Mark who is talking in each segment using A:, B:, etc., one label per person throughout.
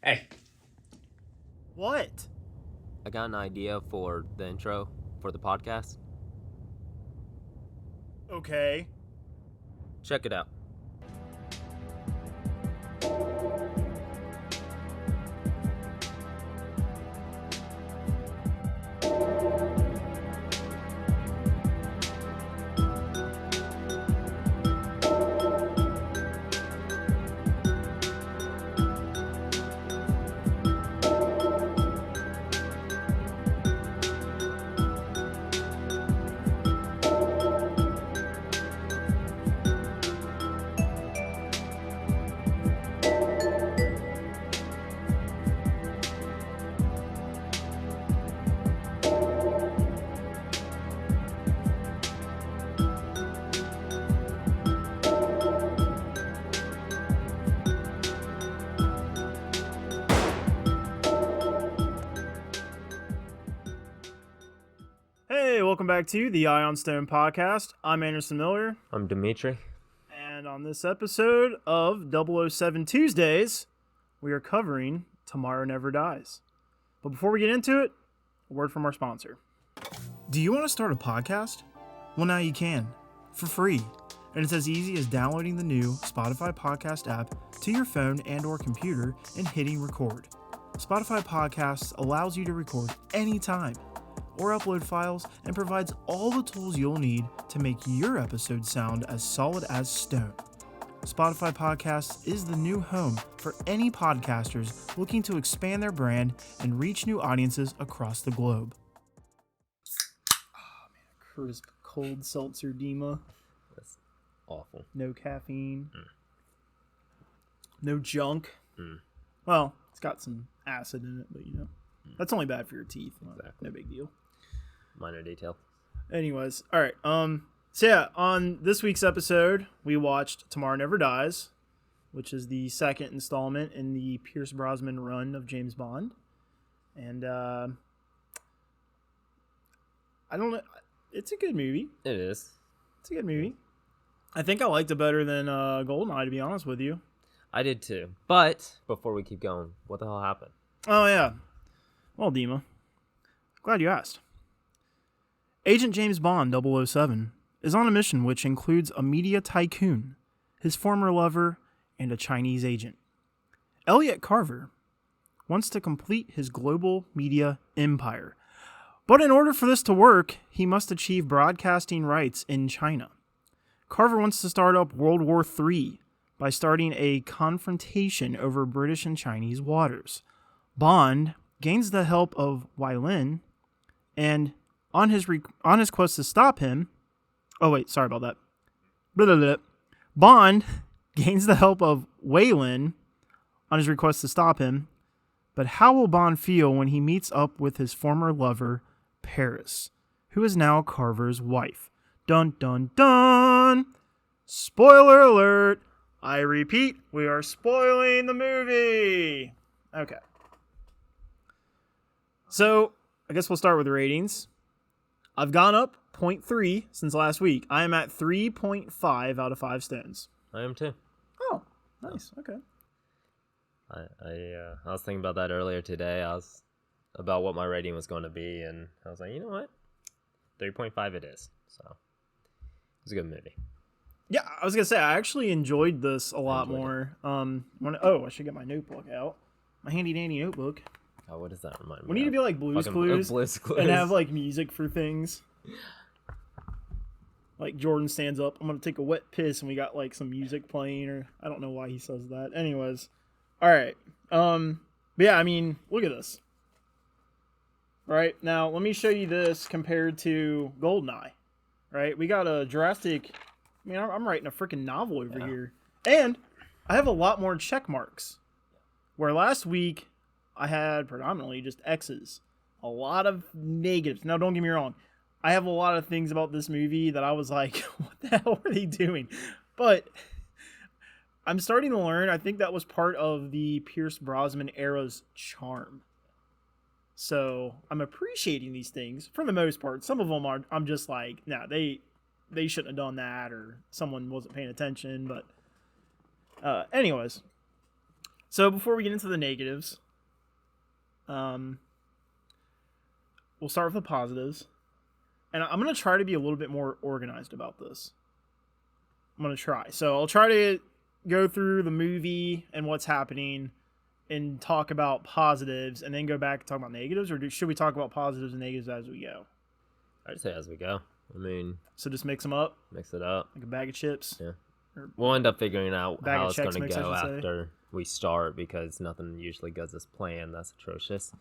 A: Hey.
B: What?
C: I got an idea for the intro for the podcast.
B: Okay.
C: Check it out.
B: Hey, welcome back to the Eye on Stone podcast. I'm Anderson Miller,
C: I'm Dimitri.
B: and on this episode of 007 Tuesdays, we are covering Tomorrow Never Dies. But before we get into it, a word from our sponsor. Do you want to start a podcast? Well, now you can, for free. And it's as easy as downloading the new Spotify podcast app to your phone and or computer and hitting record. Spotify Podcasts allows you to record anytime or upload files and provides all the tools you'll need to make your episode sound as solid as stone. Spotify Podcasts is the new home for any podcasters looking to expand their brand and reach new audiences across the globe. Oh man, crisp, cold seltzer Dima.
C: That's awful.
B: No caffeine. No junk.
C: Mm.
B: Well, it's got some acid in it, but that's only bad for your teeth.
C: Exactly.
B: No big deal.
C: Minor detail.
B: Anyways, all right. So yeah, on this week's episode, we watched Tomorrow Never Dies, which is the second installment in the Pierce Brosnan run of James Bond. And I don't know, it's a good movie.
C: It is.
B: It's a good movie. I think I liked it better than GoldenEye, to be honest with you.
C: I did too. But before we keep going, what the hell happened?
B: Oh yeah. Well, Dima, glad you asked. Agent James Bond 007 is on a mission which includes a media tycoon, his former lover, and a Chinese agent. Elliot Carver wants to complete his global media empire. But in order for this to work, he must achieve broadcasting rights in China. Carver wants to start up World War III by starting a confrontation over British and Chinese waters. Bond gains the help of Wai Lin, and on his quest to stop him... Oh, wait, sorry about that. Blah, blah, blah. Bond gains the help of Wai Lin on his request to stop him, but how will Bond feel when he meets up with his former lover, Paris, who is now Carver's wife? Dun, dun, dun! Spoiler alert! I repeat, we are spoiling the movie! Okay. So, I guess we'll start with the ratings. I've gone up 0.3 since last week. I am at 3.5 out of 5 stones.
C: I am too.
B: Oh, nice. Okay.
C: I was thinking about that earlier today. I was about what my rating was going to be, and I was like, you know what? 3.5 it is. So it's a good movie.
B: Yeah, I was gonna say I actually enjoyed this a lot more. I should get my notebook out, my handy dandy notebook.
C: Oh, what does that remind me?
B: We need to be like Blue's Clues,
C: Clues
B: and have like music for things. Like Jordan stands up, I'm gonna take a wet piss, and we got like some music playing, or I don't know why he says that. Anyways, all right. But yeah, I mean, look at this. Right now, let me show you this compared to GoldenEye. Right, we got a drastic. I mean, I'm writing a freaking novel over here, and I have a lot more check marks. Where last week I had predominantly just X's. A lot of negatives. Now, don't get me wrong. I have a lot of things about this movie that I was like, what the hell are they doing? But I'm starting to learn. I think that was part of the Pierce Brosnan era's charm. So I'm appreciating these things for the most part. Some of them I'm just like, nah, they shouldn't have done that, or someone wasn't paying attention. But anyways, So before we get into the negatives, we'll start with the positives. And I'm going to try to be a little bit more organized about this. I'm going to try. So I'll try to go through the movie and what's happening and talk about positives and then go back and talk about negatives, or should we talk about positives and negatives as we go?
C: I'd say as we go. I mean,
B: so just mix them up,
C: mix it up,
B: like a bag of chips.
C: Yeah, we'll end up figuring out how it's going to
B: mix,
C: go after we start, because nothing usually goes as planned. That's atrocious.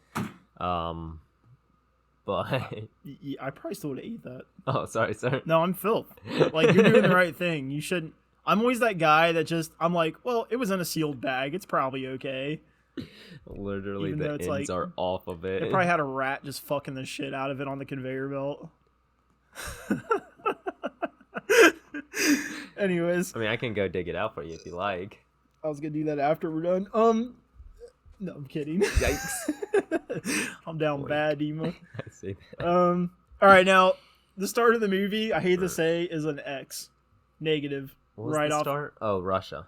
C: But
B: I probably still would have ate that.
C: Oh, sorry, sir.
B: No, I'm filth. Like, you're doing the right thing. You shouldn't. I'm always that guy that just, I'm like, well, it was in a sealed bag. It's probably okay.
C: Literally, the ends like, are off of it.
B: They probably had a rat just fucking the shit out of it on the conveyor belt. Anyways.
C: I mean, I can go dig it out for you if you like.
B: I was going to do that after we're done. No, I'm kidding.
C: Yikes.
B: I'm down bad, Dima.
C: I see that.
B: All right, now, the start of the movie, I hate to say, is an X. Negative.
C: What was
B: right
C: the
B: off.
C: Start? Oh, Russia.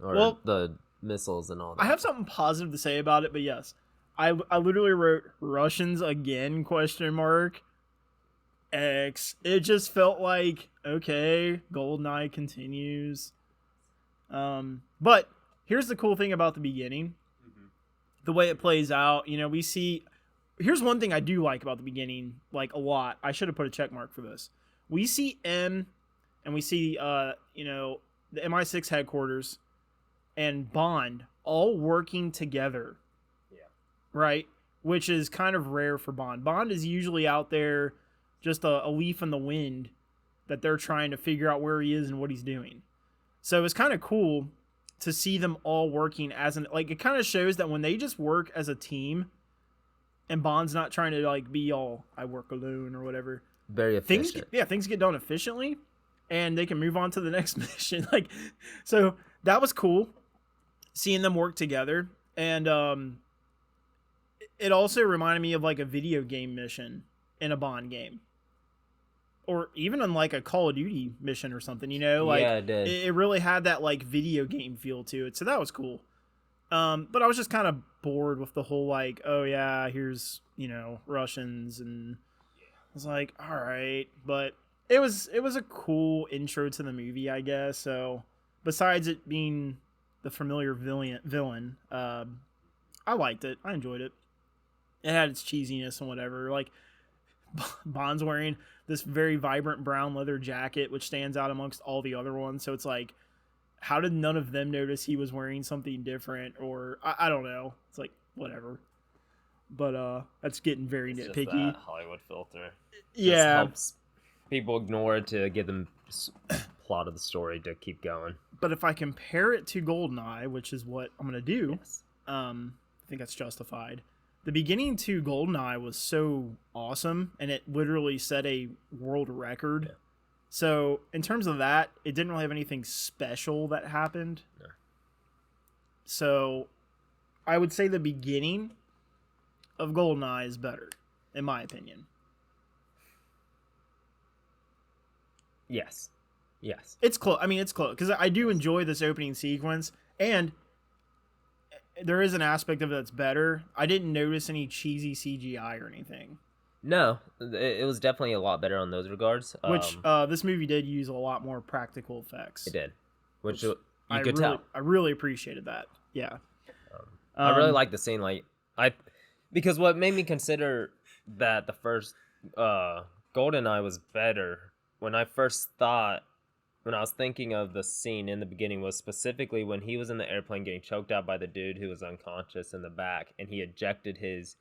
C: Or the missiles and all that.
B: I have something positive to say about it, but yes. I literally wrote Russians again, question mark, X. It just felt like, okay, GoldenEye continues. But here's the cool thing about the beginning. The way it plays out, you know, we see... Here's one thing I do like about the beginning, like, a lot. I should have put a check mark for this. We see M, and we see, you know, the MI6 headquarters and Bond all working together.
C: Yeah.
B: Right? Which is kind of rare for Bond. Bond is usually out there just a leaf in the wind that they're trying to figure out where he is and what he's doing. So it's kind of cool to see them all working as an, like, it kind of shows that when they just work as a team and Bond's not trying to, like, be all, I work alone or whatever.
C: Very efficient.
B: Things get done efficiently and they can move on to the next mission. Like, so that was cool seeing them work together. And it also reminded me of, like, a video game mission in a Bond game. Or even on, like, a Call of Duty mission or something, you know? Like,
C: yeah, it did.
B: It really had that, like, video game feel to it. So that was cool. But I was just kind of bored with the whole, like, oh, yeah, here's, you know, Russians. And I was like, all right. But it was a cool intro to the movie, I guess. So besides it being the familiar villain, I liked it. I enjoyed it. It had its cheesiness and whatever. Like, Bond's wearing this very vibrant brown leather jacket, which stands out amongst all the other ones. So it's like, how did none of them notice he was wearing something different? Or I don't know. It's like, whatever. But that's getting very nitpicky.
C: Just that Hollywood filter.
B: Yeah.
C: Just helps people ignore it to give them plot of the story to keep going.
B: But if I compare it to GoldenEye, which is what I'm going to do,
C: yes.
B: I think that's justified. The beginning to GoldenEye was so awesome, and it literally set a world record. Yeah. So, in terms of that, it didn't really have anything special that happened.
C: No.
B: So, I would say the beginning of GoldenEye is better, in my opinion.
C: Yes. Yes.
B: It's close. I mean, it's close, because I do enjoy this opening sequence, and there is an aspect of it that's better. I didn't notice any cheesy CGI or anything.
C: No, it was definitely a lot better on those regards.
B: Which this movie did use a lot more practical effects.
C: It did, which you could tell. I
B: really appreciated that. Yeah,
C: I really like the scene. Because what made me consider that the first GoldenEye was better when I was thinking of the scene in the beginning was specifically when he was in the airplane getting choked out by the dude who was unconscious in the back, and he ejected his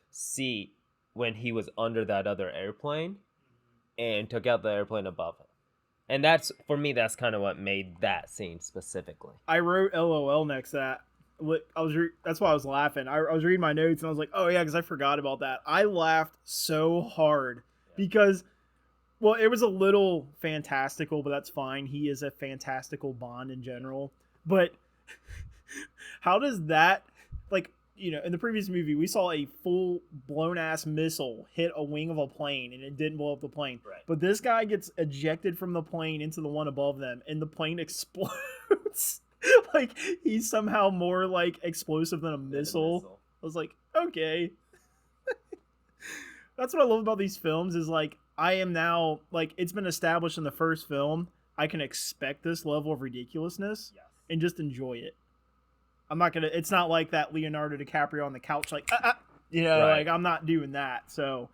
C: seat when he was under that other airplane and took out the airplane above him. And that's, for me, that's kind of what made that scene specifically.
B: I wrote LOL next to that. That's why I was laughing. I was reading my notes and I was like, oh yeah, because I forgot about that. I laughed so hard because, well, it was a little fantastical, but that's fine. He is a fantastical Bond in general. But how does that, like, you know, in the previous movie, we saw a full blown-ass missile hit a wing of a plane, and it didn't blow up the plane.
C: Right.
B: But this guy gets ejected from the plane into the one above them, and the plane explodes. Like he's somehow more like explosive than a missile. I was like, okay. That's what I love about these films is like I am now like it's been established in the first film. I can expect this level of ridiculousness and just enjoy it. I'm not gonna. It's not like that Leonardo DiCaprio on the couch, like like I'm not doing that. So,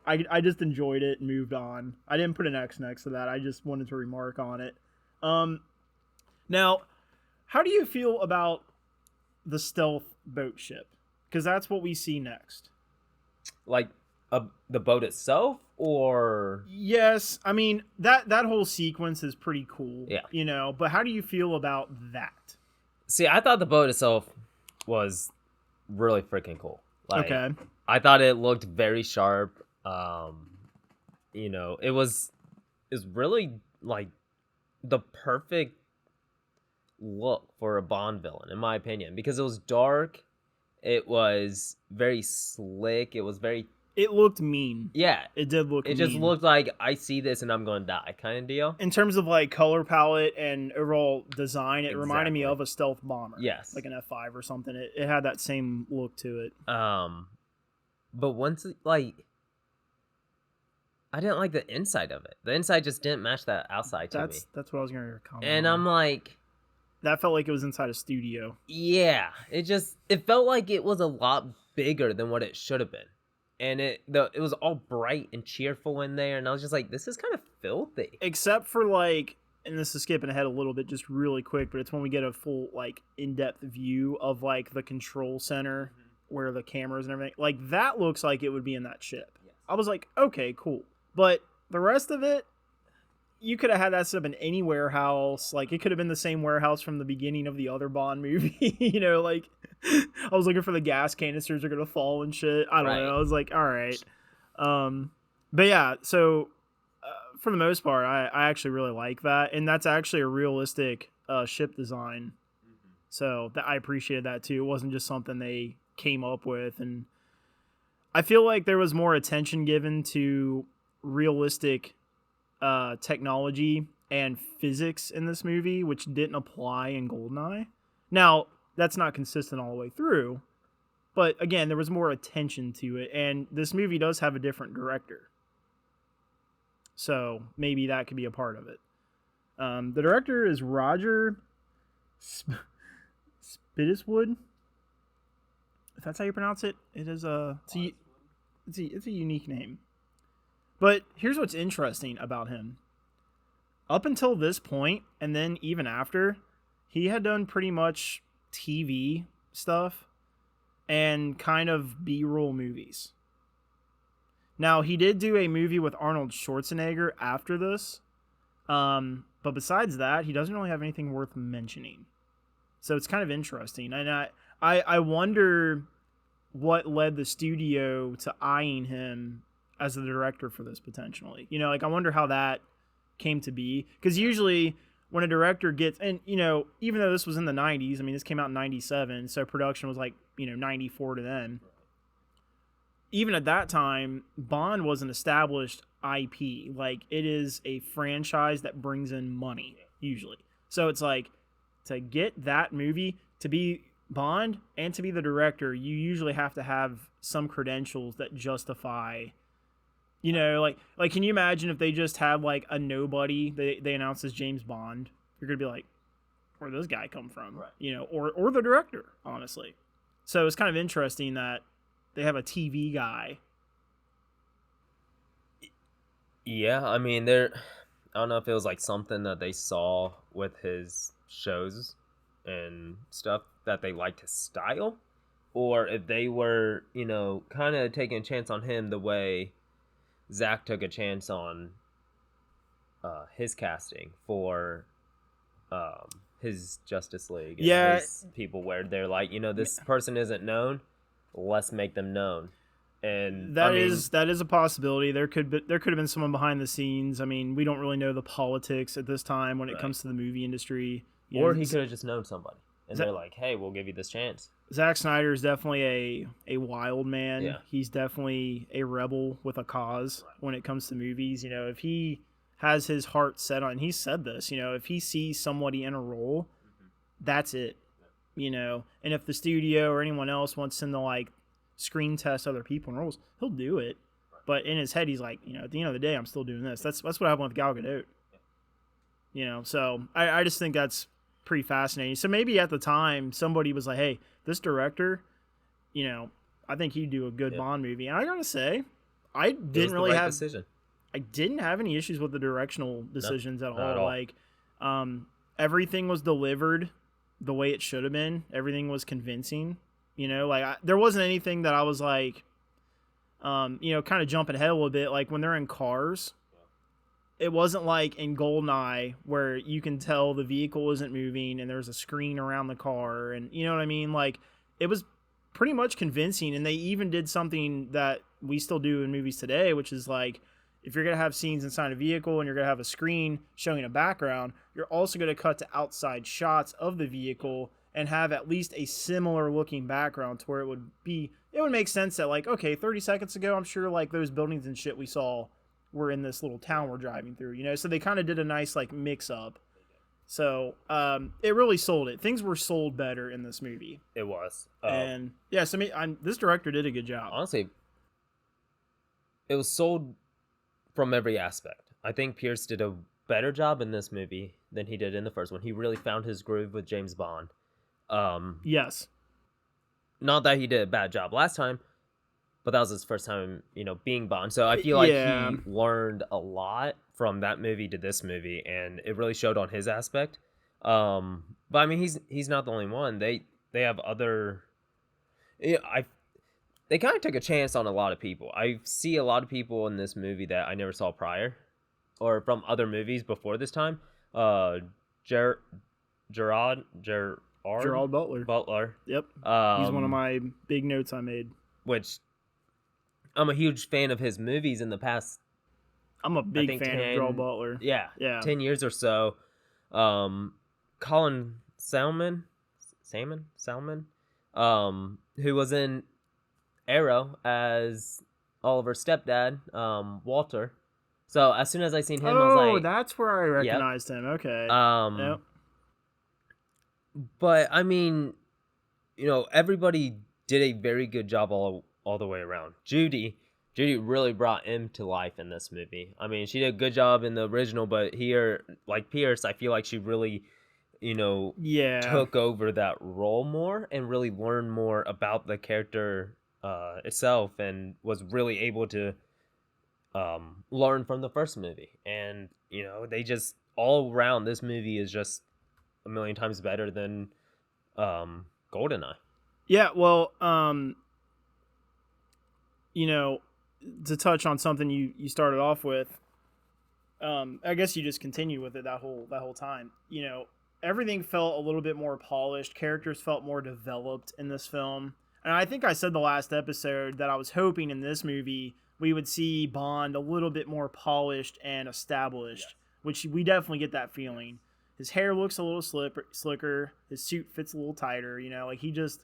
B: I just enjoyed it and moved on. I didn't put an X next to that. I just wanted to remark on it. Now, how do you feel about the stealth boat ship? Because that's what we see next.
C: Like the boat itself, or
B: yes, I mean that whole sequence is pretty cool.
C: Yeah,
B: But how do you feel about that?
C: See, I thought the boat itself was really freaking cool. Like,
B: okay.
C: I thought it looked very sharp. It was really like the perfect look for a Bond villain, in my opinion, because it was dark. It was very slick. It
B: looked mean.
C: Yeah.
B: It did look mean.
C: It just looked like I see this and I'm going to die kind of deal.
B: In terms of like color palette and overall design, it reminded me of a stealth bomber.
C: Yes.
B: Like an F5 or something. It had that same look to it.
C: But once I didn't like the inside of it. The inside just didn't match that outside to me.
B: That's what I was going to comment
C: And
B: on.
C: I'm like,
B: that felt like it was inside a studio.
C: Yeah. It felt like it was a lot bigger than what it should have been. And it was all bright and cheerful in there, and I was just like, this is kind of filthy.
B: Except for like, and this is skipping ahead a little bit, just really quick, but it's when we get a full like in-depth view of like the control center where the cameras and everything. Like that looks like it would be in that ship. Yes. I was like, okay, cool. But the rest of it, you could have had that set up in any warehouse. Like it could have been the same warehouse from the beginning of the other Bond movie. Like I was looking for the gas canisters are gonna fall and shit. I don't know. I was like, all right. But yeah. So for the most part, I actually really like that, and that's actually a realistic ship design. So I appreciated that too. It wasn't just something they came up with, and I feel like there was more attention given to realistic technology and physics in this movie, which didn't apply in GoldenEye. Now, that's not consistent all the way through, but again, there was more attention to it, and this movie does have a different director. So maybe that could be a part of it. The director is Roger Spittiswood. If that's how you pronounce it, it's a unique name. But here's what's interesting about him. Up until this point, and then even after, he had done pretty much TV stuff and kind of B-roll movies. Now, he did do a movie with Arnold Schwarzenegger after this, but besides that, he doesn't really have anything worth mentioning. So it's kind of interesting. And I wonder what led the studio to eyeing him as the director for this potentially. Like I wonder how that came to be. Because usually when a director gets, and even though this was in the 90s, I mean, this came out in 97, so production was like, 94 to then. Even at that time, Bond was an established IP. Like, it is a franchise that brings in money, usually. So it's like, to get that movie, to be Bond, and to be the director, you usually have to have some credentials that justify... like can you imagine if they just had like a nobody they announced as James Bond? You're gonna be like, where'd this guy come from? Right. Or the director, honestly. So it's kind of interesting that they have a TV guy.
C: Yeah, I mean, I don't know if it was like something that they saw with his shows and stuff that they liked his style, or if they were, kind of taking a chance on him the way Zack took a chance on his casting for his Justice League. And his people, where they're like, this person isn't known, let's make them known. And
B: that is a possibility. There could have been someone behind the scenes. I mean, we don't really know the politics at this time when it comes to the movie industry.
C: Or he could have just known somebody, and they're like, hey, we'll give you this chance.
B: Zack Snyder is definitely a wild man.
C: Yeah.
B: He's definitely a rebel with a cause when it comes to movies. If he has his heart set on, and he said this, if he sees somebody in a role that's it, And if the studio or anyone else wants him to like screen test other people in roles, he'll do it. But in his head, he's like, at the end of the day, I'm still doing this. That's what happened with Gal Gadot. So I just think that's pretty fascinating. So maybe at the time, somebody was like, hey, this director, I think he'd do a good Bond movie. And I gotta say, I didn't really have decision. I didn't have any issues with the directional decisions at all. Like, everything was delivered the way it should have been. Everything was convincing. There wasn't anything that I was like, kind of jumping ahead a little bit. Like when they're in cars, it wasn't like in GoldenEye where you can tell the vehicle isn't moving and there's a screen around the car, and you know what I mean. Like it was pretty much convincing, and they even did something that we still do in movies today, which is like, if you're going to have scenes inside a vehicle and you're going to have a screen showing a background, you're also going to cut to outside shots of the vehicle and have at least a similar looking background to where it would make sense that like, okay, 30 seconds ago, I'm sure like those buildings and shit we saw were in this little town we're driving through, so they kind of did a nice like mix up. So it really sold it. Things were sold better in this movie.
C: It was.
B: And yeah, so this director did a good job.
C: Honestly, it was sold from every aspect. I think Pierce did a better job in this movie than he did in the first one. He really found his groove with James Bond.
B: Yes.
C: Not that he did a bad job last time, but that was his first time, being Bond. So I feel like he learned a lot from that movie to this movie, and it really showed on his aspect. But I mean, he's not the only one. They have other. They kind of took a chance on a lot of people. I see a lot of people in this movie that I never saw prior, or from other movies before this time. Gerard Butler.
B: Yep. He's one of my big notes I made.
C: Which I'm a huge fan of his movies in the past.
B: I'm a big fan of Gerard Butler.
C: Yeah. 10 years or so. Colin Salmon, who was in Arrow as Oliver's stepdad, Walter. So as soon as I seen him, I was like,
B: that's where I recognized him. Okay.
C: Yep. But I mean, everybody did a very good job all the way around. Judy really brought him to life in this movie. I mean, she did a good job in the original, but here, like Pierce, I feel like she really, took over that role more and really learned more about the character itself, and was really able to learn from the first movie. And they just all around, this movie is just a million times better than GoldenEye.
B: Yeah, well, to touch on something you started off with, I guess you just continued with it that whole time. Everything felt a little bit more polished. Characters felt more developed in this film. And I think I said the last episode that I was hoping in this movie we would see Bond a little bit more polished and established, which we definitely get that feeling. His hair looks a little slicker. His suit fits a little tighter. Like he just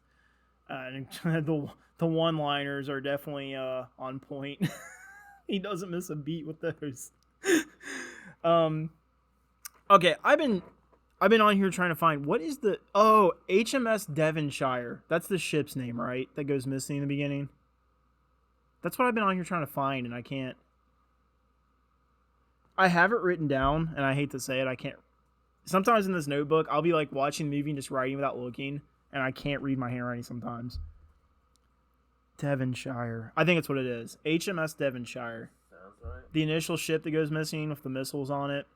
B: the one-liners are definitely on point. He doesn't miss a beat with those. Okay, I've been on here trying to find what is the HMS Devonshire. That's the ship's name, right? That goes missing in the beginning. That's what I've been on here trying to find, and I can't. I have it written down, and I hate to say it, I can't. Sometimes in this notebook, I'll be like watching the movie and just writing without looking, and I can't read my handwriting sometimes. Devonshire. I think it's what it is. HMS Devonshire.
C: Sounds right.
B: The initial ship that goes missing with the missiles on it.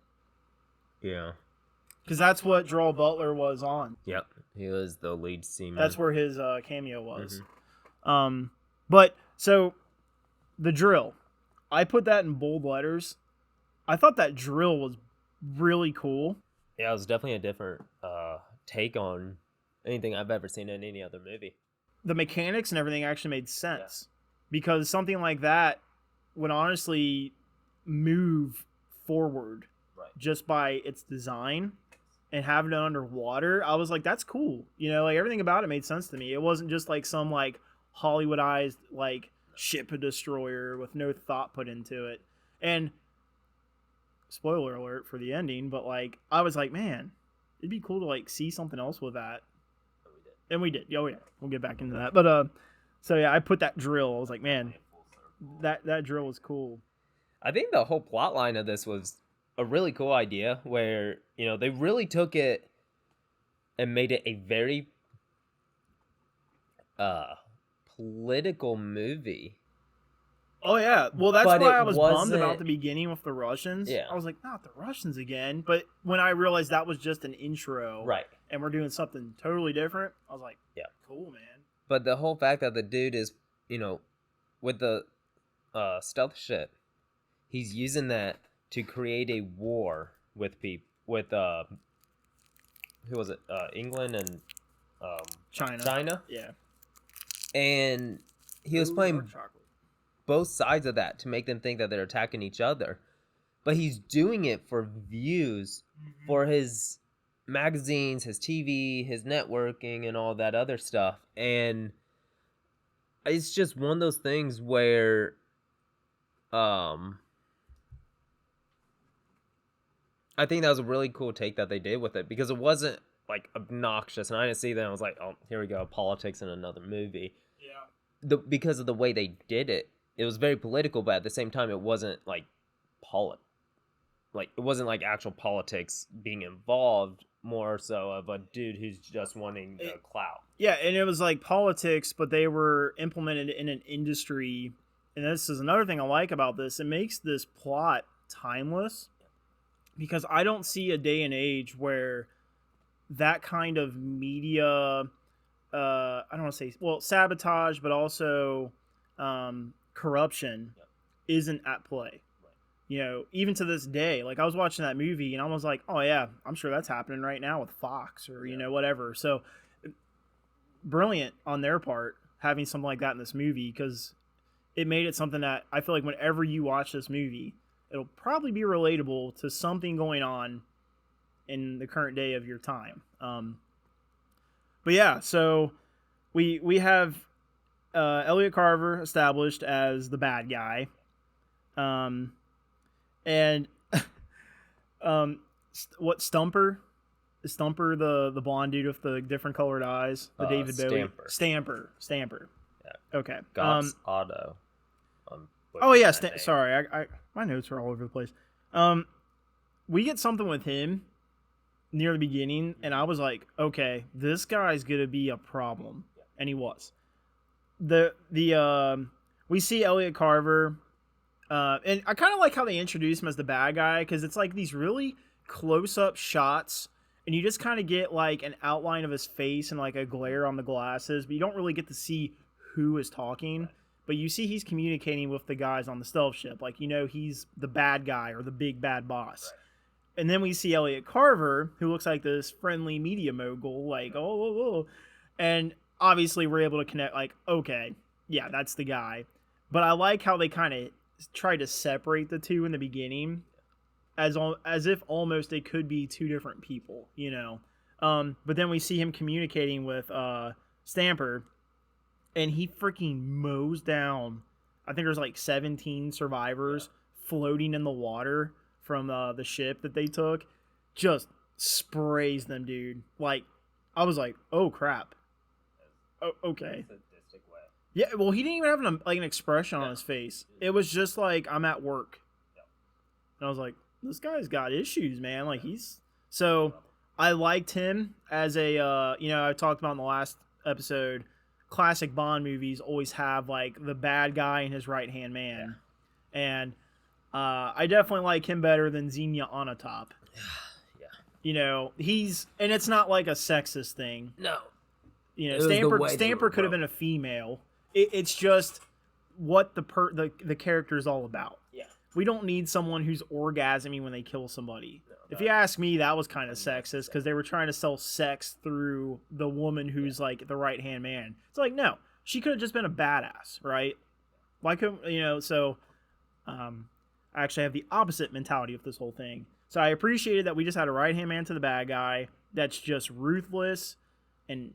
C: Yeah.
B: Because that's what Gerard Butler was on.
C: Yep. He was the lead seaman.
B: That's where his cameo was. Mm-hmm. But, so, the drill. I put that in bold letters. I thought that drill was really cool.
C: Yeah, it was definitely a different take on anything I've ever seen in any other movie.
B: The mechanics and everything actually made sense. Yeah. Because something like that would honestly move forward just by its design, and having it underwater. I was like, that's cool. Like everything about it made sense to me. It wasn't just like some like Hollywoodized like ship destroyer with no thought put into it. And spoiler alert for the ending, but like I was like, man, it'd be cool to like see something else with that. And we did. Oh yeah, we'll get back into that. But so yeah, I put that drill. I was like, man, that drill was cool.
C: I think the whole plot line of this was a really cool idea where, they really took it and made it a very political movie.
B: Oh yeah, well that's why I was bummed about the beginning with the Russians.
C: Yeah,
B: I was like, not the Russians again. But when I realized that was just an intro,
C: right,
B: and we're doing something totally different, I was like, yeah, cool, man.
C: But the whole fact that the dude is, with the stealth shit, he's using that to create a war with people, with who was it? England and China.
B: Yeah.
C: And he was playing both sides of that to make them think that they're attacking each other. But he's doing it for views, for his magazines, his TV, his networking, and all that other stuff. And it's just one of those things where I think that was a really cool take that they did with it, because it wasn't like obnoxious, and I didn't see that. I was like, oh, here we go, politics in another movie. Yeah. Because of the way they did it, it was very political, but at the same time, it wasn't like it wasn't like actual politics being involved. More so of a dude who's just wanting the clout.
B: Yeah, and it was like politics, but they were implemented in an industry. And this is another thing I like about this. It makes this plot timeless, because I don't see a day and age where that kind of media, I don't want to say, well, sabotage, but also corruption isn't at play. Even to this day, like I was watching that movie and I was like, oh yeah, I'm sure that's happening right now with Fox or, whatever. So brilliant on their part having something like that in this movie, because it made it something that I feel like whenever you watch this movie, it'll probably be relatable to something going on in the current day of your time. But yeah, so we have Elliot Carver established as the bad guy. And what Stumper? Is Stumper the blonde dude with the different colored eyes? The David Bowie? Stamper. Yeah. Okay.
C: God's Auto.
B: Oh yeah, sorry. I my notes are all over the place. We get something with him near the beginning, and I was like, okay, this guy's gonna be a problem, and he was. We see Elliot Carver. And I kind of like how they introduce him as the bad guy, because it's like these really close-up shots, and you just kind of get like an outline of his face and like a glare on the glasses, but you don't really get to see who is talking. Right. But you see he's communicating with the guys on the stealth ship. Like, he's the bad guy or the big bad boss. Right. And then we see Elliot Carver, who looks like this friendly media mogul, like, oh. And obviously we're able to connect, like, okay, yeah, that's the guy. But I like how they kind of try to separate the two in the beginning, as if almost they could be two different people, But then we see him communicating with Stamper, and he freaking mows down. I think there's like 17 survivors floating in the water from the ship that they took. Just sprays them, dude. Like, I was like, oh crap. Oh, okay. Yeah, well, he didn't even have an expression on his face. It was just like, I'm at work. And I was like, this guy's got issues, man. Like, So, I liked him as a, I talked about in the last episode, classic Bond movies always have, like, the bad guy and his right-hand man. Yeah. And I definitely like him better than Xenia Onatopp. Yeah. And it's not like a sexist thing.
C: No.
B: Stamper could have been a female. It's just what the character is all about. Yeah. We don't need someone who's orgasming when they kill somebody. No, if you ask me, that was kind of sexist, because they were trying to sell sex through the woman who's like the right-hand man. It's like, no, she could have just been a badass, right? Why couldn't, so I actually have the opposite mentality of this whole thing. So I appreciated that we just had a right-hand man to the bad guy that's just ruthless and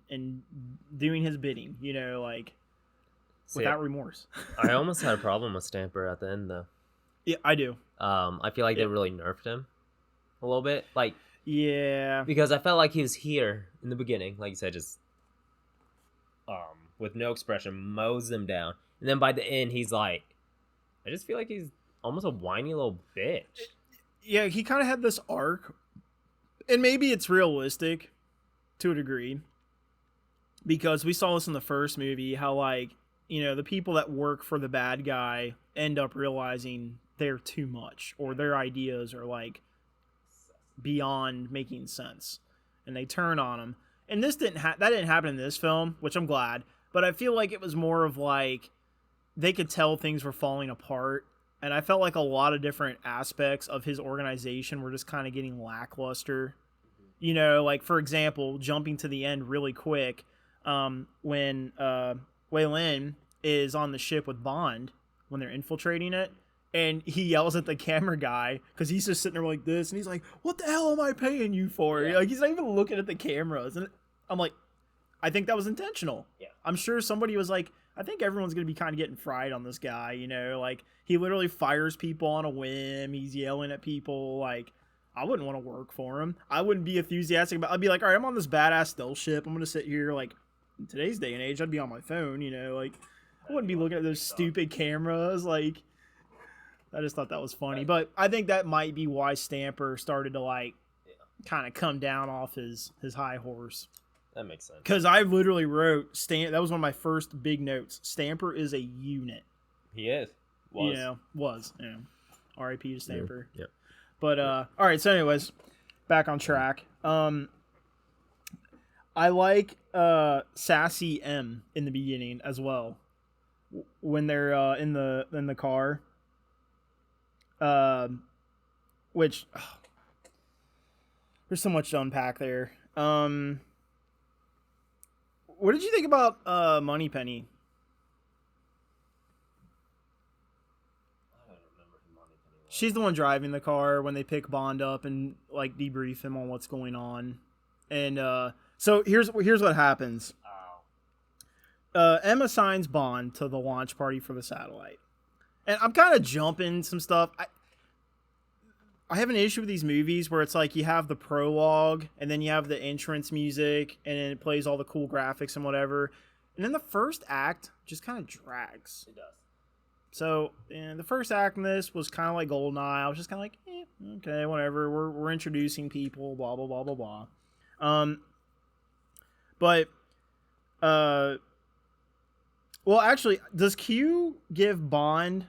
B: doing his bidding, without remorse.
C: I almost had a problem with Stamper at the end, though.
B: Yeah, I do.
C: I feel like they really nerfed him a little bit. Like,
B: Yeah.
C: Because I felt like he was here in the beginning, like you said, just with no expression, mows them down. And then by the end, he's like, I just feel like he's almost a whiny little bitch.
B: Yeah, he kind of had this arc, and maybe it's realistic to a degree, because we saw this in the first movie, how, like, you know, the people that work for the bad guy end up realizing they're too much, or their ideas are, like, beyond making sense, and they turn on him. And that didn't happen in this film, which I'm glad, but I feel like it was more of, like, they could tell things were falling apart, and I felt like a lot of different aspects of his organization were just kind of getting lackluster. You know, like, for example, jumping to the end really quick, when Wei Lin is on the ship with Bond when they're infiltrating it, and he yells at the camera guy because he's just sitting there like this, and he's like, "What the hell am I paying you for?" Yeah. Like, he's not even looking at the cameras, and I'm like, I think that was intentional.
C: Yeah.
B: I'm sure somebody was like, I think everyone's going to be kind of getting fried on this guy, you know? Like, he literally fires people on a whim. He's yelling at people. Like, I wouldn't want to work for him. I wouldn't be enthusiastic about it. I'd be like, all right, I'm on this badass stealth ship. I'm going to sit here. Like, in today's day and age, I'd be on my phone, you know? Like, I wouldn't be looking at those stupid cameras. Like, I just thought that was funny. But I think that might be why Stamper started to, like, kind of come down off his high horse.
C: That makes sense.
B: Because I literally wrote, that was one of my first big notes. Stamper is a unit.
C: He is.
B: Was. R.I.P. to Stamper.
C: Yep.
B: But, all right, so anyways, back on track. I like Sassy M in the beginning as well. When they're in the car. Which, there's so much to unpack there. What did you think about Moneypenny?
C: I don't remember who Moneypenny was.
B: She's the one driving the car when they pick Bond up and, like, debrief him on what's going on. And so here's what happens. M assigns Bond to the launch party for the satellite. And I'm kind of jumping some stuff. I have an issue with these movies where it's like you have the prologue and then you have the entrance music and then it plays all the cool graphics and whatever. And then the first act just kind of drags.
C: It does.
B: So, the first act in this was kind of like GoldenEye. I was just kind of like, okay, whatever. We're introducing people, blah, blah, blah, blah, blah. Well, actually, does Q give Bond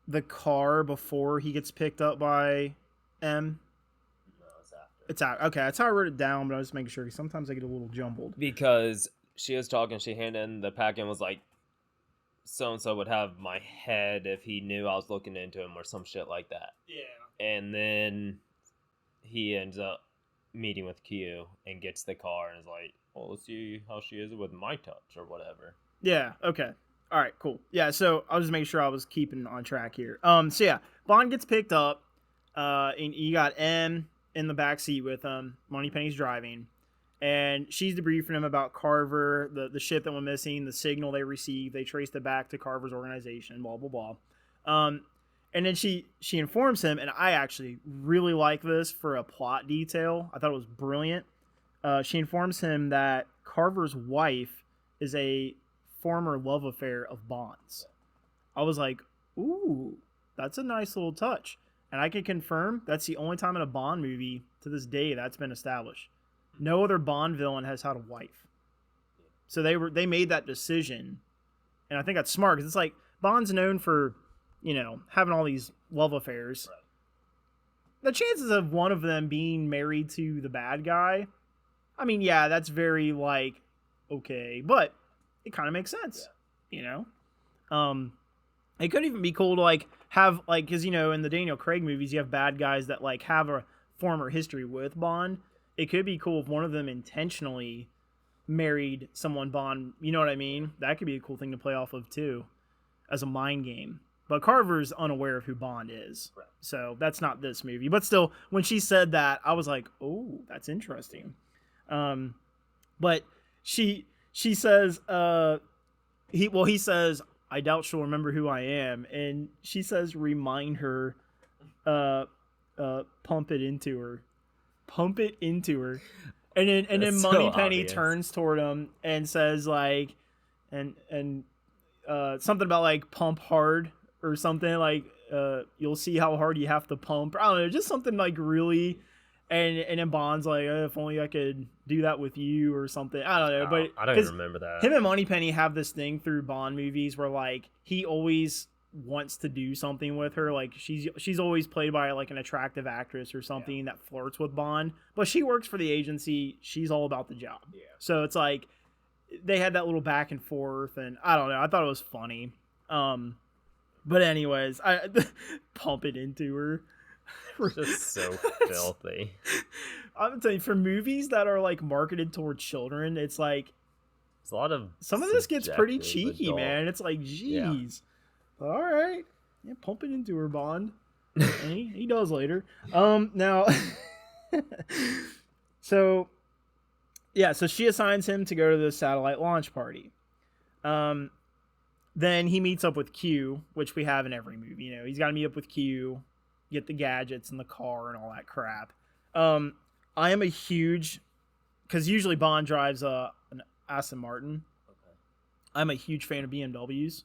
B: the car before he gets picked up by M?
C: No, it's after.
B: It's out. Okay, that's how I wrote it down, but I was just making sure, because sometimes I get a little jumbled.
C: Because she was talking, she handed in the packet and was like, so-and-so would have my head if he knew I was looking into him or some shit like that.
B: Yeah.
C: And then he ends up meeting with Q and gets the car and is like, well, let's see how she is with my touch or whatever.
B: Yeah, okay. All right, cool. Yeah, so I was just making sure I was keeping on track here. So yeah, Bond gets picked up, and you got M in the back seat with him. Moneypenny's driving, and she's debriefing him about Carver, the ship that went missing, the signal they received. They traced it back to Carver's organization, blah, blah, blah. And then she informs him, and I actually really like this for a plot detail. I thought it was brilliant. She informs him that Carver's wife is a former love affair of Bond's. I was like, ooh, that's a nice little touch. And I can confirm that's the only time in a Bond movie to this day that's been established. No other Bond villain has had a wife. So they made that decision. And I think that's smart, because it's like Bond's known for, having all these love affairs.
C: Right.
B: The chances of one of them being married to the bad guy, I mean, yeah, that's very, like, okay. But it kind of makes sense, It could even be cool to, like, have, like, because, in the Daniel Craig movies, you have bad guys that, like, have a former history with Bond. It could be cool if one of them intentionally married someone Bond, you know what I mean? That could be a cool thing to play off of, too, as a mind game. But Carver's unaware of who Bond is.
C: Right. So
B: that's not this movie. But still, when she said that, I was like, oh, that's interesting. But she says, he says, I doubt she'll remember who I am. And she says, remind her, pump it into her. pump it into her. And then
C: That's so
B: Moneypenny
C: obvious.
B: turns toward him and says like, and something about like pump hard or something like, you'll see how hard you have to pump. I don't know, just something like really. And then Bond's like, if only I could do that with you or something. I don't know, but
C: I don't even remember that.
B: Him and Moneypenny have this thing through Bond movies where like he always wants to do something with her. Like she's always played by like an attractive actress or something that flirts with Bond, but she works for the agency. She's all about the job.
C: Yeah.
B: So it's like they had that little back and forth, and I don't know. I thought it was funny. But anyways, I pump it into her.
C: Just so filthy.
B: I'm telling you, for movies that are like marketed toward children, it's like
C: It's a lot of
B: some of this gets pretty
C: subjective
B: cheeky,
C: adult.
B: man. It's like, geez, all right, yeah, pump it into her, Bond. And he does later. Now, so yeah, so she assigns him to go to the satellite launch party. Then he meets up with Q, which we have in every movie. You know, he's got to meet up with Q, get the gadgets in the car and all that crap. I am a huge, because usually Bond drives an Aston Martin.
C: Okay.
B: I'm a huge fan of BMWs.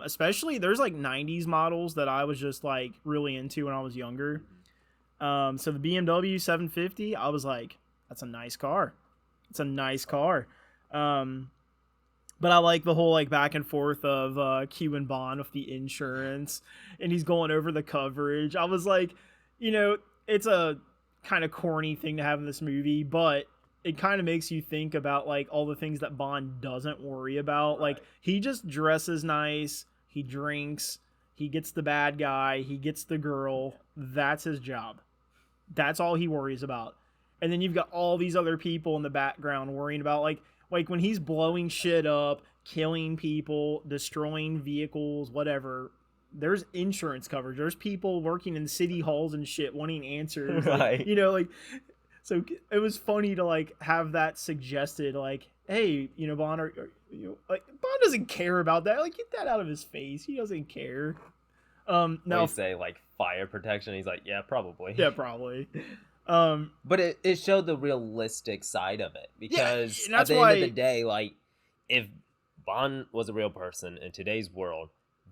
B: Especially there's like 90s models that I was just like really into when I was younger. So the BMW 750, I was like, that's a nice car. It's a nice car. But I like the whole like back and forth of Q and Bond with the insurance, and he's going over the coverage. I was like, you know, it's a kind of corny thing to have in this movie, but it kind of makes you think about like all the things that Bond doesn't worry about.
C: Right.
B: Like he just dresses nice, he drinks, he gets the bad guy, he gets the girl. That's his job. That's all he worries about. And then you've got all these other people in the background worrying about like when he's blowing shit up, killing people, destroying vehicles, whatever. There's insurance coverage. There's people working in city halls and shit wanting answers.
C: Right.
B: Like, you know, like, so it was funny to like have that suggested, like, hey, you know, Bond, you know, like Bond doesn't care about that. Like, get that out of his face. He doesn't care. Now
C: you say like fire protection. He's like, yeah, probably.
B: Yeah, probably.
C: But it showed the realistic side of it, because
B: and that's
C: at the
B: why-
C: end of the day, like if Bond was a real person in today's world,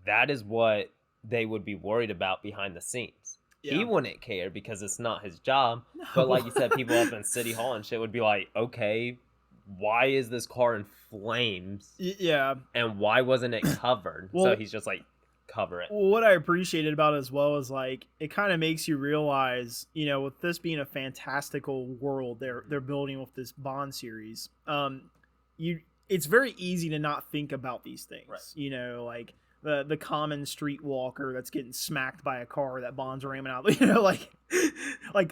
C: that is what they would be worried about behind the scenes.
B: Yeah.
C: He wouldn't care because it's not his job. But like you said, people up in City Hall and shit would be like, okay, why is this car in flames?
B: Yeah.
C: And why wasn't it covered?
B: Well-
C: So he's just like, cover it.
B: Well, what I appreciated about it as well is like it kind of makes you realize, you know, with this being a fantastical world they're building with this Bond series, it's very easy to not think about these things.
C: Right.
B: You know, like the common streetwalker that's getting smacked by a car that Bond's ramming out. You know, like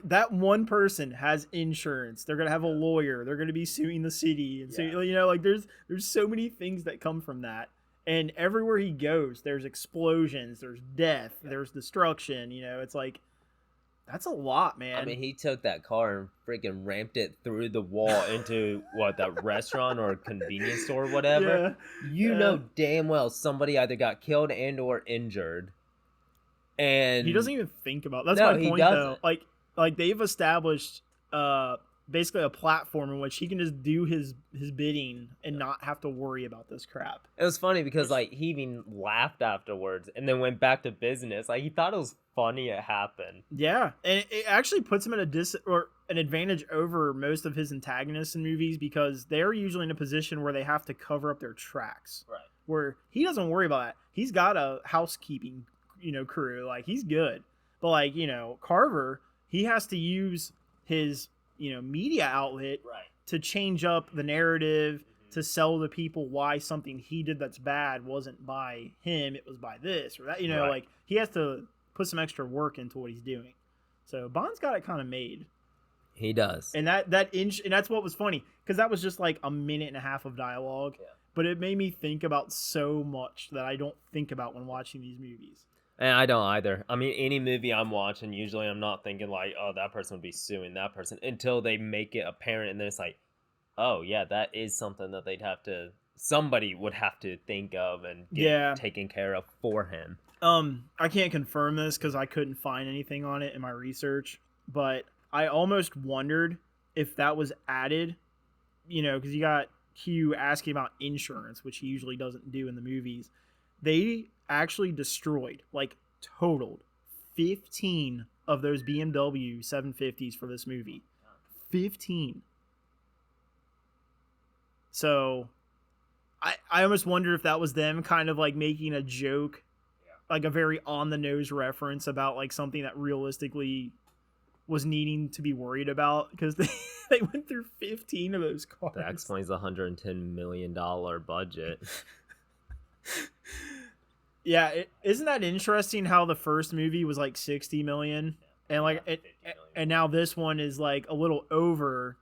B: that one person has insurance. They're gonna have a lawyer. They're gonna be suing the city, and so you know, like there's so many things that come from that. And everywhere he goes, there's explosions, there's death, there's destruction. You know, it's like, that's a lot, man.
C: I mean, he took that car and freaking ramped it through the wall into that restaurant or convenience store or whatever.
B: Yeah.
C: You know damn well somebody either got killed and or injured. And
B: He doesn't even think about that's
C: No,
B: my
C: he
B: point though.
C: doesn't.
B: Like they've established basically a platform in which he can just do his bidding and not have to worry about this crap.
C: It was funny because like he even laughed afterwards and then went back to business. Like he thought it was funny it happened.
B: Yeah, and it actually puts him at an advantage over most of his antagonists in movies, because they're usually in a position where they have to cover up their tracks.
C: Right.
B: Where he doesn't worry about that. He's got a housekeeping, you know, crew. Like he's good. But like, you know, Carver, he has to use his, you know, media outlet
C: Right.
B: to change up the narrative, to sell to people why something he did that's bad wasn't by him, it was by this or that. You know,
C: Right.
B: like he has to put some extra work into what he's doing. So Bond's got it kind of made.
C: He does.
B: And and that's what was funny, because that was just like a minute and a half of dialogue.
C: Yeah.
B: But it made me think about so much that I don't think about when watching these movies.
C: And I don't either. I mean, any movie I'm watching, usually I'm not thinking like, oh, that person would be suing that person, until they make it apparent, and then it's like, oh yeah, that is something that somebody would have to think of and get taken care of for him.
B: I can't confirm this because I couldn't find anything on it in my research, but I almost wondered if that was added, because you got Q asking about insurance, which he usually doesn't do in the movies. They actually destroyed, totaled 15 of those BMW 750s for this movie. 15. So I almost wonder if that was them kind of making a joke, a very on the nose reference about something that realistically was needing to be worried about, because they went through 15 of those cars.
C: That explains the $110 million budget.
B: Yeah, isn't that interesting how the first movie was 60 million, and and now this one is a little over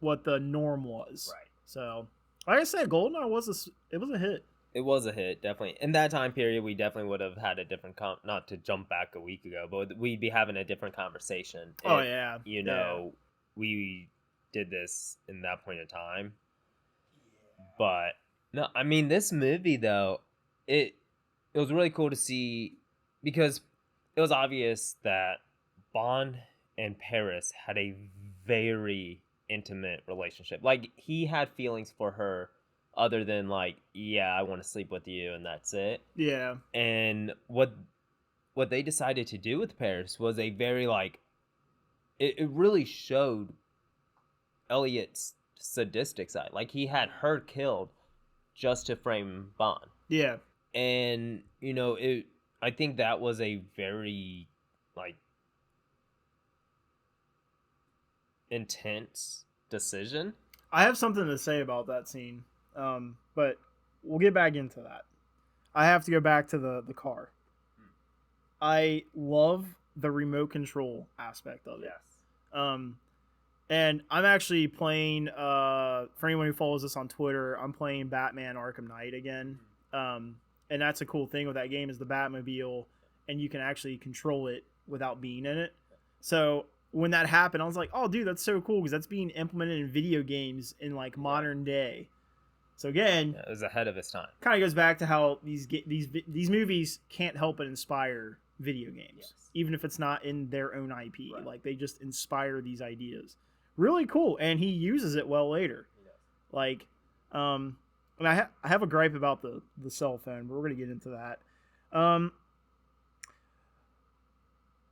B: what the norm was.
C: Right.
B: So, like I said, GoldenEye was a hit.
C: It was a hit, definitely. In that time period, we definitely would have had a different not to jump back a week ago, but we'd be having a different conversation. We did this in that point in time. But no, I mean, this movie though, it was really cool to see, because it was obvious that Bond and Paris had a very intimate relationship. He had feelings for her other than I want to sleep with you and that's it.
B: Yeah.
C: And what they decided to do with Paris was a very it really showed Elliot's sadistic side. He had her killed just to frame Bond.
B: Yeah.
C: And I think that was a very intense decision.
B: I have something to say about that scene, but we'll get back into that. I have to go back to the car. I love the remote control aspect of it. Yes. And I'm actually playing, for anyone who follows us on Twitter, I'm playing Batman Arkham Knight again. And that's a cool thing with that game, is the Batmobile, and you can actually control it without being in it. So when that happened, I was like, oh, dude, that's so cool, because that's being implemented in video games in modern day. So again,
C: it was ahead of its time.
B: Kind of goes back to how these movies can't help but inspire video games, yes, even if it's not in their own IP. Right. They just inspire these ideas. Really cool, and he uses it well later. Yes. And I have a gripe about the cell phone, but we're going to get into that.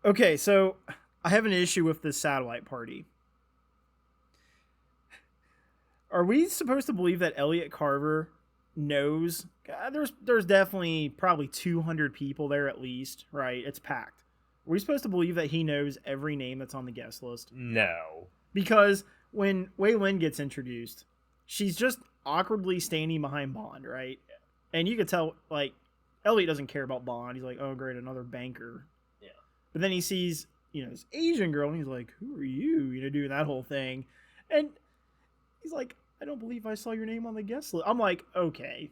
B: Okay, so I have an issue with this satellite party. Are we supposed to believe that Elliot Carver knows? There's definitely probably 200 people there at least, right? It's packed. Are we supposed to believe that he knows every name that's on the guest list?
C: No.
B: Because when Wei Lin gets introduced, she's just awkwardly standing behind Bond, right? Yeah. And you could tell, Elliot doesn't care about Bond. He's like, oh, great, another banker. Yeah. But then he sees, this Asian girl, and he's like, who are you? Doing that whole thing. And he's like, I don't believe I saw your name on the guest list. I'm like, okay.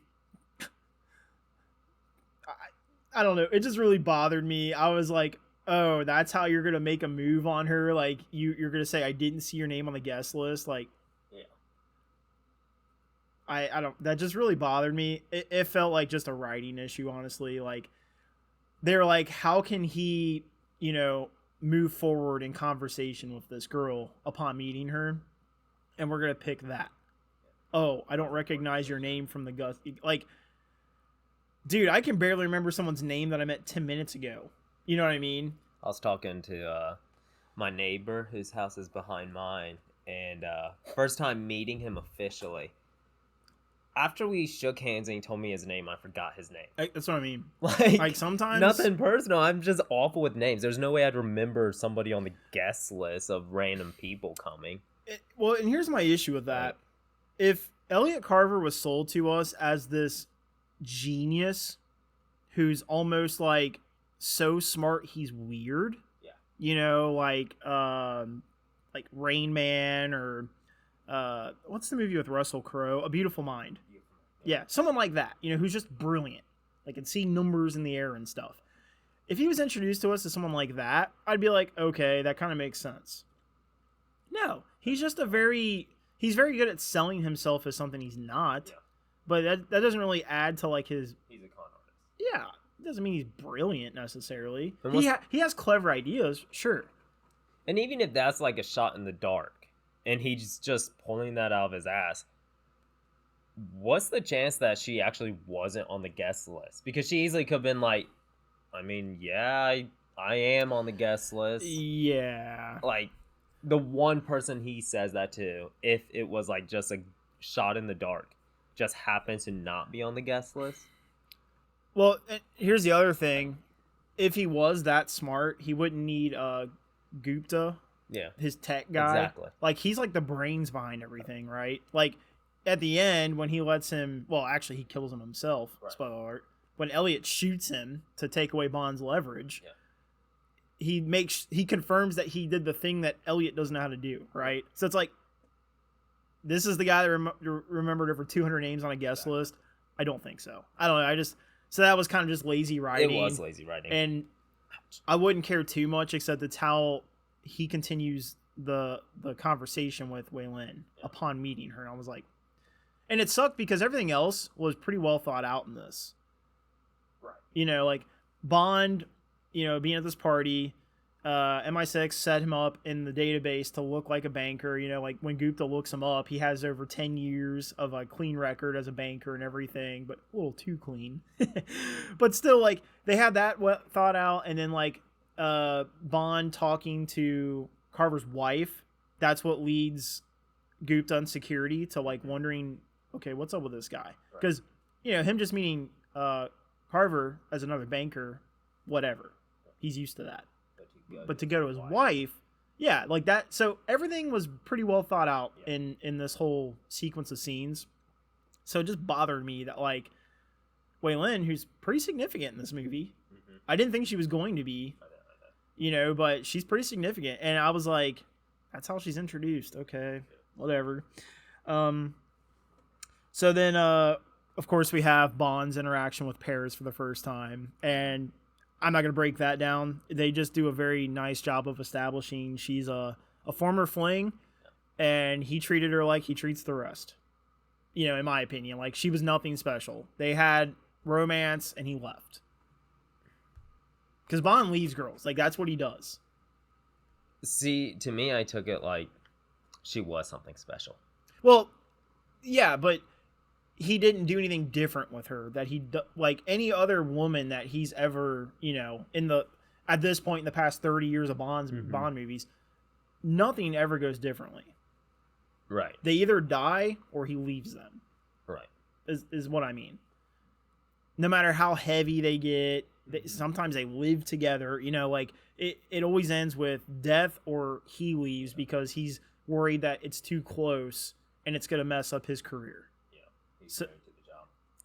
B: I don't know. It just really bothered me. I was like, oh, that's how you're going to make a move on her? You're going to say, I didn't see your name on the guest list? Yeah. I don't, that just really bothered me. It felt like just a writing issue, honestly. They're like, how can he, move forward in conversation with this girl upon meeting her? And we're going to pick that. Oh, I don't recognize your name from the gust. Dude, I can barely remember someone's name that I met 10 minutes ago. You know what I mean?
C: I was talking to my neighbor whose house is behind mine, and first time meeting him officially. After we shook hands and he told me his name, I forgot his name.
B: That's what I mean. Sometimes...
C: Nothing personal. I'm just awful with names. There's no way I'd remember somebody on the guest list of random people coming.
B: Well, and here's my issue with that. If Elliot Carver was sold to us as this genius who's almost so smart he's weird, like Rain Man, or what's the movie with Russell Crowe, A Beautiful Mind. Yeah, someone like that, who's just brilliant, can see numbers in the air and stuff. If he was introduced to us as someone like that, I'd be like, okay, that kind of makes sense. No, he's just he's very good at selling himself as something he's not. Yeah. But that doesn't really add to his...
C: He's a con artist.
B: Yeah. It doesn't mean he's brilliant necessarily. He has clever ideas, sure.
C: And even if that's like a shot in the dark, and he's just pulling that out of his ass, what's the chance that she actually wasn't on the guest list? Because she easily could have been like, I mean, yeah, I am on the guest list.
B: Yeah.
C: Like, the one person he says that to, if it was like just a shot in the dark, just happens to not be on the guest list.
B: Well, here's the other thing. If he was that smart, he wouldn't need Gupta, his tech guy.
C: Exactly.
B: Like, he's like the brains behind everything, right? Like, at the end, when he lets him, well, actually, he kills him himself. Right. Spoiler alert. When Elliot shoots him to take away Bond's leverage, he confirms that he did the thing that Elliot doesn't know how to do, right? So it's like, this is the guy that remembered over 200 names on a guest list. I don't think so. I don't know. So that was kind of just lazy writing.
C: It was lazy writing.
B: And I wouldn't care too much, except it's how he continues the conversation with Wei Lin upon meeting her. And I was like, and it sucked because everything else was pretty well thought out in this.
C: Right.
B: You know, like Bond, being at this party, MI6 set him up in the database to look like a banker. Like when Gupta looks him up, he has over 10 years of a clean record as a banker and everything, but a little too clean. But still, like, they had that thought out. And then, like, Bond talking to Carver's wife, that's what leads Gupta and security to, like, wondering, okay, what's up with this guy? Because, him just meeting Carver as another banker, whatever. He's used to that. But to go to his wife, like that. So everything was pretty well thought out in this whole sequence of scenes. So it just bothered me that, like, Wei Lin, who's pretty significant in this movie, I didn't think she was going to be, but she's pretty significant. And I was like, that's how she's introduced. Okay, whatever. So then, of course, we have Bond's interaction with Paris for the first time. And I'm not going to break that down. They just do a very nice job of establishing she's a former fling, and he treated her like he treats the rest. In my opinion, like, she was nothing special. They had romance, and he left. Because Bond leaves girls. Like, that's what he does.
C: See, to me, I took it like she was something special.
B: Well, yeah, but he didn't do anything different with her that like any other woman that he's ever, at this point in the past 30 years of Bond movies, nothing ever goes differently.
C: Right.
B: They either die or he leaves them.
C: Right.
B: Is what I mean. No matter how heavy they get, sometimes they live together, like it always ends with death or he leaves because he's worried that it's too close and it's going to mess up his career.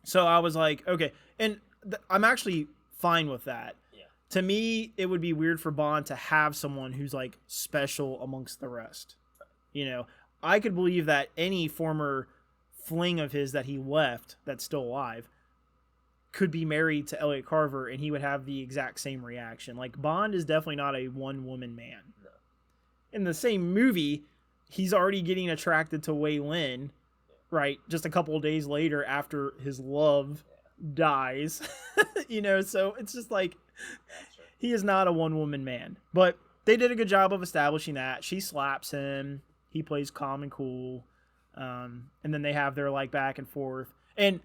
B: So I was like, okay, and I'm actually fine with that. Yeah. To me, it would be weird for Bond to have someone who's, like, special amongst the rest. I could believe that any former fling of his that he left that's still alive could be married to Elliot Carver, and he would have the exact same reaction. Like, Bond is definitely not a one-woman man. No. In the same movie, he's already getting attracted to Wei Lin, right, just a couple of days later after his love dies, so it's just like, he is not a one-woman man. But they did a good job of establishing that. She slaps him, he plays calm and cool, and then they have their, like, back and forth. And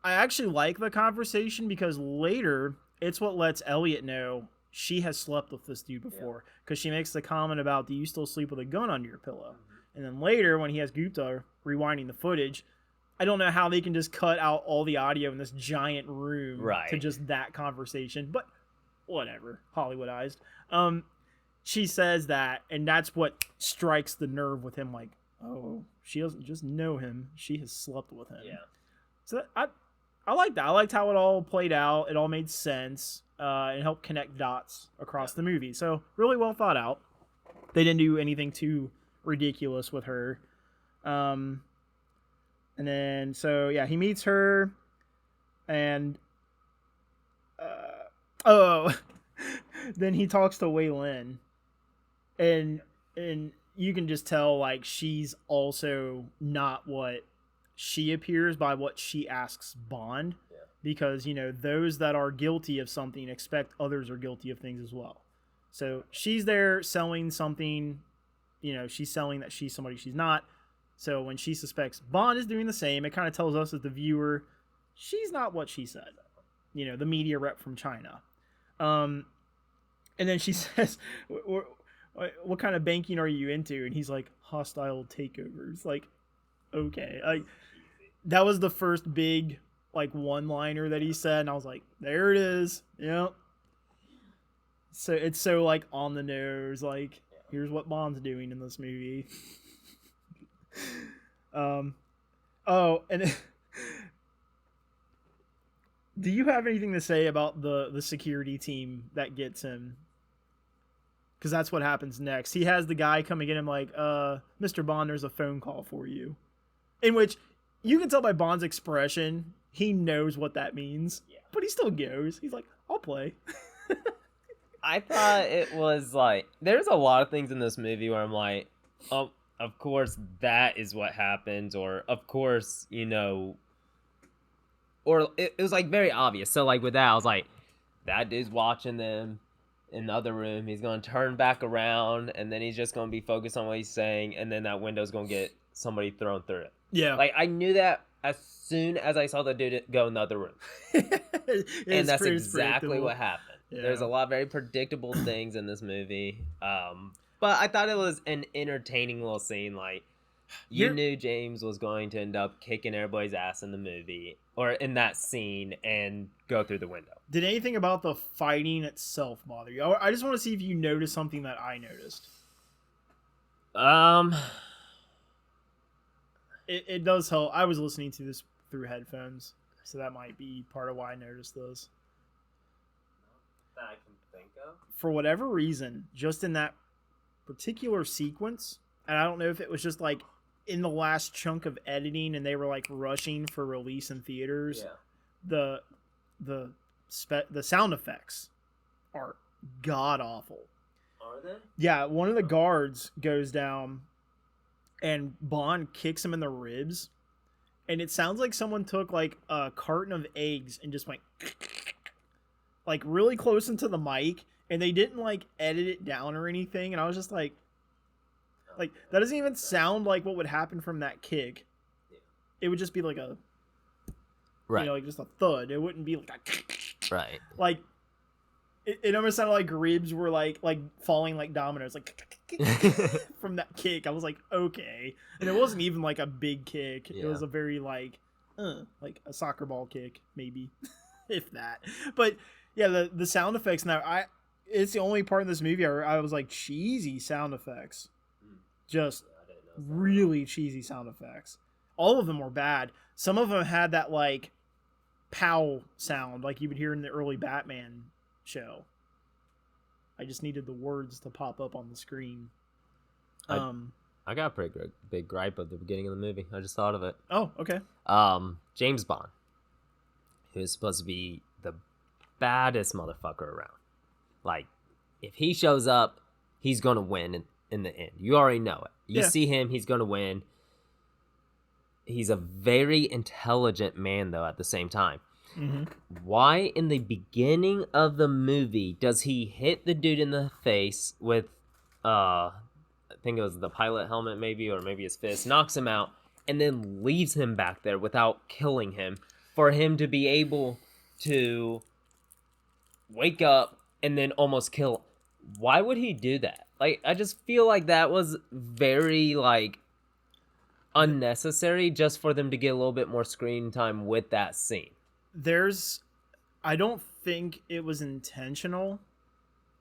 B: I actually like the conversation because later, it's what lets Elliot know she has slept with this dude before, because she makes the comment about, do you still sleep with a gun under your pillow? And then later, when he has Gupta rewinding the footage, I don't know how they can just cut out all the audio in this giant room to just that conversation. But whatever, Hollywoodized. She says that, and that's what strikes the nerve with him. Like, oh, she doesn't just know him; she has slept with him. Yeah. So I like that. I liked how it all played out. It all made sense and helped connect dots across the movie. So really well thought out. They didn't do anything too ridiculous with her. And then, so yeah, he meets her, and then he talks to Wei Lin, and you can just tell, like, she's also not what she appears by what she asks Bond, because those that are guilty of something expect others are guilty of things as well. So she's there selling something, she's selling that she's somebody she's not. So when she suspects Bond is doing the same, it kind of tells us as the viewer, she's not what she said. The media rep from China. And then she says, what kind of banking are you into? And he's like, hostile takeovers. Like, okay. Like, that was the first big, like, one-liner that he said. And I was like, there it is. Yep. So it's so, like, on the nose. Like, here's what Bond's doing in this movie. Oh, and do you have anything to say about the security team that gets him? Because that's what happens next. He has the guy come and get him like, Mr. Bond, there's a phone call for you. In which you can tell by Bond's expression, he knows what that means. Yeah. But he still goes. He's like, I'll play.
C: I thought it was like, there's a lot of things in this movie where I'm like, oh, of course that is what happens, or of course, or it was like very obvious. So like with that, I was like, that dude's watching them in the other room. He's going to turn back around, and then he's just going to be focused on what he's saying, and then that window's going to get somebody thrown through it.
B: Yeah.
C: Like, I knew that as soon as I saw the dude go in the other room. And that's exactly what happened. Yeah. There's a lot of very predictable things in this movie. But I thought it was an entertaining little scene. Like, you knew James was going to end up kicking everybody's ass in the movie, or in that scene, and go through the window.
B: Did anything about the fighting itself bother you? I just want to see if you noticed something that I noticed. It does help. I was listening to this through headphones, so that might be part of why I noticed those.
C: That I can think of.
B: For whatever reason, just in that particular sequence, and I don't know if it was just like in the last chunk of editing and they were like rushing for release in theaters. Yeah. The sound effects are god awful.
C: Are they?
B: Yeah, one of the guards goes down and Bond kicks him in the ribs, and it sounds like someone took like a carton of eggs and just went like really close into the mic, and they didn't like edit it down or anything, and I was just like that doesn't even sound like what would happen from that kick. Yeah. It would just be like a like just a thud. It wouldn't be like a
C: right.
B: Like it almost sounded like ribs were like falling like dominoes, like from that kick. I was like, okay, and it wasn't even like a big kick. Yeah. It was a very like a soccer ball kick, maybe, if that. But yeah, the sound effects now, it's the only part in this movie I was like, cheesy sound effects. Just really cheesy sound effects. All of them were bad. Some of them had that like pow sound like you would hear in the early Batman show. I just needed the words to pop up on the screen.
C: I got a pretty big gripe at the beginning of the movie. I just thought of it.
B: Oh, okay.
C: James Bond, who is supposed to be the baddest motherfucker around. Like, if he shows up, he's gonna win in the end. You already know it. You see him, he's gonna win. He's a very intelligent man, though, at the same time. Mm-hmm. Why in the beginning of the movie does he hit the dude in the face with I think it was the pilot helmet, maybe, or maybe his fist, knocks him out, and then leaves him back there without killing him, for him to be able to wake up and then almost kill? Why would he do that? Like, I just feel like that was very like unnecessary, just for them to get a little bit more screen time with that scene.
B: I don't think it was intentional.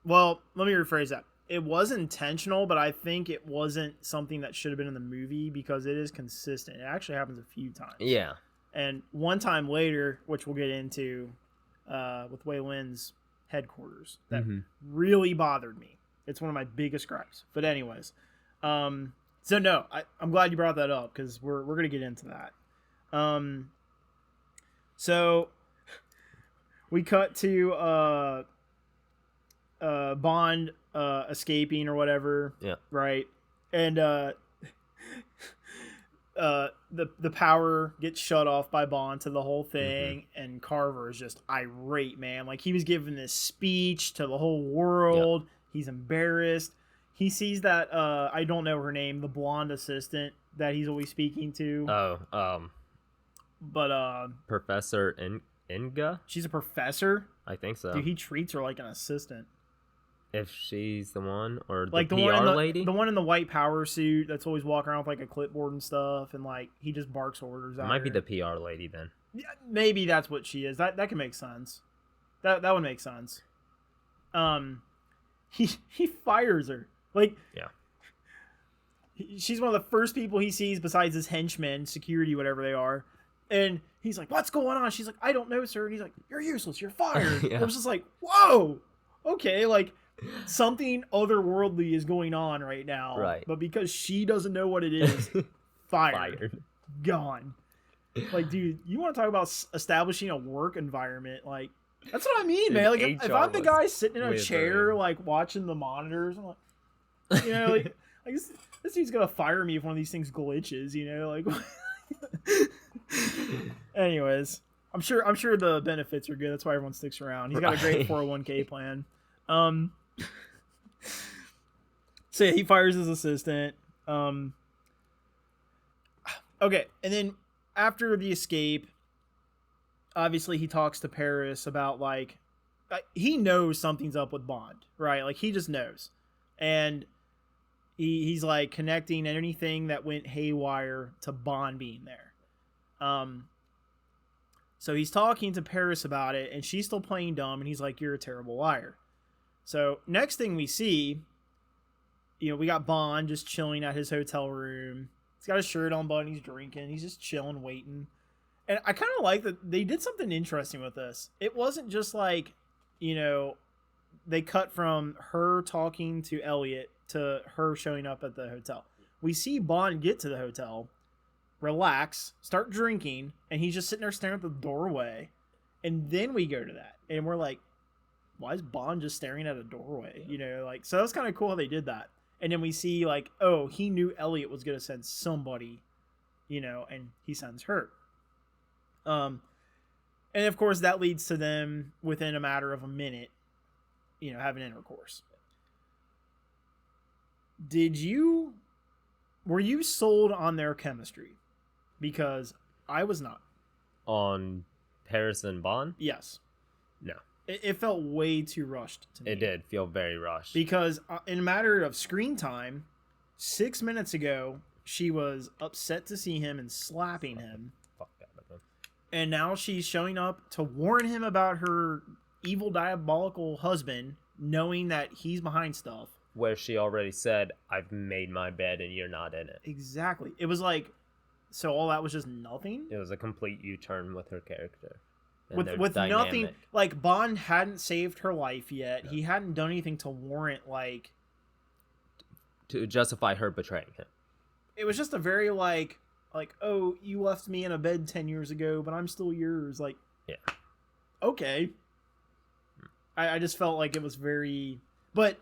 B: Well, let me rephrase that. It was intentional, but I think it wasn't something that should have been in the movie, because it is consistent. It actually happens a few times. Yeah. And one time later, which we'll get into with Wei Lin's headquarters, that really bothered me. It's one of my biggest gripes. But anyways, so no, I'm glad you brought that up, because we're going to get into that. So we cut to Bond escaping or whatever. Yeah. Right. And the power gets shut off by Bond to the whole thing, and Carver is just irate, man. Like, he was giving this speech to the whole world. Yep. He's embarrassed. He sees that I don't know her name, the blonde assistant that he's always speaking to. But
C: Professor Inga?
B: She's a professor?
C: I think so.
B: Dude, he treats her like an assistant.
C: If she's the one, or
B: like
C: the
B: the
C: PR
B: one in
C: lady?
B: The one in the white power suit that's always walking around with like a clipboard and stuff, and like he just barks orders at her.
C: Might be the PR lady then.
B: Yeah, maybe that's what she is. That can make sense. That would make sense. He fires her. Like,
C: yeah.
B: She's one of the first people he sees besides his henchmen, security, whatever they are. And he's like, "What's going on?" She's like, "I don't know, sir." And he's like, "You're useless. You're fired." Yeah. I was just like, "Whoa, okay." Like, something otherworldly is going on right now.
C: Right.
B: But because she doesn't know what it is, fired. Gone. Like, dude, you want to talk about establishing a work environment? Like, that's what I mean, man. Like, if I'm the guy sitting in a chair, like, watching the monitors, I'm like, you know, like this dude's gonna fire me if one of these things glitches, you know, like. Anyways, I'm sure the benefits are good. That's why everyone sticks around. He's got a great 401k plan. So yeah, he fires his assistant. Okay, and then after the escape, obviously he talks to Paris about like he knows something's up with Bond, right? Like he just knows, and he's like connecting anything that went haywire to Bond being there. So he's talking to Paris about it, and she's still playing dumb, and he's like, "You're a terrible liar." So next thing we see, you know, we got Bond just chilling at his hotel room. He's got his shirt on, but he's drinking. He's just chilling, waiting. And I kind of like that they did something interesting with this. It wasn't just like, you know, they cut from her talking to Elliot to her showing up at the hotel. We see Bond get to the hotel, relax, start drinking, and he's just sitting there staring at the doorway. And then we go to that, and we're like, why is Bond just staring at a doorway? You know, like, so that's kind of cool how they did that. And then we see like, oh, he knew Elliot was going to send somebody, you know, and he sends her. And of course that leads to them within a matter of a minute, you know, having intercourse. Were you sold on their chemistry? Because I was not.
C: On Paris and Bond?
B: Yes.
C: No.
B: It felt way too rushed to me.
C: It did feel very rushed.
B: Because in a matter of screen time, 6 minutes ago, she was upset to see him and slapping him.
C: Fuck that, man.
B: And now she's showing up to warn him about her evil, diabolical husband, knowing that he's behind stuff.
C: Where she already said, "I've made my bed and you're not in it."
B: Exactly. It was like, so all that was just nothing?
C: It was a complete U-turn with her character.
B: With nothing, like Bond hadn't saved her life yet. No. He hadn't done anything to warrant like
C: to justify her betraying him.
B: It was just a very like, oh, you left me in a bed 10 years ago, but I'm still yours. Like,
C: yeah,
B: okay. I just felt like it was very, but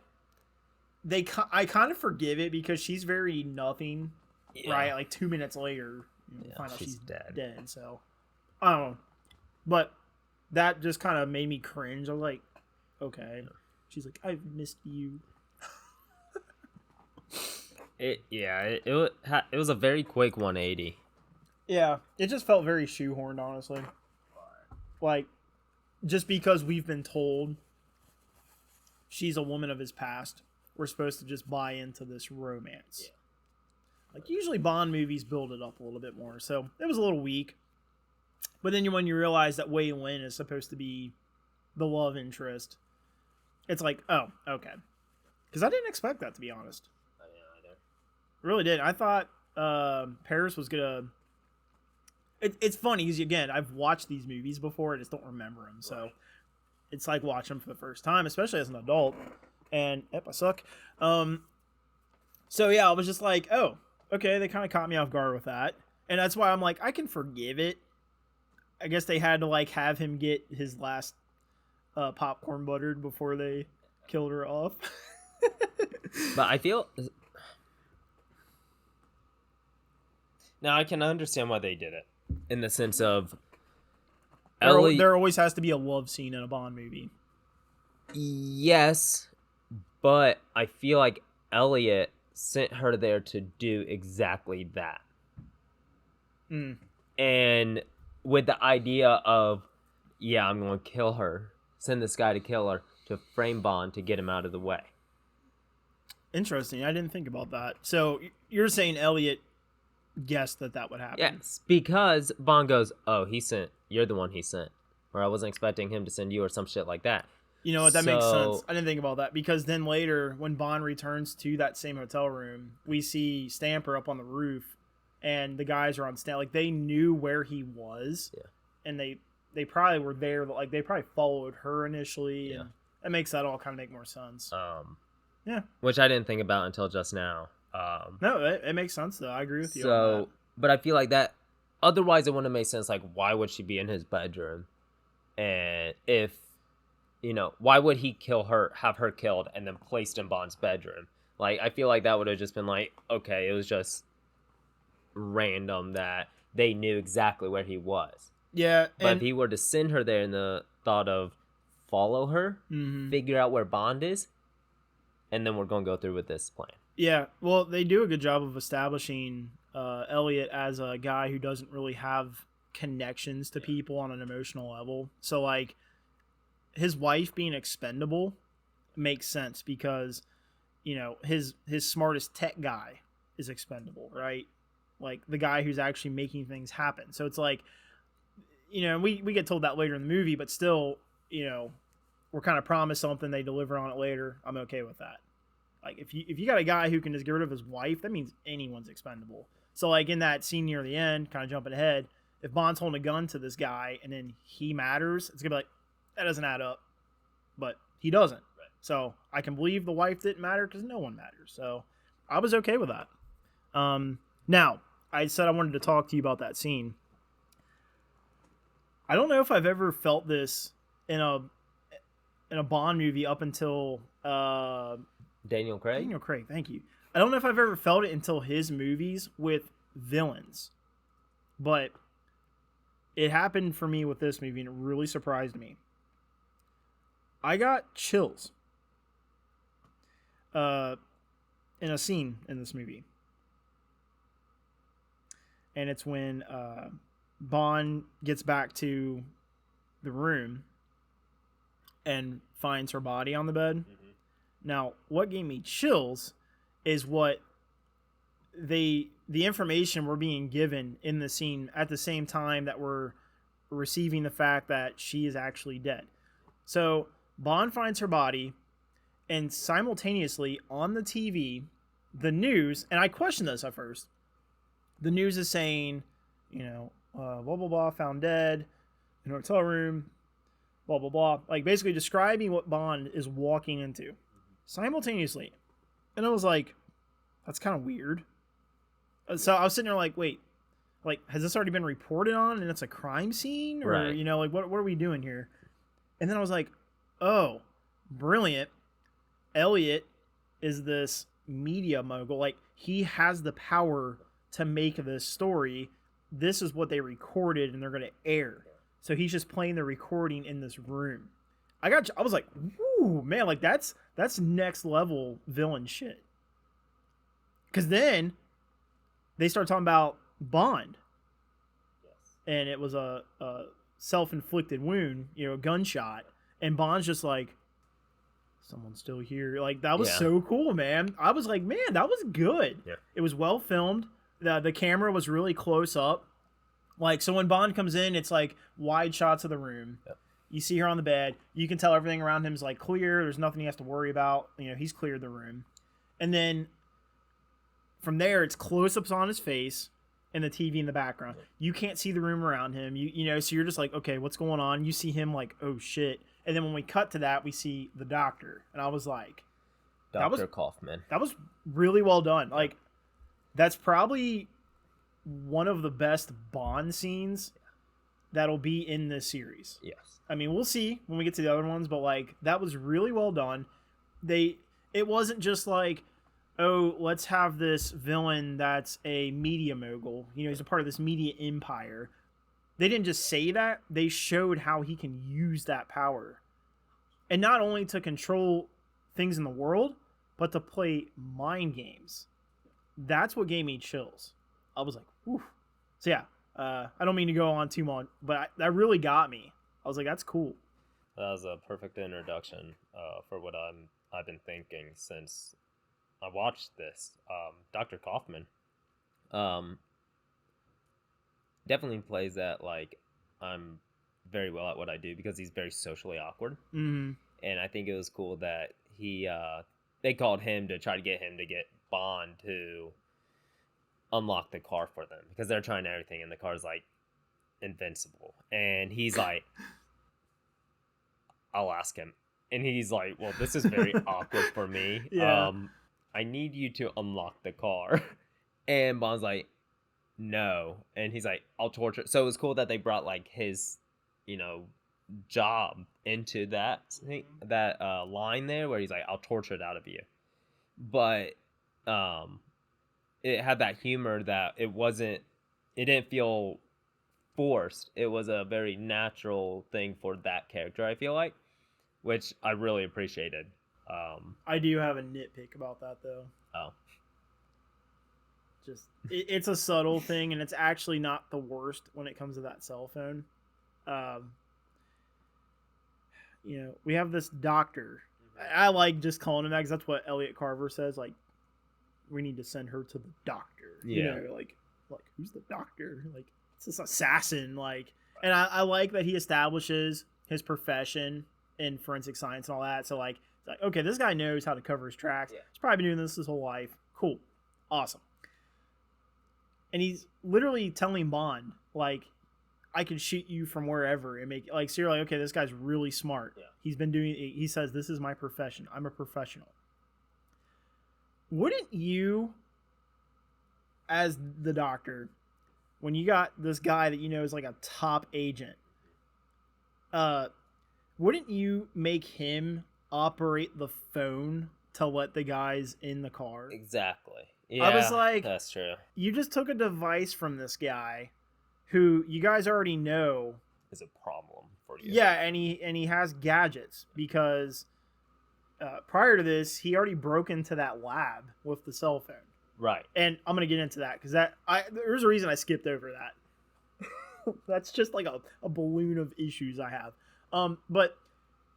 B: I kind of forgive it because she's very nothing, right? Like 2 minutes later, you find out she's dead. So I don't know. But that just kind of made me cringe. I was like, okay. She's like, "I've missed you."
C: It was a very quick 180.
B: Yeah, it just felt very shoehorned, honestly. Like, just because we've been told she's a woman of his past, we're supposed to just buy into this romance. Yeah. Like, usually Bond movies build it up a little bit more, so it was a little weak. But then when you realize that Wei Lin is supposed to be the love interest, it's like, oh, okay. Because I didn't expect that, to be honest.
C: I didn't either.
B: Really did. I thought Paris was going to... It's funny, because again, I've watched these movies before, I just don't remember them. So it's like watching them for the first time, especially as an adult. And, I suck. So yeah, I was just like, oh, okay, they kind of caught me off guard with that. And that's why I'm like, I can forgive it. I guess they had to like have him get his last popcorn buttered before they killed her off.
C: But I feel now I can understand why they did it in the sense of
B: there always has to be a love scene in a Bond movie.
C: Yes, But I feel like Elliot sent her there to do exactly that. And with the idea of, yeah, I'm going to kill her, send this guy to kill her, to frame Bond to get him out of the way.
B: Interesting. I didn't think about that. So you're saying Elliot guessed that would happen?
C: Yes, because Bond goes, oh, you're the one he sent. Or I wasn't expecting him to send you or some shit like that.
B: You know what? That makes sense. I didn't think about that because then later, when Bond returns to that same hotel room, we see Stamper up on the roof, and the guys are on stand. Like they knew where he was, and they probably were there. Like they probably followed her initially, and that makes that all kind of make more sense. Yeah,
C: which I didn't think about until just now.
B: No, it makes sense though. I agree with you.
C: So, but I feel like that. Otherwise, it wouldn't have made sense. Like, why would she be in his bedroom? And if why would he have her killed, and then placed in Bond's bedroom? Like, I feel like that would have just been like, okay, it was just random that they knew exactly where he was.
B: Yeah,
C: but if he were to send her there in the thought of follow her, figure out where Bond is, and then we're going to go through with this plan.
B: Yeah, well, they do a good job of establishing Elliot as a guy who doesn't really have connections to people on an emotional level. So, like, his wife being expendable makes sense because, his smartest tech guy is expendable, right? Like, the guy who's actually making things happen. So it's like, we get told that later in the movie, but still, we're kind of promised something, they deliver on it later. I'm okay with that. Like, if you got a guy who can just get rid of his wife, that means anyone's expendable. So, like, in that scene near the end, kind of jumping ahead, if Bond's holding a gun to this guy and then he matters, it's going to be like, that doesn't add up. But he doesn't. Right. So, I can believe the wife didn't matter because no one matters. So, I was okay with that. Now, I said I wanted to talk to you about that scene. I don't know if I've ever felt this in a Bond movie up until...
C: Daniel Craig?
B: Daniel Craig, thank you. I don't know if I've ever felt it until his movies with villains. But it happened for me with this movie, and it really surprised me. I got chills in a scene in this movie. And it's when Bond gets back to the room and finds her body on the bed. Mm-hmm. Now, what gave me chills is what the information we're being given in the scene at the same time that we're receiving the fact that she is actually dead. So Bond finds her body, and simultaneously on the TV, the news, and I questioned this at first, the news is saying, blah, blah, blah, found dead in a hotel room, blah, blah, blah. Like, basically describing what Bond is walking into simultaneously. And I was like, that's kind of weird. So I was sitting there like, wait, like, has this already been reported on and it's a crime scene? Or,
C: right.
B: Like, what are we doing here? And then I was like, oh, brilliant. Elliot is this media mogul. Like, he has the power to make this story. This is what they recorded and they're going to air. So he's just playing the recording in this room. I was like, woo, man, like that's next level villain shit. Because then they start talking about Bond. Yes. And it was a self-inflicted wound, a gunshot. And Bond's just like, someone's still here. Like, that was so cool, man. I was like, man, that was good. Yeah. It was well filmed. The camera was really close up. Like, so when Bond comes in, it's like wide shots of the room. Yep. You see her on the bed. You can tell everything around him is like clear. There's nothing he has to worry about. He's cleared the room. And then from there, it's close-ups on his face and the TV in the background. You can't see the room around him. So you're just like, okay, what's going on? You see him like, oh shit. And then when we cut to that, we see the doctor. And I was like,
C: Dr. Kaufman.
B: That was really well done. Like, that's probably one of the best Bond scenes that'll be in this series.
C: Yes.
B: I mean, we'll see when we get to the other ones, but like, that was really well done. It wasn't just like, oh, let's have this villain that's a media mogul. He's a part of this media empire. They didn't just say that. They showed how he can use that power. And not only to control things in the world, but to play mind games. That's what gave me chills. I was like, oof. So yeah, I don't mean to go on too long, but that really got me. I was like, that's cool.
C: That was a perfect introduction for what I've been thinking since I watched this. Dr. Kaufman definitely plays that like I'm very well at what I do because he's very socially awkward.
B: Mm-hmm.
C: And I think it was cool that they called him to try to get Bond to unlock the car for them because they're trying everything and the car's like invincible. And he's like, I'll ask him. And he's like, well, this is very awkward for me.
B: Yeah.
C: I need you to unlock the car. And Bond's like, no. And he's like, I'll torture. So it was cool that they brought like his, job into that line there where he's like, I'll torture it out of you. But it had that humor that it didn't feel forced. It was a very natural thing for that character, I feel like, which I really appreciated.
B: I do have a nitpick about that though.
C: Oh.
B: Just it's a subtle thing, and it's actually not the worst when it comes to that cell phone. We have this doctor. I like just calling him that because that's what Elliot Carver says. Like, we need to send her to the doctor.
C: Yeah.
B: Like who's the doctor? Like, it's this assassin. Like, and I like that he establishes his profession in forensic science and all that. So like, it's like, okay, this guy knows how to cover his tracks.
C: Yeah.
B: He's probably been doing this his whole life. Cool, awesome. And he's literally telling Bond, like, I can shoot you from wherever and make, like, so you're like, okay, this guy's really smart.
C: Yeah.
B: He says, this is my profession. I'm a professional. Wouldn't you, as the doctor, when you got this guy that is like a top agent, wouldn't you make him operate the phone to let the guys in the car?
C: Exactly. Yeah,
B: I was like,
C: that's true.
B: You just took a device from this guy who you guys already know
C: is a problem for you.
B: Yeah, and he has gadgets because prior to this, he already broke into that lab with the cell phone.
C: Right.
B: And I'm gonna get into that because there's a reason I skipped over that. That's just like a balloon of issues I have. But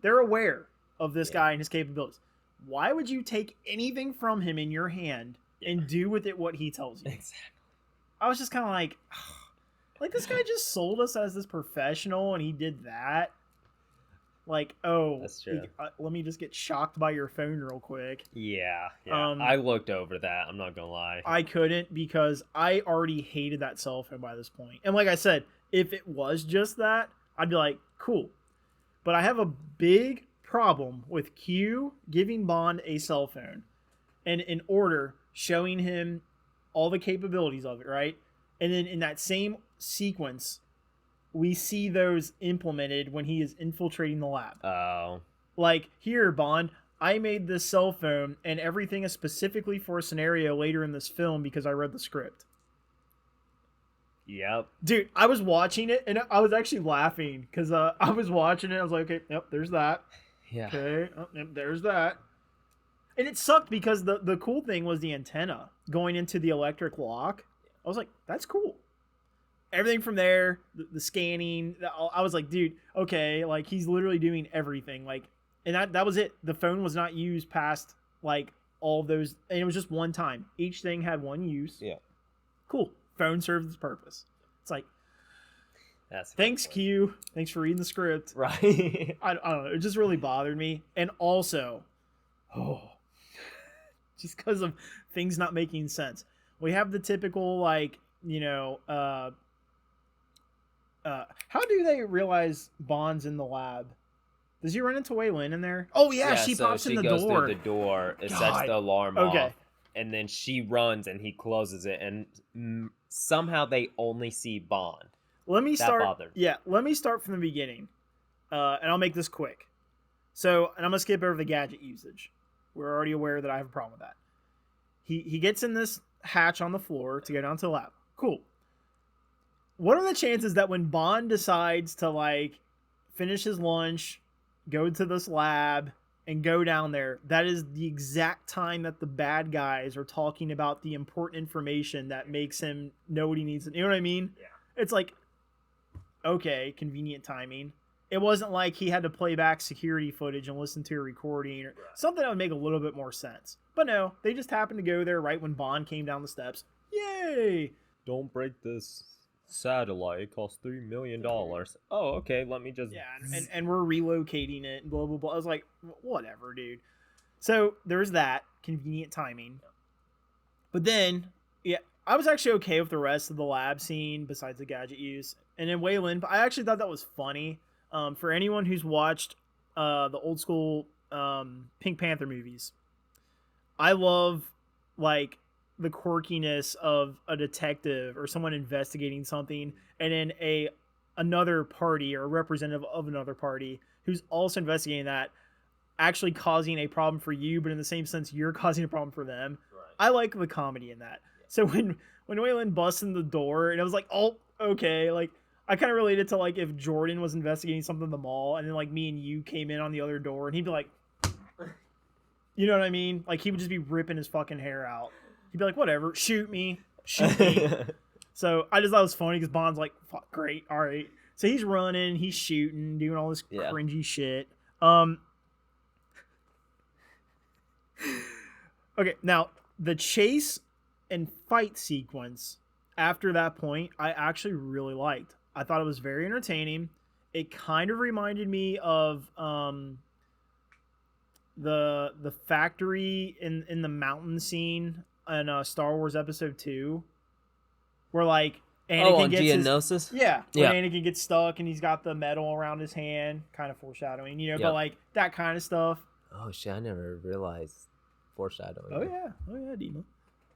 B: they're aware of this guy and his capabilities. Why would you take anything from him in your hand and do with it what he tells you?
C: Exactly.
B: I was just kind of like this guy just sold us as this professional and he did that. Like, oh,
C: that's true.
B: Let me just get shocked by your phone real quick.
C: Yeah. I looked over that. I'm not gonna lie.
B: I couldn't because I already hated that cell phone by this point. And like I said, if it was just that, I'd be like, cool. But I have a big problem with Q giving Bond a cell phone and in order showing him all the capabilities of it, right? And then in that same sequence, we see those implemented when he is infiltrating the lab.
C: Oh.
B: Like, here, Bond, I made this cell phone and everything is specifically for a scenario later in this film because I read the script.
C: Yep.
B: Dude, I was watching it and I was actually laughing because I was watching it. I was like, okay, yep, there's that.
C: Yeah.
B: Okay, oh, yep, there's that. And it sucked because the cool thing was the antenna going into the electric lock. I was like, that's cool. Everything from there, the scanning, I was like, dude, okay, like he's literally doing everything. Like, and that was it. The phone was not used past like all those, and it was just one time. Each thing had one use.
C: Yeah.
B: Cool. Phone serves its purpose. It's like,
C: that's
B: thanks, Q. Thanks for reading the script.
C: Right.
B: I don't know. It just really bothered me. And also, just because of things not making sense. We have the typical, like, how do they realize Bond's in the lab? Does he run into Wei Lin in there? Oh, yeah, she pops in the door.
C: She goes through the door. It sets the alarm off. And then she runs and he closes it. And somehow they only see Bond.
B: Let me start from the beginning. And I'll make this quick. So, and I'm going to skip over the gadget usage. We're already aware that I have a problem with that. He gets in this hatch on the floor to go down to the lab. Cool. What are the chances that when Bond decides to like finish his lunch, go to this lab, and go down there, that is the exact time that the bad guys are talking about the important information that makes him know what he needs. You know what I mean?
C: Yeah.
B: It's like, okay, convenient timing. It wasn't like he had to play back security footage and listen to a recording or something that would make a little bit more sense. But no, they just happened to go there right when Bond came down the steps. Yay!
C: Don't break this satellite. It costs $3 million. Oh, okay. Let me just...
B: Yeah, and we're relocating it and blah, blah, blah. I was like, whatever, dude. So there's that. Convenient timing. But then, yeah, I was actually okay with the rest of the lab scene besides the gadget use. And then Waylon, I actually thought that was funny. For anyone who's watched the old school Pink Panther movies, I love like the quirkiness of a detective or someone investigating something, and then another party or a representative of another party who's also investigating that, actually causing a problem for you, but in the same sense you're causing a problem for them. Right. I like the comedy in that. Yeah. So when Waylon busts in the door, and I was like, oh, okay, like. I kind of related to like if Jordan was investigating something in the mall and then like me and you came in on the other door and he'd be like, you know what I mean? Like he would just be ripping his fucking hair out. He'd be like, whatever, shoot me. So I just thought it was funny because Bond's like, fuck, great, all right. So he's running, he's shooting, doing all this cringy shit. Okay, now the chase and fight sequence after that point, I actually really liked. I thought it was very entertaining. It kind of reminded me of the factory in the mountain scene in Star Wars Episode 2, where like Anakin gets
C: Geonosis?
B: When Anakin gets stuck and he's got the metal around his hand, kind of foreshadowing, you know, but like that kind of stuff.
C: Oh shit, I never realized foreshadowing.
B: Oh yeah, Dima.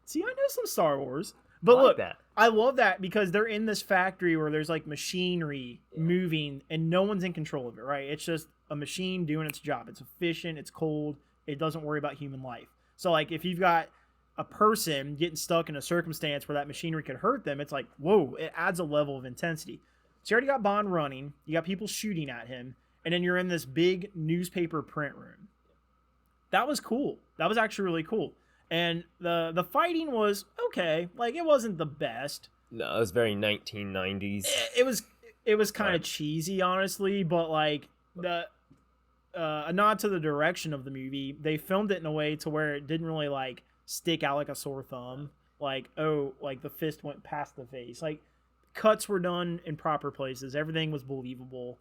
B: See, I know some Star Wars. But look, I love that because they're in this factory where there's like machinery moving and no one's in control of it, right? It's just a machine doing its job. It's efficient, it's cold, it doesn't worry about human life. So like if you've got a person getting stuck in a circumstance where that machinery could hurt them, it's like, whoa, it adds a level of intensity. So you already got Bond running, you got people shooting at him, and then you're in this big newspaper print room. That was cool. That was actually really cool. And the fighting was okay. Like, it wasn't the best.
C: No, it was very 1990s.
B: It was kind of cheesy, honestly. But, like, a nod to the direction of the movie, they filmed it in a way to where it didn't really, like, stick out like a sore thumb. Like, oh, like, the fist went past the face. Like, cuts were done in proper places. Everything was believable.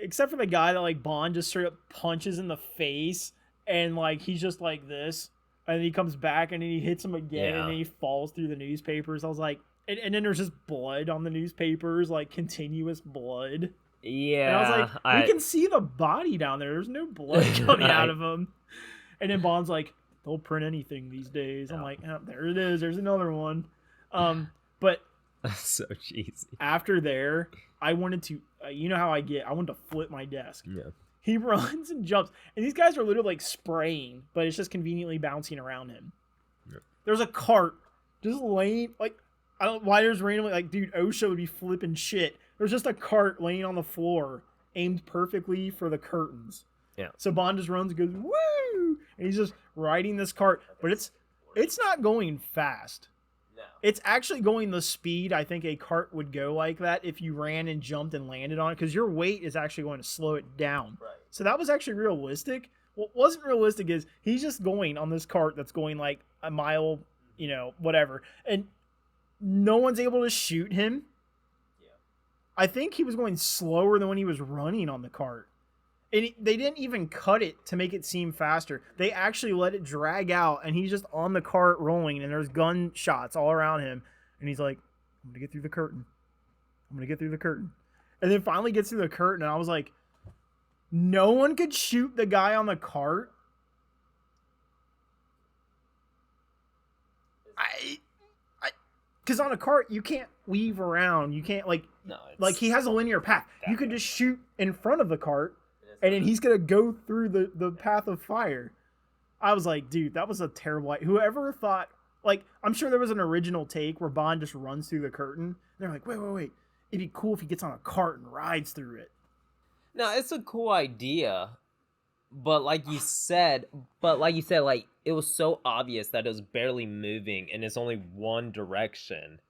B: Except for the guy that, like, Bond just straight up punches in the face. And, like, he's just like this. And then he comes back and then he hits him again. And then he falls through the newspapers. I was like... And then there's just blood on the newspapers. Like, continuous blood.
C: Yeah.
B: And I was like, we can see the body down there. There's no blood coming out of him. And then Bond's like, they'll print anything these days. I'm like, oh, there it is. There's another one. But...
C: That's so cheesy.
B: After there, I wanted to... you know how I get. I wanted to flip my desk.
C: Yeah. He
B: runs and jumps. And these guys are literally like spraying, but it's just conveniently bouncing around him. Yeah. There's a cart just laying, like, I don't know why there's randomly, like, dude, OSHA would be flipping shit. There's just a cart laying on the floor, aimed perfectly for the curtains.
C: Yeah.
B: So Bond just runs and goes, woo! And he's just riding this cart. But it's not going fast. No. It's actually going the speed I think a cart would go like that if you ran and jumped and landed on it, because your weight is actually going to slow it down. Right. So that was actually realistic. What wasn't realistic is he's just going on this cart that's going like a mile, you know, whatever. And no one's able to shoot him. Yeah. I think he was going slower than when he was running on the cart. And they didn't even cut it to make it seem faster. They actually let it drag out, and he's just on the cart rolling, and there's gunshots all around him. And he's like, I'm going to get through the curtain. I'm going to get through the curtain. And then finally gets through the curtain, and I was like, no one could shoot the guy on the cart? Because on a cart, you can't weave around. You can't, like, like he has a linear path. You could just shoot in front of the cart, and then he's going to go through the path of fire. I was like, dude, that was a terrible... Whoever thought... Like, I'm sure there was an original take where Bond just runs through the curtain. And they're like, wait. It'd be cool if he gets on a cart and rides through it.
C: No, it's a cool idea, but like you said, like it was so obvious that it was barely moving and it's only one direction.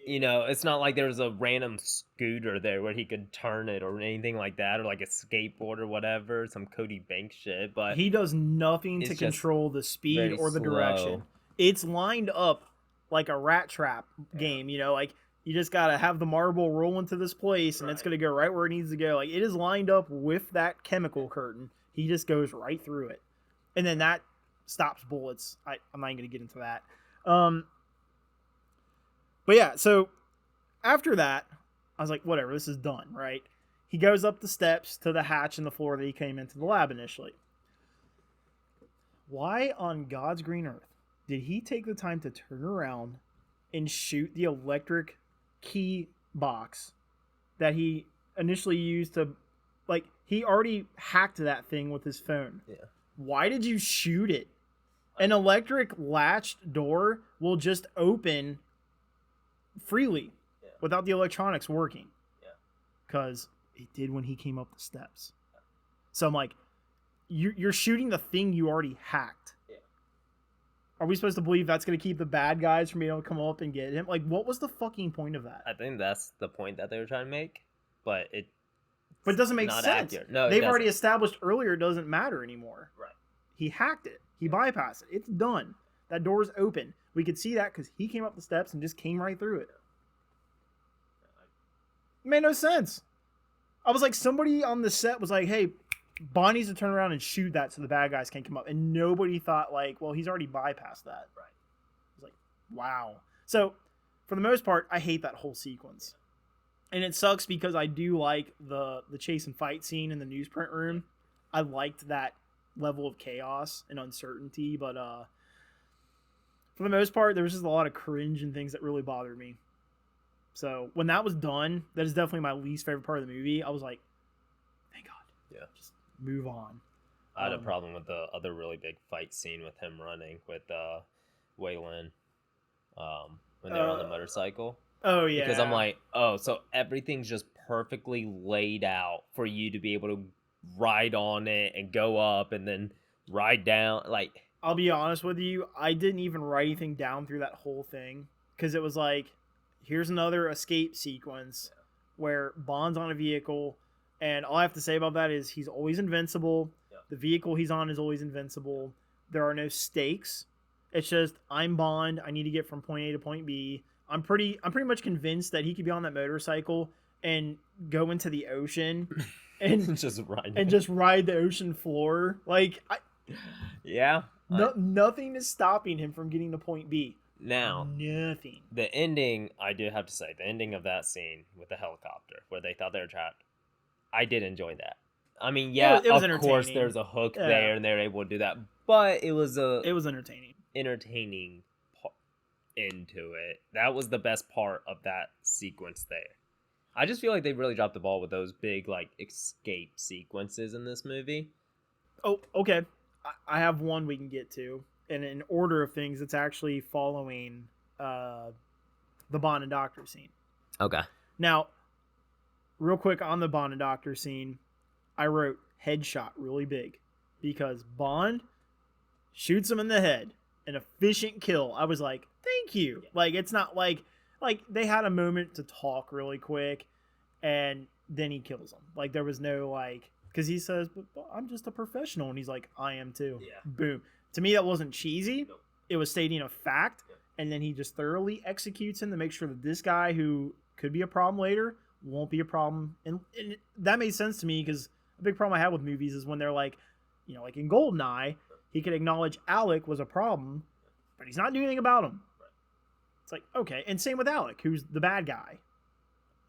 C: You know, it's not like there's a random scooter there where he could turn it or anything like that, or like a skateboard or whatever, some Cody Banks shit. But
B: he does nothing to control the speed or the direction. It's lined up like a rat trap game, you know, like you just gotta have the marble roll into this place and it's gonna go right where it needs to go. Like it is lined up with that chemical curtain. He just goes right through it, and then that stops bullets. I'm not even gonna get into that. But yeah, so after that, I was like, whatever, this is done, right? He goes up the steps to the hatch in the floor that he came into the lab initially. Why on God's green earth did he take the time to turn around and shoot the electric key box that he initially used to, like, he already hacked that thing with his phone.
C: Yeah.
B: Why did you shoot it? An electric latched door will just open freely without the electronics working. Because it did when he came up the steps. So I'm like, you're shooting the thing you already hacked. Are we supposed to believe that's going to keep the bad guys from being able to come up and get him? Like, what was the fucking point of that?
C: I think that's the point that they were trying to make, but it
B: doesn't make sense.
C: Accurate. No,
B: they've already established earlier it doesn't matter anymore.
C: Right.
B: He hacked it. He bypassed it. It's done. That door's open. We could see that because he came up the steps and just came right through it. It made no sense. I was like, somebody on the set was like, hey, Bond needs to turn around and shoot that so the bad guys can't come up. And nobody thought, like, well, he's already bypassed that. Right. I was like, wow. So, for the most part, I hate that whole sequence. And it sucks because I do like the chase and fight scene in the newsprint room. I liked that level of chaos and uncertainty, but for the most part, there was just a lot of cringe and things that really bothered me. So when that was done, that is definitely my least favorite part of the movie. I was like, thank God.
C: Yeah.
B: Just move on.
C: I had a problem with the other really big fight scene with him running with Waylon when they're on the motorcycle.
B: Oh, yeah.
C: Because I'm like, oh, so everything's just perfectly laid out for you to be able to ride on it and go up and then ride down. Like,
B: I'll be honest with you, I didn't even write anything down through that whole thing because it was like, here's another escape sequence where Bond's on a vehicle, and all I have to say about that is he's always invincible. The vehicle he's on is always invincible. There are no stakes. It's just, I'm Bond. I need to get from point A to point B. I'm pretty much convinced that he could be on that motorcycle and go into the ocean and just ride the ocean floor. Like, nothing is stopping him from getting to point B.
C: Now,
B: nothing.
C: The ending, I do have to say, the ending of that scene with the helicopter where they thought they were trapped, I did enjoy that. I mean, yeah, it was of course there's a hook there and they're able to do that, but it was
B: entertaining.
C: Entertaining into it. That was the best part of that sequence there. I just feel like they really dropped the ball with those big like escape sequences in this movie.
B: Oh, okay. I have one we can get to. And in order of things, it's actually following the Bond and Doctor scene.
C: Okay.
B: Now, real quick on the Bond and Doctor scene, I wrote headshot really big because Bond shoots him in the head. An efficient kill. I was like, thank you. Like, it's not like they had a moment to talk really quick and then he kills him. Like, there was no like, because he says, but I'm just a professional. And he's like, I am too. Yeah. Boom. To me, that wasn't cheesy. Nope. It was stating a fact. Yep. And then he just thoroughly executes him to make sure that this guy who could be a problem later won't be a problem. And that made sense to me because a big problem I have with movies is when they're like, you know, like in GoldenEye, he could acknowledge Alec was a problem, but he's not doing anything about him. Right. It's like, okay. And same with Alec, who's the bad guy.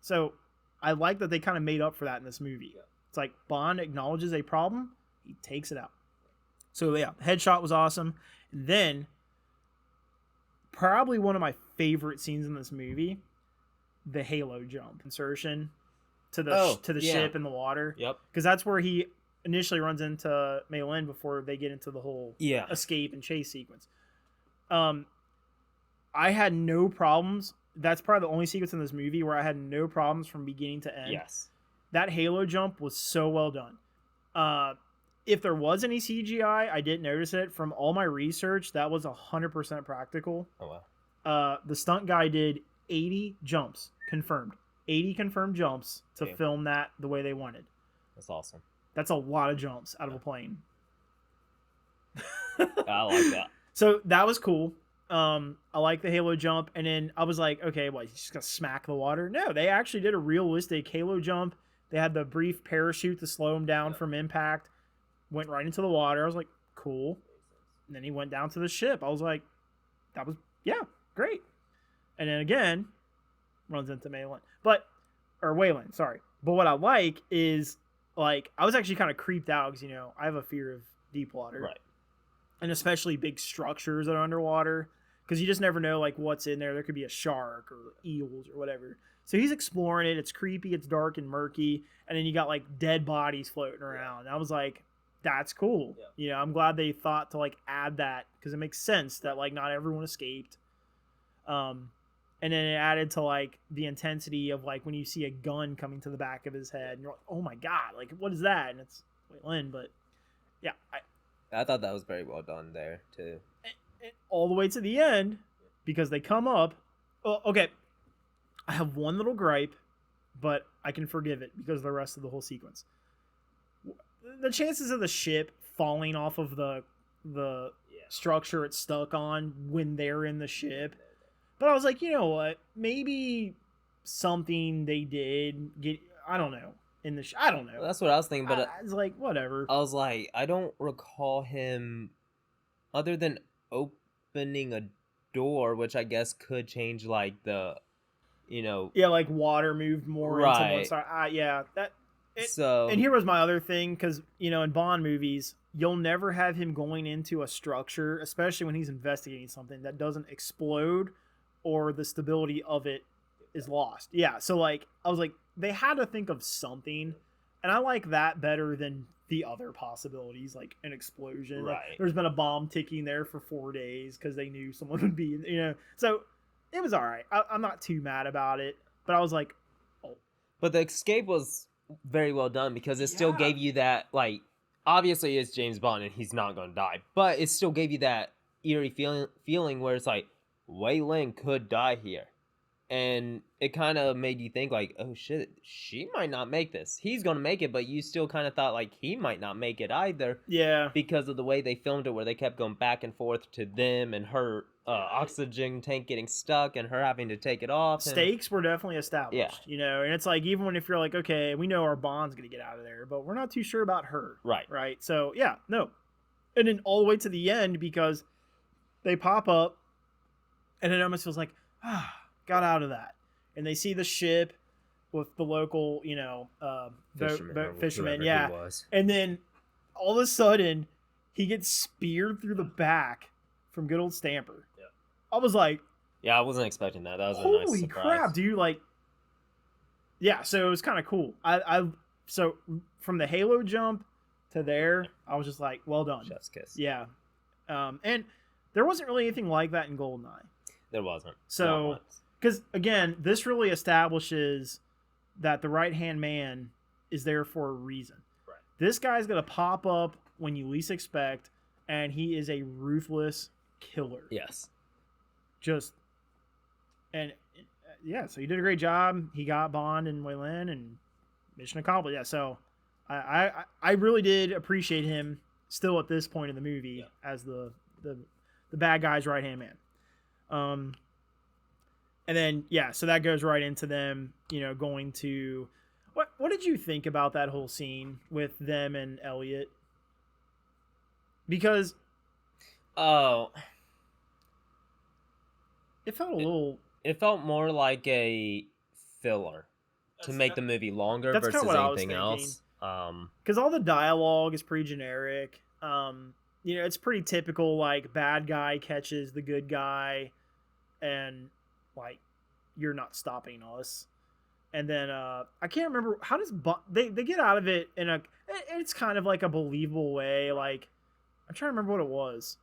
B: So I like that they kind of made up for that in this movie. Yeah. It's like Bond acknowledges a problem, he takes it out. So yeah, headshot was awesome. Then, probably one of my favorite scenes in this movie, the Halo jump insertion to the ship in the water.
C: Yep.
B: Because that's where he initially runs into Mei Lin before they get into the whole escape and chase sequence. I had no problems. That's probably the only sequence in this movie where I had no problems from beginning to end.
C: Yes.
B: that Halo jump was so well done. If there was any CGI, I didn't notice it. From all my research, that was 100% practical.
C: Oh wow.
B: The stunt guy did 80 jumps confirmed. 80 confirmed jumps to film that the way they wanted.
C: That's awesome.
B: That's a lot of jumps out of a plane.
C: I like that.
B: So that was cool. I like the Halo jump, and then I was like, okay, well, he's just gonna smack the water. No, they actually did a realistic Halo jump. They had the brief parachute to slow him down from impact. Went right into the water. I was like, cool. And then he went down to the ship. I was like, that was, yeah, great. And then again, runs into Waylon, sorry. But what I like is, like, I was actually kind of creeped out because, I have a fear of deep water.
C: Right.
B: And especially big structures that are underwater. Because you just never know, like, what's in there. There could be a shark or eels or whatever. So he's exploring it. It's creepy. It's dark and murky. And then you got, like, dead bodies floating around. And I was like, that's cool. Yeah. I'm glad they thought to, like, add that. Because it makes sense that, like, not everyone escaped. And then it added to, like, the intensity of, like, when you see a gun coming to the back of his head. And you're like, oh, my God. Like, what is that? And it's Waylon. But, yeah.
C: I thought that was very well done there, too.
B: And all the way to the end, because they come up. Oh, okay. I have one little gripe, but I can forgive it because of the rest of the whole sequence. The chances of the ship falling off of the structure it's stuck on when they're in the ship. But I was like, you know what? Maybe something they did get, I don't know. I don't know.
C: Well, that's what I was thinking, but
B: I was like, whatever.
C: I was like, I don't recall him, other than opening a door, which I guess could change, like, the,
B: yeah, like water moved more into one side. Yeah, and here was my other thing, because in Bond movies, you'll never have him going into a structure, especially when he's investigating something, that doesn't explode or the stability of it is lost. Yeah, so like I was like, they had to think of something, and I like that better than the other possibilities, like an explosion.
C: Right.
B: Like, there's been a bomb ticking there for 4 days because they knew someone would be, So it was all right. I'm not too mad about it, but I was like, oh.
C: But the escape was very well done because it still gave you that, like, obviously it's James Bond and he's not going to die, but it still gave you that eerie feeling where it's like, Waylon could die here. And it kind of made you think, like, oh shit, she might not make this. He's going to make it, but you still kind of thought, like, he might not make it either.
B: Yeah.
C: Because of the way they filmed it, where they kept going back and forth to them and her oxygen tank getting stuck and her having to take it off.
B: Stakes were definitely established, and it's like, even if you're like, okay, we know our Bond's going to get out of there, but we're not too sure about her. Right. So, yeah, no. And then all the way to the end, because they pop up and it almost feels like, got out of that. And they see the ship with the local, fisherman. Yeah. And then all of a sudden, he gets speared through the back from good old Stamper. Yeah. I was like,
C: yeah, I wasn't expecting that. That was a nice surprise. Holy crap,
B: dude! Like, yeah. So it was kind of cool. So from the Halo jump to there, I was just like, well done.
C: Chef's kiss.
B: Yeah. And there wasn't really anything like that in GoldenEye.
C: There wasn't.
B: So, because again, this really establishes that the right-hand man is there for a reason.
C: Right.
B: This guy's going to pop up when you least expect, and he is a ruthless killer.
C: Yes.
B: Yeah, so he did a great job. He got Bond and Waylon, and mission accomplished. Yeah, so I really did appreciate him still at this point in the movie as the bad guy's right-hand man. And then, so that goes right into them, going to... What did you think about that whole scene with them and Elliot? Because...
C: Oh...
B: It felt a little...
C: It felt more like a filler to make the movie longer versus anything else.
B: Because all the dialogue is pretty generic. It's pretty typical, like, bad guy catches the good guy and... like, you're not stopping us. And then I can't remember, how does they get out of it in it's kind of like a believable way. Like, I'm trying to remember what it was.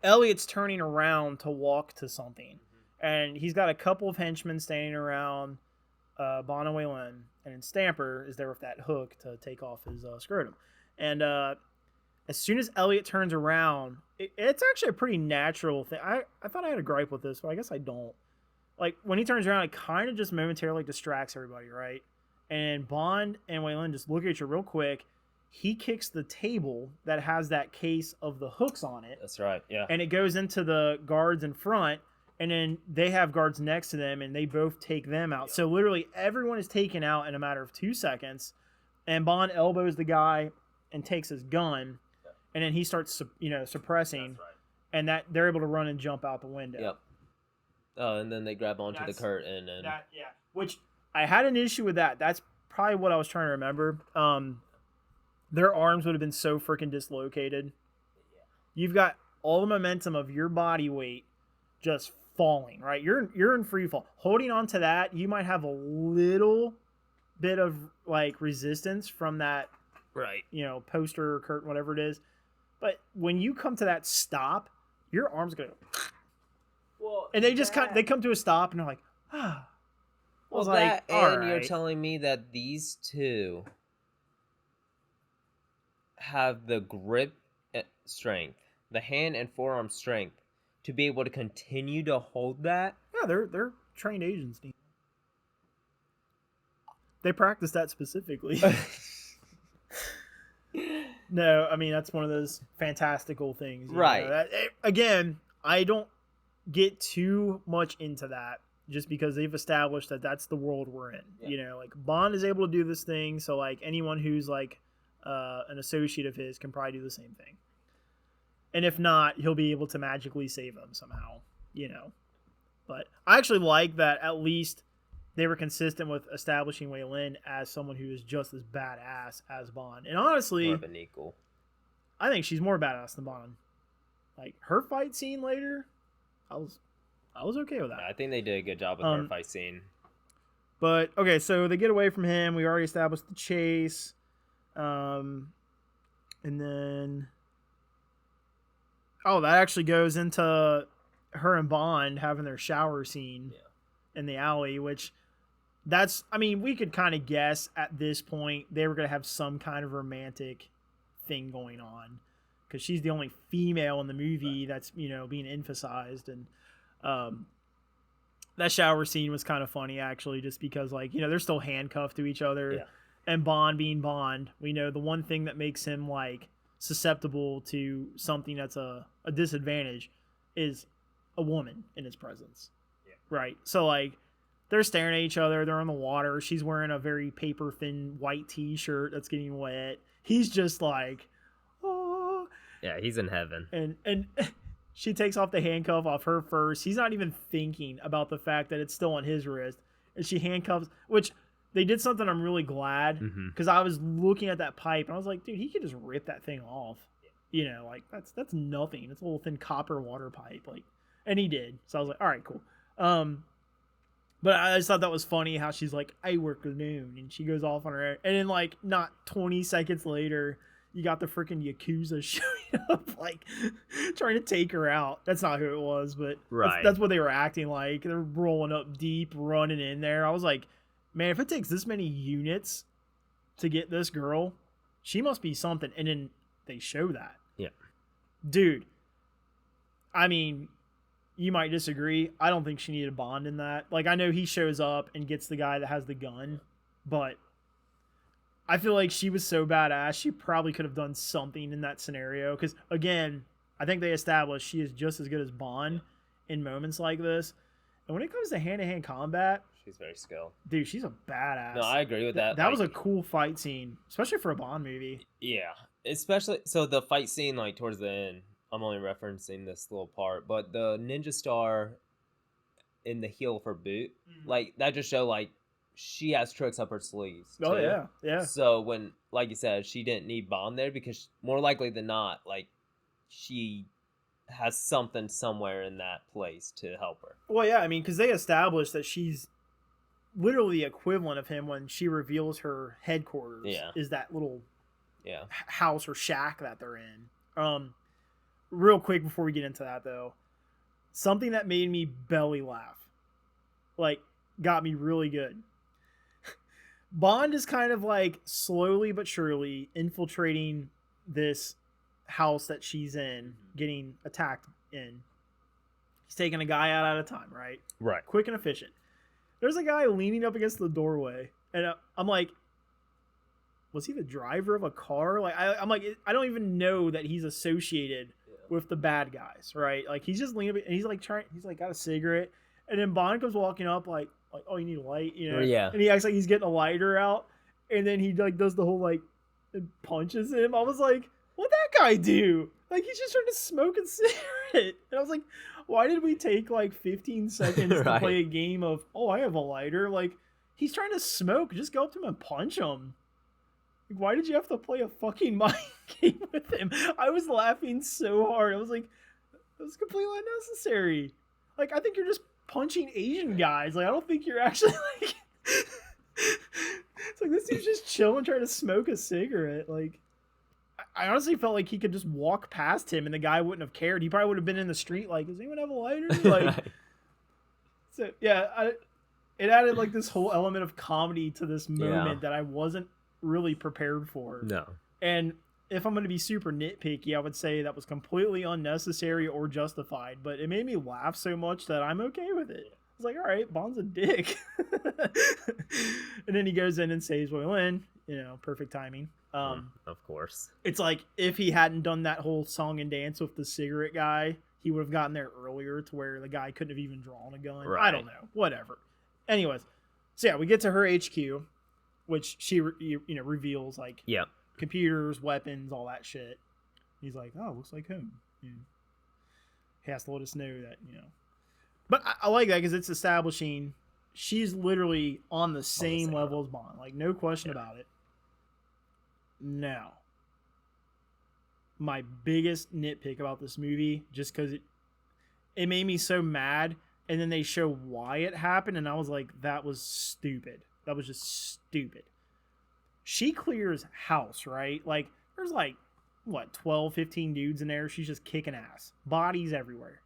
B: Elliot's turning around to walk to something, and he's got a couple of henchmen standing around, Bon and Waylon, and then Stamper is there with that hook to take off his scrotum. And as soon as Elliot turns around, it's actually a pretty natural thing. I thought I had a gripe with this, but I guess I don't. Like, when he turns around, it kind of just momentarily distracts everybody, right? And Bond and Waylon just look at you real quick. He kicks the table that has that case of the hooks on it.
C: That's right, yeah.
B: And it goes into the guards in front, and then they have guards next to them, and they both take them out. So literally everyone is taken out in a matter of 2 seconds, and Bond elbows the guy and takes his gun, and then he starts, suppressing,
C: That's right.
B: and that they're able to run and jump out the window.
C: Yep. Oh, and then they grab onto the curtain and
B: which I had an issue with that. That's probably what I was trying to remember. Their arms would have been so freaking dislocated. You've got all the momentum of your body weight just falling, right? You're in free fall. Holding on to that, you might have a little bit of like resistance from that,
C: right?
B: Poster or curtain, whatever it is. But when you come to that stop, your arms go.
C: Well,
B: and they just they come to a stop, and they're like, ah.
C: Well, that and you're telling me that these two have the grip strength, the hand and forearm strength to be able to continue to hold that?
B: Yeah, they're trained agents. They practice that specifically. No, I mean, that's one of those fantastical things.
C: Right.
B: Again, I don't get too much into that just because they've established that that's the world we're in. Yeah. Like Bond is able to do this thing, so like anyone who's like an associate of his can probably do the same thing. And if not, he'll be able to magically save them somehow, But I actually like that at least they were consistent with establishing Wei Lin as someone who is just as badass as Bond. And honestly,
C: more of an equal.
B: I think she's more badass than Bond. Like her fight scene later, I was okay with that.
C: I think they did a good job with her fight scene.
B: But okay, so they get away from him. We already established the chase, and then that actually goes into her and Bond having their shower scene in the alley, which we could kind of guess at this point they were going to have some kind of romantic thing going on because she's the only female in the movie that's, being emphasized. And that shower scene was kind of funny, actually, just because, like, they're still handcuffed to each other. Yeah. And Bond being Bond, we know the one thing that makes him, like, susceptible to something that's a disadvantage is a woman in his presence. Yeah. Right? So, like, they're staring at each other. They're in the water. She's wearing a very paper-thin white T-shirt that's getting wet. He's just like, oh.
C: Yeah, he's in heaven.
B: And she takes off the handcuff off her first. He's not even thinking about the fact that it's still on his wrist. And she handcuffs, which they did something I'm really glad, because I was looking at that pipe and I was like, dude, he could just rip that thing off. Like that's nothing. It's a little thin copper water pipe, like, and he did. So I was like, all right, cool. But I just thought that was funny how she's like, I work alone, and she goes off on her own. And then, like, not 20 seconds later, you got the freaking Yakuza showing up, like, trying to take her out. That's not who it was, but that's what they were acting like. They're rolling up deep, running in there. I was like, man, if it takes this many units to get this girl, she must be something. And then they show that.
C: Yeah.
B: Dude, I mean, you might disagree. I don't think she needed a Bond in that. Like, I know he shows up and gets the guy that has the gun, but I feel like she was so badass, she probably could have done something in that scenario. Because, again, I think they established she is just as good as Bond in moments like this. And when it comes to hand-to-hand combat,
C: she's very skilled.
B: Dude, she's a badass.
C: No, I agree with that.
B: That was a cool fight scene, especially for a Bond movie.
C: Yeah, especially, so the fight scene, like, towards the end, I'm only referencing this little part, but the ninja star in the heel of her boot, like, that just showed, like, she has tricks up her sleeves.
B: Oh, yeah, yeah.
C: So when, like you said, she didn't need Bond there because more likely than not, like, she has something somewhere in that place to help her.
B: Well, yeah, I mean, because they established that she's literally the equivalent of him when she reveals her headquarters.
C: Yeah.
B: Is that little
C: yeah
B: house or shack that they're in. Real quick before we get into that, though, something that made me belly laugh, like, got me really good. Bond is kind of like slowly but surely infiltrating this house that she's in, getting attacked in. He's taking a guy out at a time, right?
C: Right.
B: Quick and efficient. There's a guy leaning up against the doorway, and I'm like, was he the driver of a car? Like, I'm like, I don't even know that he's associated with the bad guys, right? Like, he's just leaning up, and he's like got a cigarette, and then Bond comes walking up, like, oh, you need a light, you know?
C: Yeah.
B: And he acts like he's getting a lighter out, and then he like does the whole like, and punches him. I was like, what'd that guy do? Like, he's just trying to smoke a cigarette, and I was like, why did we take like 15 seconds to play a game of, oh, I have a lighter? Like, he's trying to smoke. Just go up to him and punch him. Like, why did you have to play a fucking mind game with him? I was laughing so hard. I was like, that was completely unnecessary. Like, I think you're just punching Asian guys. Like, I don't think you're actually like... It's like, this dude's just chilling trying to smoke a cigarette. Like, I honestly felt like he could just walk past him and the guy wouldn't have cared. He probably would have been in the street like, does anyone have a lighter? Like, so yeah, it added like this whole element of comedy to this moment that I wasn't really prepared for.
C: No.
B: And if I'm going to be super nitpicky, I would say that was completely unnecessary or justified, but it made me laugh so much that I'm okay with it. I was like, all right, Bond's a dick. And then he goes in and saves Wei-Lin, you know, perfect timing.
C: Of course.
B: It's like if he hadn't done that whole song and dance with the cigarette guy, he would have gotten there earlier to where the guy couldn't have even drawn a gun. Right. I don't know. Whatever. Anyways, so yeah, we get to her HQ, which she reveals like computers, weapons, all that shit. He's like, oh, looks like home. Yeah. He has to let us know that, you know. But I like that because it's establishing she's literally on the same level as Bond. Like, no question about it. Now, my biggest nitpick about this movie, just because it made me so mad, and then they show why it happened, and I was like, that was stupid. That was just stupid. She clears house, right? Like, there's like, what, 12, 15 dudes in there. She's just kicking ass. Bodies everywhere.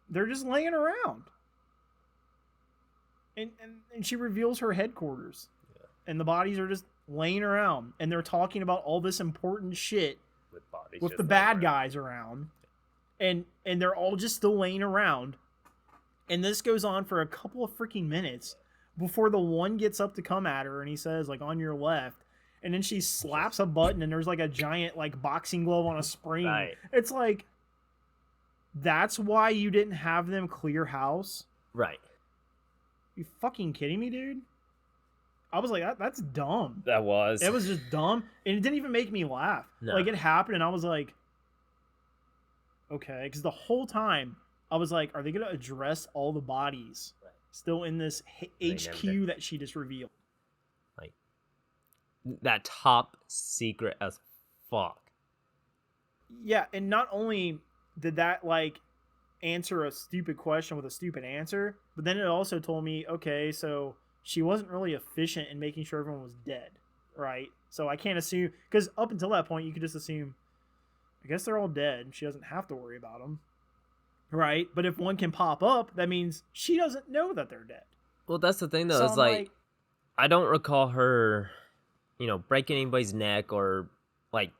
B: They're just laying around. And she reveals her headquarters. Yeah. And the bodies are just laying around. And they're talking about all this important shit with the bad guys around. And they're all just still laying around. And this goes on for a couple of freaking minutes before the one gets up to come at her and he says, like, on your left. And then she slaps a button and there's like a giant like boxing glove on a spring. Right. It's like, that's why you didn't have them clear house? Right. You fucking kidding me, dude? I was like, that's dumb.
C: That was.
B: It was just dumb. And it didn't even make me laugh. No. Like, it happened and I was like, okay. Because the whole time, I was like, are they going to address all the bodies still in this HQ that she just revealed?
C: Like, that top secret as fuck.
B: Yeah, and not only did that, like, answer a stupid question with a stupid answer, but then it also told me, okay, so she wasn't really efficient in making sure everyone was dead, right? So I can't assume, because up until that point, you could just assume, I guess they're all dead. She doesn't have to worry about them, right? But if one can pop up, that means she doesn't know that they're dead.
C: Well, that's the thing, though. So it's like, I don't recall her, breaking anybody's neck or, like,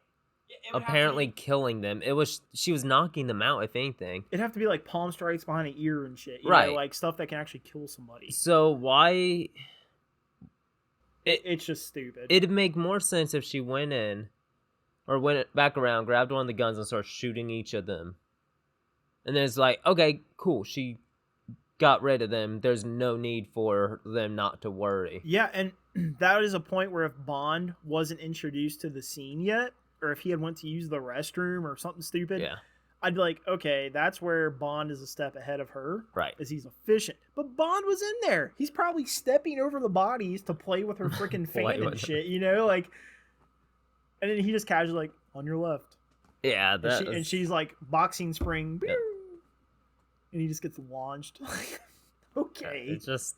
C: apparently killing them. It was, she was knocking them out, if anything.
B: It'd have to be like palm strikes behind an ear and shit, you know, like stuff that can actually kill somebody.
C: So why?
B: It's just stupid.
C: It'd make more sense if she went in, or went back around, grabbed one of the guns, and started shooting each of them. And then it's like, okay, cool. She got rid of them. There's no need for them not to worry.
B: Yeah, and that is a point where if Bond wasn't introduced to the scene yet, or if he had went to use the restroom or something stupid, I'd be like, okay, that's where Bond is a step ahead of her.
C: Right.
B: Is he's efficient. But Bond was in there. He's probably stepping over the bodies to play with her freaking fan and shit, like, and then he just casually like, on your left.
C: Yeah.
B: And she's like, boxing spring. Yep. And he just gets launched. Okay.
C: It's just,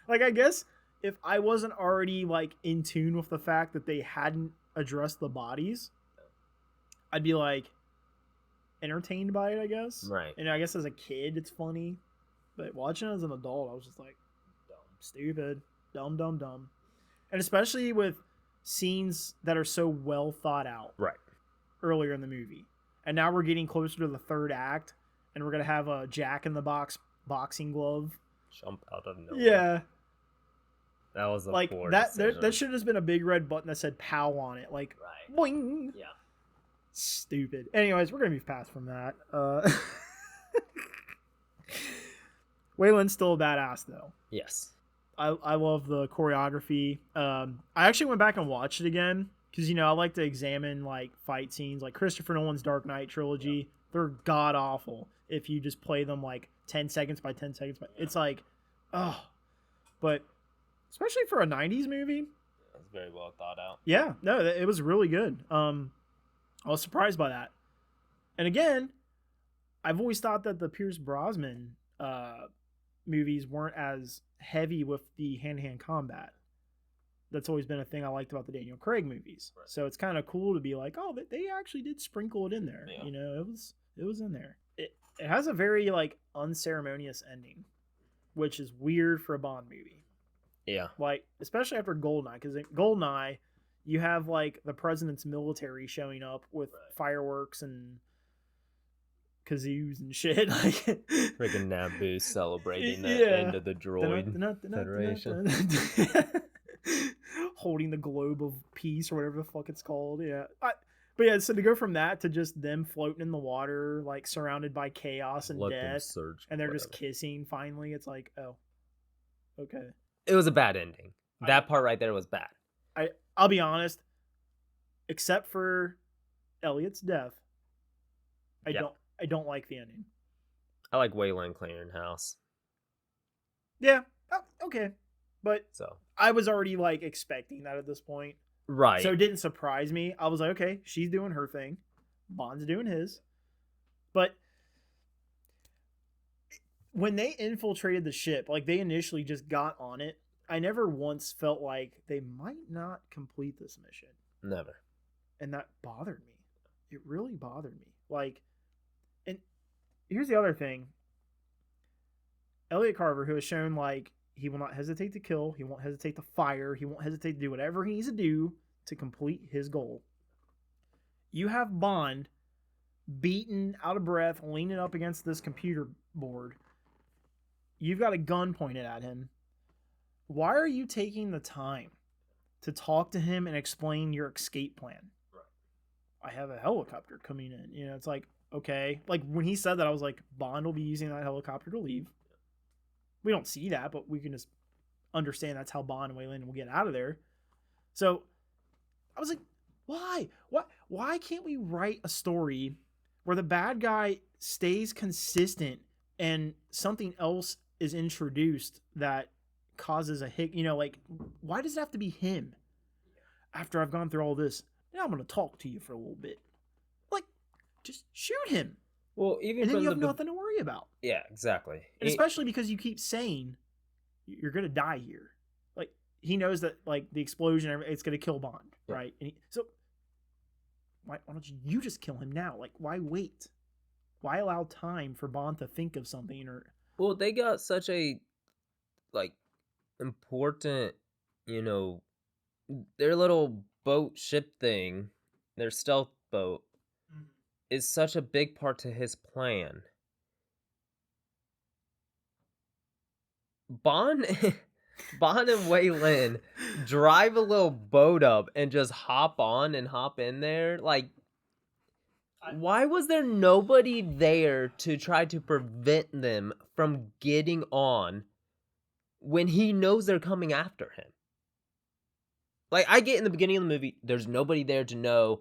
B: like, I guess if I wasn't already like in tune with the fact that they hadn't addressed the bodies, I'd be like entertained by it, I guess.
C: Right.
B: And I guess as a kid it's funny, but watching it as an adult, I was just like, dumb. Stupid. Dumb, dumb, dumb. And especially with scenes that are so well thought out.
C: Right.
B: Earlier in the movie. And now we're getting closer to the third act, and we're going to have a Jack in the Box boxing glove.
C: Jump out of nowhere.
B: Yeah.
C: That was a
B: like
C: poor
B: that.
C: decision.
B: That should have been a big red button that said "pow" on it. Like,
C: right.
B: Boing.
C: Yeah.
B: Stupid. Anyways, we're gonna move past from that. Wayland's still a badass though.
C: Yes.
B: I love the choreography. I actually went back and watched it again because I like to examine like fight scenes, like Christopher Nolan's Dark Knight trilogy. Yeah. They're god awful if you just play them like 10 seconds by 10 seconds. It's like, oh, but especially for a 90s movie,
C: it was very well thought out.
B: Yeah, no, it was really good. I was surprised by that. And again, I've always thought that the Pierce Brosnan movies weren't as heavy with the hand-to-hand combat. That's always been a thing I liked about the Daniel Craig movies. Right. So it's kind of cool to be like, oh, they actually did sprinkle it in there. Yeah. It was in there. It has a very like unceremonious ending, which is weird for a Bond movie.
C: Yeah.
B: Like, especially after GoldenEye, because in GoldenEye, you have like the president's military showing up with fireworks and kazoos and shit. Like
C: freaking Naboo celebrating the end of the droid federation.
B: Holding the globe of peace or whatever the fuck it's called. Yeah. But yeah, so to go from that to just them floating in the water, like surrounded by chaos and death, and they're just kissing finally, it's like, oh, okay.
C: It was a bad ending. That part right there was bad.
B: I'll be honest, except for Elliot's death, I don't like the ending.
C: I like Wayland Clearinghouse.
B: Yeah. Oh, okay. But
C: so
B: I was already like expecting that at this point.
C: Right.
B: So it didn't surprise me. I was like, okay, she's doing her thing. Bond's doing his. But when they infiltrated the ship, like they initially just got on it, I never once felt like they might not complete this mission.
C: Never.
B: And that bothered me. It really bothered me. Like, and here's the other thing. Elliot Carver, who has shown like he will not hesitate to kill, he won't hesitate to fire, he won't hesitate to do whatever he needs to do to complete his goal. You have Bond beaten, out of breath, leaning up against this computer board. You've got a gun pointed at him. Why are you taking the time to talk to him and explain your escape plan? Right. I have a helicopter coming in. It's like, okay. Like when he said that, I was like, Bond will be using that helicopter to leave. We don't see that, but we can just understand that's how Bond and Wayland will get out of there. So I was like, why? Why can't we write a story where the bad guy stays consistent and something else is introduced that causes a hit? Like, why does it have to be him? After I've gone through all this, now I'm going to talk to you for a little bit. Like, just shoot him.
C: Well, even
B: and then you have nothing to worry about.
C: Yeah, exactly.
B: And especially because you keep saying you're going to die here. Like, he knows that, like, the explosion, it's going to kill Bond, right? And so, why don't you just kill him now? Like, why wait? Why allow time for Bond to think of something?
C: Well, they got such a, like, important, their little boat ship thing, their stealth boat, is such a big part to his plan. Bond and Wayland drive a little boat up and just hop on and hop in there. Like, why was there nobody there to try to prevent them from getting on when he knows they're coming after him? Like, I get in the beginning of the movie, there's nobody there to know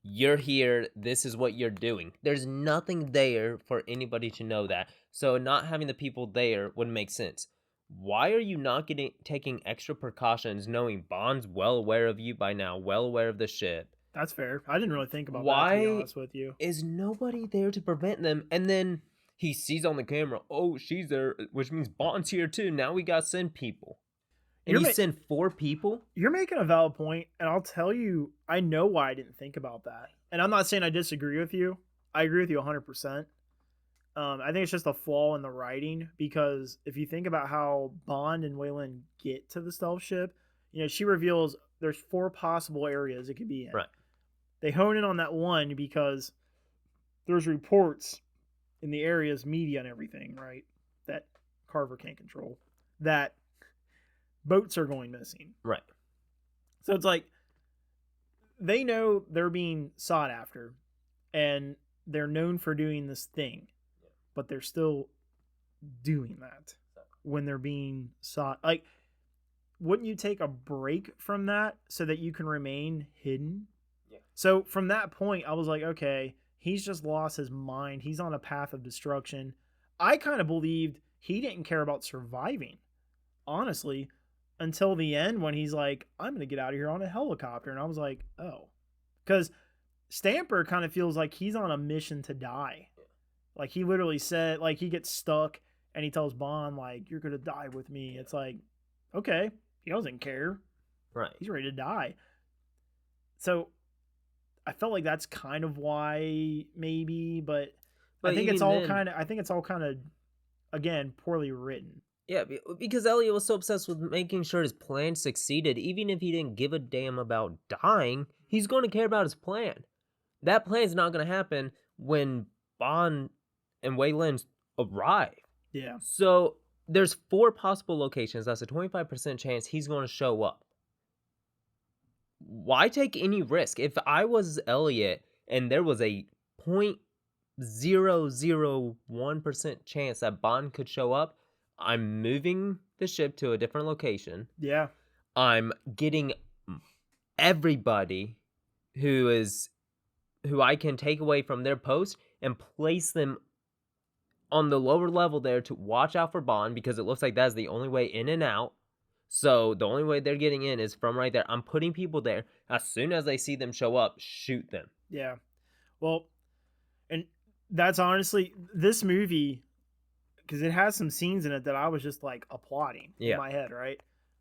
C: you're here, this is what you're doing. There's nothing there for anybody to know that. So not having the people there would make sense. Why are you not taking extra precautions knowing Bond's well aware of you by now, well aware of the ship?
B: That's fair. I didn't really think about that, to be honest with you.
C: Is nobody there to prevent them? And then he sees on the camera, oh, she's there, which means Bond's here too. Now we got to send people. And you send 4 people?
B: You're making a valid point, and I'll tell you, I know why I didn't think about that. And I'm not saying I disagree with you. I agree with you 100%. I think it's just a flaw in the writing because if you think about how Bond and Wayland get to the stealth ship, she reveals there's 4 possible areas it could be in.
C: Right.
B: They hone in on that one because there's reports in the area's media and everything, right, that Carver can't control, that boats are going missing.
C: Right.
B: So it's like they know they're being sought after and they're known for doing this thing, but they're still doing that when they're being sought. Like, wouldn't you take a break from that so that you can remain hidden?
C: Yeah.
B: So from that point, I was like, okay, he's just lost his mind. He's on a path of destruction. I kind of believed he didn't care about surviving, honestly, until the end when he's like, I'm going to get out of here on a helicopter. And I was like, oh. Because Stamper kind of feels like he's on a mission to die. Like, he literally said, like, he gets stuck and he tells Bond, like, you're going to die with me. It's like, okay, he doesn't care.
C: Right.
B: He's ready to die. So I felt like that's kind of why, maybe, but I think it's all kind of, again, poorly written.
C: Yeah, because Elliot was so obsessed with making sure his plan succeeded. Even if he didn't give a damn about dying, he's going to care about his plan. That plan's not going to happen when Bond and Wayland arrive.
B: Yeah.
C: So there's 4 possible locations. That's a 25% chance he's going to show up. Why take any risk? If I was Elliot and there was a 0.001% chance that Bond could show up, I'm moving the ship to a different location.
B: Yeah.
C: I'm getting everybody who I can take away from their post and place them on the lower level there to watch out for Bond, because it looks like that's the only way in and out. So the only way they're getting in is from right there. I'm putting people there. As soon as I see them show up, shoot them.
B: Yeah. Well, and that's honestly, this movie, because it has some scenes in it that I was just like applauding in my head, right?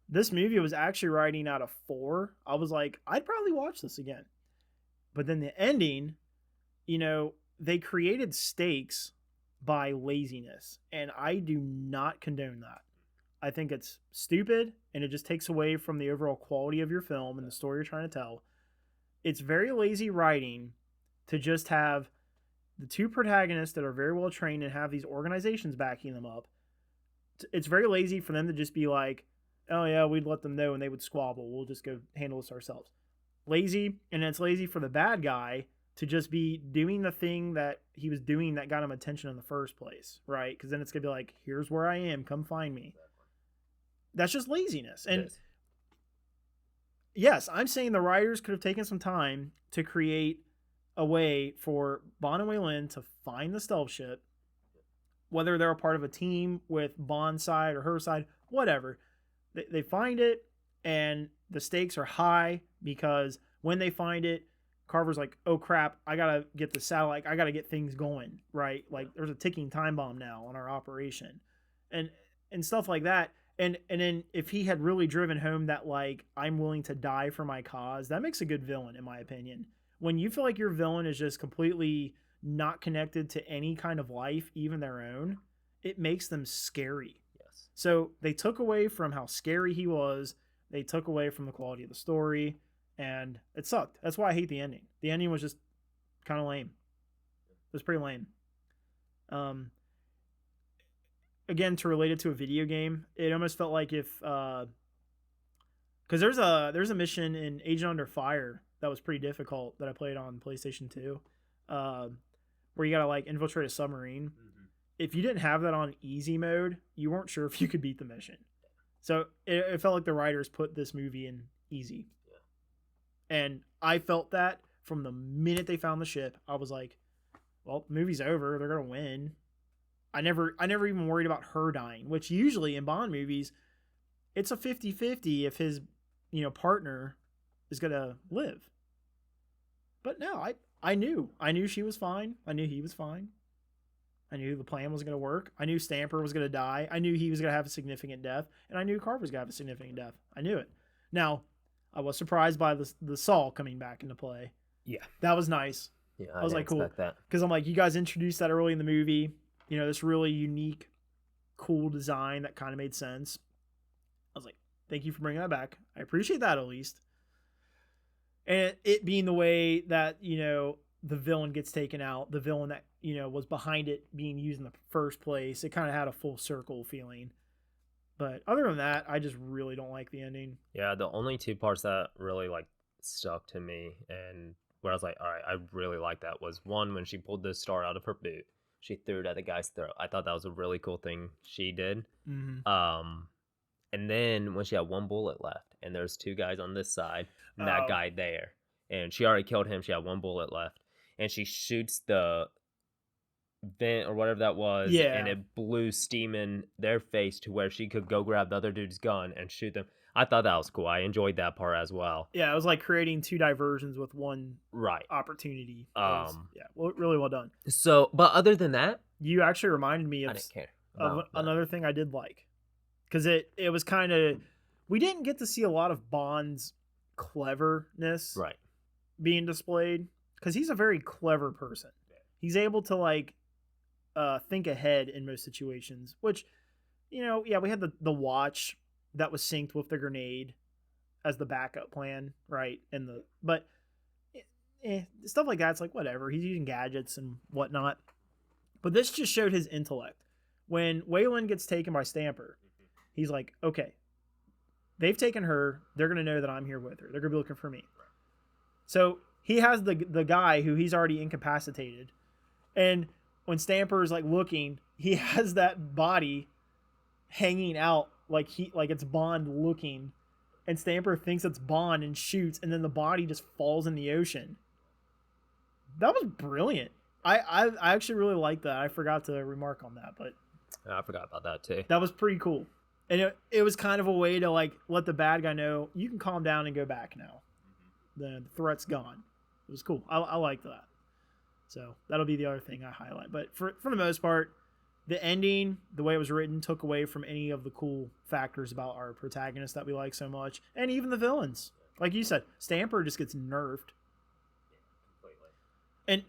B: This movie was actually writing out of 4. I was like, I'd probably watch this again. But then the ending, they created stakes by laziness. And I do not condone that. I think it's stupid and it just takes away from the overall quality of your film and the story you're trying to tell. It's very lazy writing to just have the 2 protagonists that are very well trained and have these organizations backing them up. It's very lazy for them to just be like, oh yeah, we'd let them know and they would squabble. We'll just go handle this ourselves. Lazy, and it's lazy for the bad guy to just be doing the thing that he was doing that got him attention in the first place, right? Because then it's going to be like, here's where I am, come find me. That's just laziness. And yes, I'm saying the writers could have taken some time to create a way for Bond and Wayland to find the stealth ship, whether they're a part of a team with Bond's side or her side, whatever. They find it, and the stakes are high because when they find it, Carver's like, oh crap, I gotta get the satellite, I gotta get things going, right? Like, there's a ticking time bomb now on our operation, and stuff like that. And then if he had really driven home that, like, I'm willing to die for my cause, that makes a good villain, in my opinion. When you feel like your villain is just completely not connected to any kind of life, even their own, it makes them scary.
C: Yes.
B: So they took away from how scary he was. They took away from the quality of the story, and it sucked. That's why I hate the ending. The ending was just kind of lame. It was pretty lame. Again, to relate it to a video game, it almost felt like if, because there's a mission in Agent Under Fire that was pretty difficult that I played on PlayStation 2, where you gotta like infiltrate a submarine. Mm-hmm. If you didn't have that on easy mode, you weren't sure if you could beat the mission. So it felt like the writers put this movie in easy. Yeah. And I felt that from the minute they found the ship. I was like, well, the movie's over. They're going to win. I never even worried about her dying, which usually in Bond movies, it's a 50-50 if his, partner is going to live. But no, I knew she was fine. I knew he was fine. I knew the plan was going to work. I knew Stamper was going to die. I knew he was going to have a significant death. And I knew Carver was going to have a significant death. I knew it. Now, I was surprised by the Saw coming back into play.
C: Yeah.
B: That was nice.
C: Yeah,
B: I was like, cool.
C: Because
B: I'm like, you guys introduced that early in the movie. this really unique, cool design that kind of made sense. I was like, thank you for bringing that back. I appreciate that at least. And it being the way that, the villain gets taken out, the villain that, was behind it being used in the first place, it kind of had a full circle feeling. But other than that, I just really don't like the ending.
C: Yeah, the only two parts that really like stuck to me and where I was like, all right, I really like that was one when she pulled the star out of her boot. She threw it at the guy's throat. I thought that was a really cool thing she did.
B: Mm-hmm.
C: And then when she had one bullet left and there's two guys on this side and that guy there, and she already killed him. She had one bullet left and she shoots the vent or whatever that was, and it blew steam in their face to where she could go grab the other dude's gun and shoot them. I thought that was cool. I enjoyed that part as well.
B: Yeah, it was like creating two diversions with one
C: right
B: opportunity. Really well done.
C: So, but other than that,
B: you actually reminded me
C: I didn't care
B: of another thing I did like, because it was kind of, we didn't get to see a lot of Bond's cleverness being displayed, because he's a very clever person. He's able to like think ahead in most situations, which, we had the watch that was synced with the grenade as the backup plan, right? But stuff like that's like whatever. He's using gadgets and whatnot. But this just showed his intellect. When Waylon gets taken by Stamper, he's like, okay, they've taken her. They're gonna know that I'm here with her. They're gonna be looking for me. So he has the guy who he's already incapacitated, and when Stamper is like looking, he has that body hanging out like it's Bond looking, and Stamper thinks it's Bond and shoots, and then the body just falls in the ocean. That was brilliant. I actually really liked that. I forgot to remark on that, but
C: I forgot about that too.
B: That was pretty cool, and it was kind of a way to like let the bad guy know you can calm down and go back now. The threat's gone. It was cool. I liked that. So that'll be the other thing I highlight. But for the most part, the ending, the way it was written, took away from any of the cool factors about our protagonist that we like so much. And even the villains. Like you said, Stamper just gets nerfed.
C: Completely.
B: And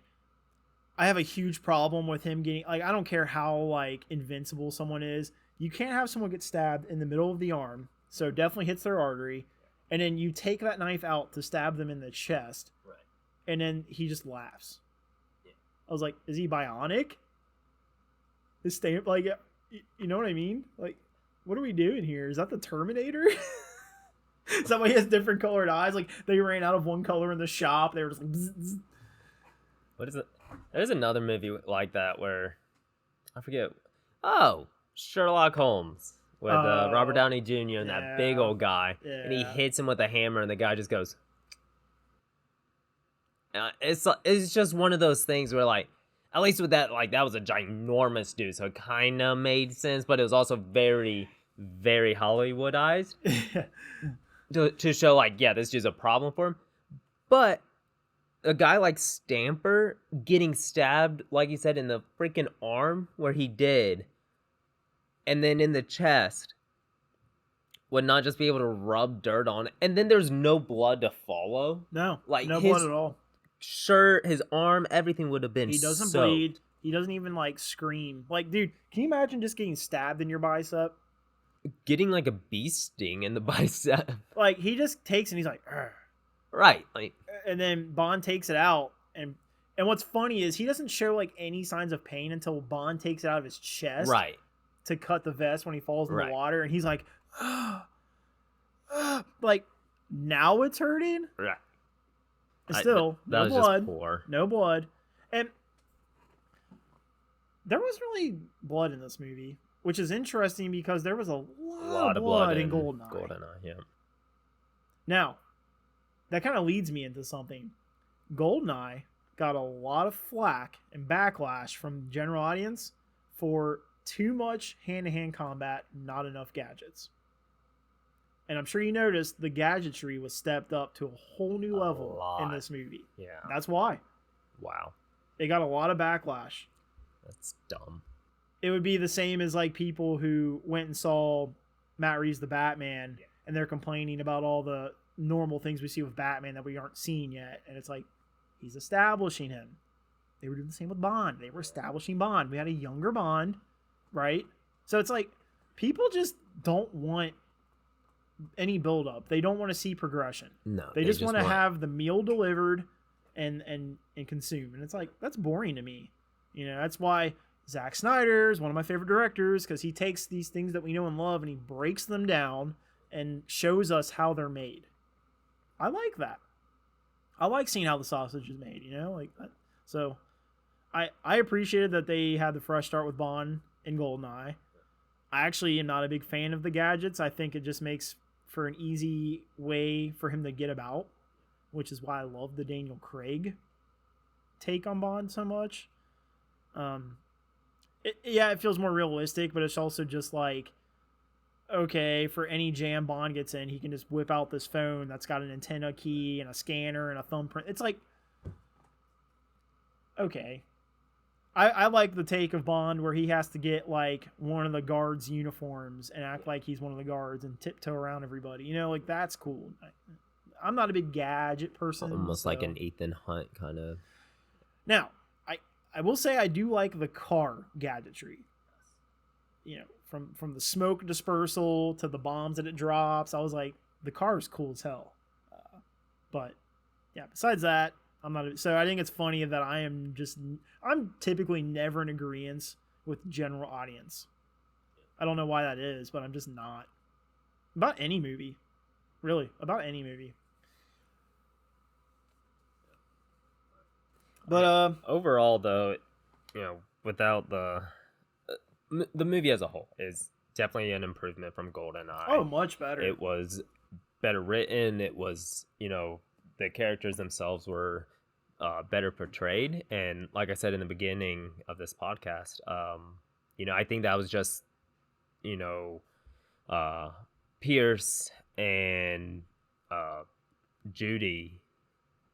B: I have a huge problem with him getting... Like, I don't care how, like, invincible someone is. You can't have someone get stabbed in the middle of the arm. So it definitely hits their artery. And then you take that knife out to stab them in the chest.
C: Right.
B: And then he just laughs. I was like, is he bionic? Is Stamp like, you know what I mean? Like, what are we doing here? Is that the Terminator? Is that why he has different colored eyes? Like, they ran out of one color in the shop. They were just like, bzz, bzz.
C: What is it? There's another movie like that where, I forget. Oh, Sherlock Holmes with Robert Downey Jr. and that big old guy. Yeah. And he hits him with a hammer and the guy just goes... It's just one of those things where, like, at least with that, like, that was a ginormous dude, so it kind of made sense, but it was also very, very Hollywoodized to show, like, yeah, this is a problem for him. But a guy like Stamper getting stabbed, like you said, in the freaking arm where he did, and then in the chest, would not just be able to rub dirt on it, and then there's no blood to follow.
B: No,
C: like
B: no blood at all.
C: Shirt, his arm, everything would have been
B: He doesn't
C: soaked.
B: bleed. He doesn't even like scream. Like, dude, can you imagine just getting stabbed in your bicep?
C: Getting like a bee sting in the bicep.
B: Like, he just takes it and he's like, "Argh."
C: Right. Like,
B: and then Bond takes it out, and what's funny is he doesn't show like any signs of pain until Bond takes it out of his chest.
C: Right.
B: To cut the vest when he falls in the water, and he's like, like, now it's hurting.
C: Right.
B: Still, no blood.
C: Just poor.
B: No blood. And there was really blood in this movie, which is interesting because there was a lot of blood in GoldenEye.
C: GoldenEye, yeah.
B: Now, that kind of leads me into something. GoldenEye got a lot of flack and backlash from the general audience for too much hand-to-hand combat, not enough gadgets. And I'm sure you noticed the gadgetry was stepped up to a whole new level in this movie.
C: Yeah.
B: That's why.
C: Wow.
B: It got a lot of backlash.
C: That's dumb.
B: It would be the same as like people who went and saw Matt Reeves' The Batman, and they're complaining about all the normal things we see with Batman that we aren't seeing yet. And it's like, he's establishing him. they were doing the same with Bond. They were establishing Bond. We had a younger Bond, right? So it's like people just don't want any build up. They don't want to see progression.
C: No,
B: they just want to have the meal delivered and consume. And it's like, that's boring to me. You know, that's why Zack Snyder is one of my favorite directors, because he takes these things that we know and love and he breaks them down and shows us how they're made. I like that. I like seeing how the sausage is made, you know, like that. So I appreciated that they had the fresh start with Bond and GoldenEye. I actually am not a big fan of the gadgets. I think it just makes for an easy way for him to get about, which is why I love the Daniel Craig take on Bond so much. It feels more realistic, but it's also just like, okay, for any jam Bond gets in, he can just whip out this phone that's got an antenna key and a scanner and a thumbprint. It's like, okay. I like the take of Bond where he has to get like one of the guards' uniforms and act like he's one of the guards and tiptoe around everybody. You know, like that's cool. I'm not a big gadget person.
C: Almost like an Ethan Hunt kind of.
B: Now, I will say I do like the car gadgetry. You know, from the smoke dispersal to the bombs that it drops. I was like, the car is cool as hell. But yeah, besides that, so I think it's funny that I'm typically never in agreement with general audience. I don't know why that is, but I'm just not. About any movie. Really, about any movie. But
C: overall, though, you know, without the movie as a whole is definitely an improvement from GoldenEye.
B: Oh, much better.
C: It was better written. It was, you know, the characters themselves were better portrayed. And like I said in the beginning of this podcast, you know, I think that was just, you know, Pierce and Judy,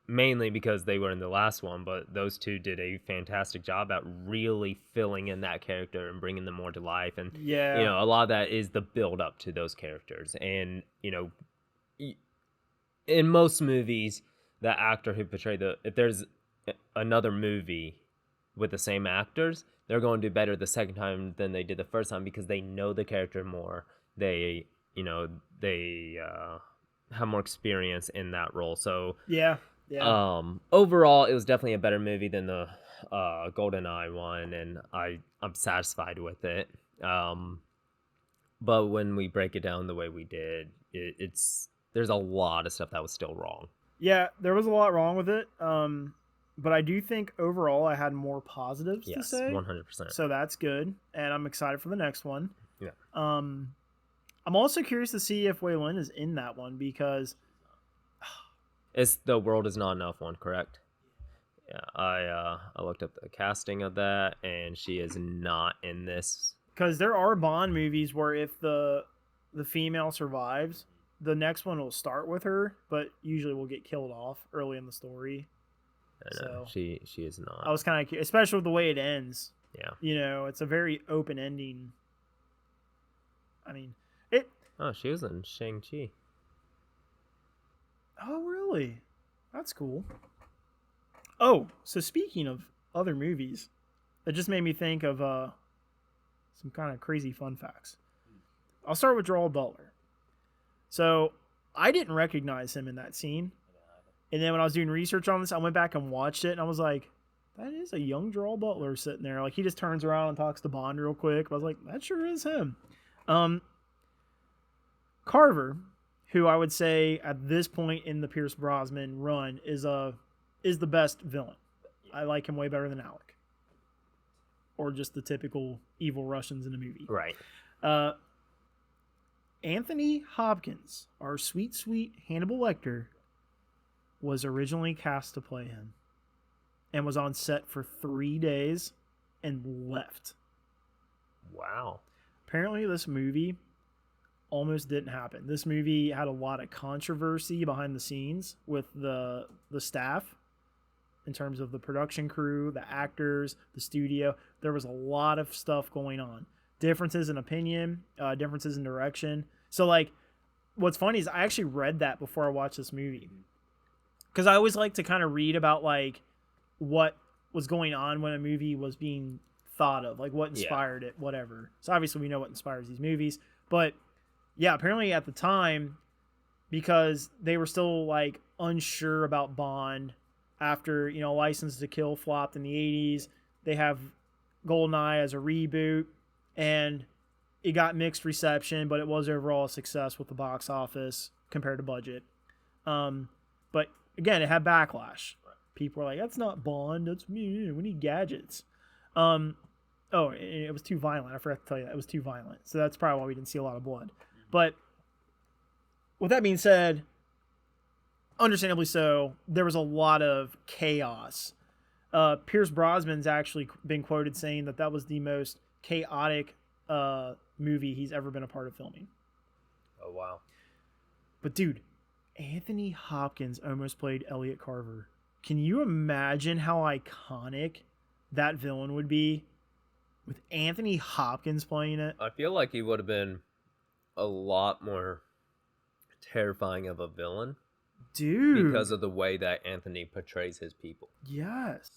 C: mainly because they were in the last one, but those two did a fantastic job at really filling in that character and bringing them more to life. And,
B: yeah,
C: you know, a lot of that is the build up to those characters. And, you know, in most movies, the actor who portrayed if there's another movie with the same actors, they're going to do better the second time than they did the first time because they know the character more. They, you know, they have more experience in that role. So
B: yeah.
C: Overall, it was definitely a better movie than the GoldenEye one, and I'm satisfied with it. But when we break it down the way we did, there's a lot of stuff that was still wrong.
B: Yeah, there was a lot wrong with it. But I do think overall I had more positives to say.
C: 100%.
B: So that's good, and I'm excited for the next one.
C: Yeah.
B: I'm also curious to see if Wei Lin is in that one because
C: it's the World Is Not Enough one, correct? Yeah, I looked up the casting of that, and she is not in this.
B: Because there are Bond movies where if the female survives, the next one will start with her, but usually will get killed off early in the story.
C: So she is not.
B: I was kind of curious, especially with the way it ends.
C: Yeah.
B: You know, it's a very open ending. I mean,
C: Oh, she was in Shang-Chi.
B: Oh, really? That's cool. Oh, so speaking of other movies, it just made me think of some kind of crazy fun facts. I'll start with Gerald Butler. So I didn't recognize him in that scene. And then when I was doing research on this, I went back and watched it, and I was like, that is a young Gerald Butler sitting there. Like, he just turns around and talks to Bond real quick. I was like, that sure is him. Carver, who I would say at this point in the Pierce Brosnan run is the best villain. I like him way better than Alec. Or just the typical evil Russians in a movie.
C: Right.
B: Anthony Hopkins, our sweet, sweet Hannibal Lecter, was originally cast to play him and was on set for 3 days and left.
C: Wow.
B: Apparently this movie almost didn't happen. This movie had a lot of controversy behind the scenes with the staff in terms of the production crew, the actors, the studio. There was a lot of stuff going on. Differences in opinion, differences in direction. So, like, what's funny is I actually read that before I watched this movie. Because I always like to kind of read about, like, what was going on when a movie was being thought of, like what inspired it, whatever. So obviously we know what inspires these movies, but yeah, apparently at the time, because they were still like unsure about Bond after, you know, License to Kill flopped in the 80s. They have GoldenEye as a reboot, and it got mixed reception, but it was overall a success with the box office compared to budget. But again, it had backlash. People were like, "That's not Bond. That's me. We need gadgets." Oh, it was too violent. I forgot to tell you that. It was too violent. So that's probably why we didn't see a lot of blood. But with that being said, understandably so, there was a lot of chaos. Pierce Brosnan's actually been quoted saying that was the most chaotic movie he's ever been a part of filming.
C: Oh, wow.
B: But dude, Anthony Hopkins almost played Elliot Carver. Can you imagine how iconic that villain would be with Anthony Hopkins playing it?
C: I feel like he would have been a lot more terrifying of a villain.
B: Dude.
C: Because of the way that Anthony portrays his people.
B: Yes.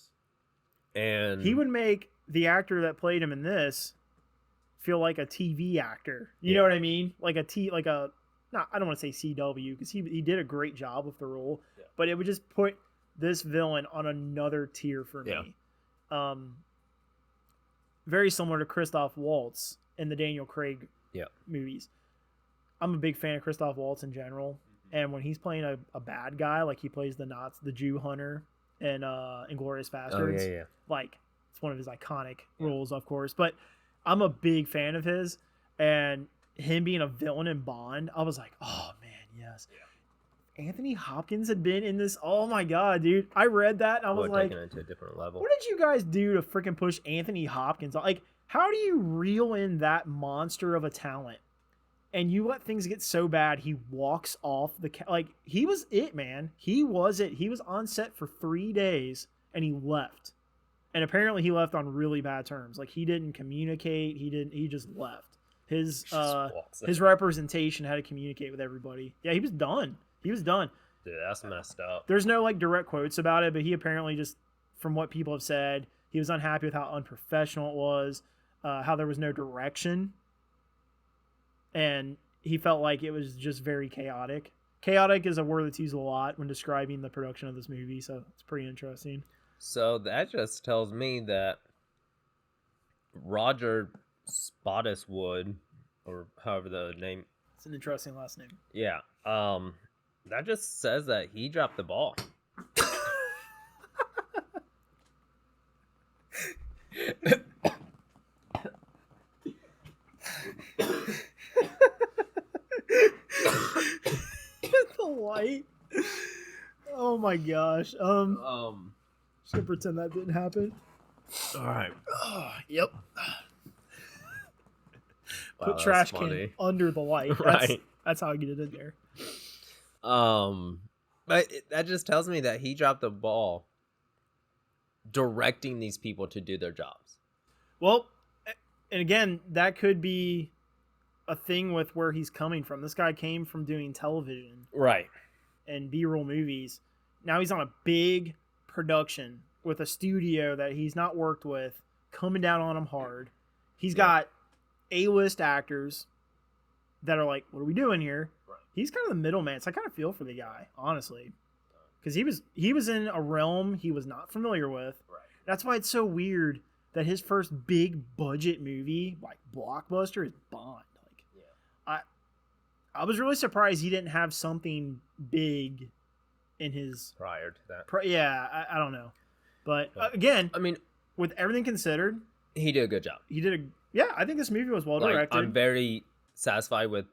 C: And
B: he would make the actor that played him in this feel like a TV actor. You know what I mean? I don't want to say CW, because he did a great job with the role, but it would just put this villain on another tier for me. Very similar to Christoph Waltz in the Daniel Craig movies. I'm a big fan of Christoph Waltz in general, and when he's playing a bad guy, like he plays the Jew hunter in Inglourious Basterds, like it's one of his iconic roles, of course. But I'm a big fan of his, and him being a villain in Bond, I was like, oh man, yes. Anthony Hopkins had been in this. Oh my god, dude! I read that and I was like,
C: taking it to a different level.
B: What did you guys do to freaking push Anthony Hopkins? Like, how do you reel in that monster of a talent, and you let things get so bad he walks off the like he was it, man. He was it. He was on set for 3 days and he left, and apparently he left on really bad terms. Like he didn't communicate. He just left. His representation had to communicate with everybody. Yeah, he was done. He was done.
C: Dude, that's messed up.
B: There's no like direct quotes about it, but he apparently just, from what people have said, he was unhappy with how unprofessional it was, how there was no direction, and he felt like it was just very chaotic. Chaotic is a word that's used a lot when describing the production of this movie, so it's pretty interesting.
C: So that just tells me that Roger Spottiswoode, or however the name...
B: It's an interesting last name.
C: Yeah. That just says that he dropped the ball.
B: The light. Oh my gosh. Just gonna pretend that didn't happen.
C: All right.
B: Yep.
C: Wow,
B: Put trash can under the light.
C: Right.
B: That's how I get it in there.
C: But that just tells me that he dropped the ball directing these people to do their jobs.
B: Well, and again, that could be a thing with where he's coming from. This guy came from doing television.
C: Right.
B: And B-roll movies. Now he's on a big production with a studio that he's not worked with, coming down on him hard. He's got A-list actors that are like, what are we doing here? Right. He's kind of the middleman, so I kind of feel for the guy, honestly. Because he was in a realm he was not familiar with. Right. That's why it's so weird that his first big budget movie, like blockbuster, is Bond. Like, I was really surprised he didn't have something big in his...
C: Prior to that.
B: I don't know. But again, I mean, with everything considered...
C: He did a good job.
B: I think this movie was well directed.
C: I'm very satisfied with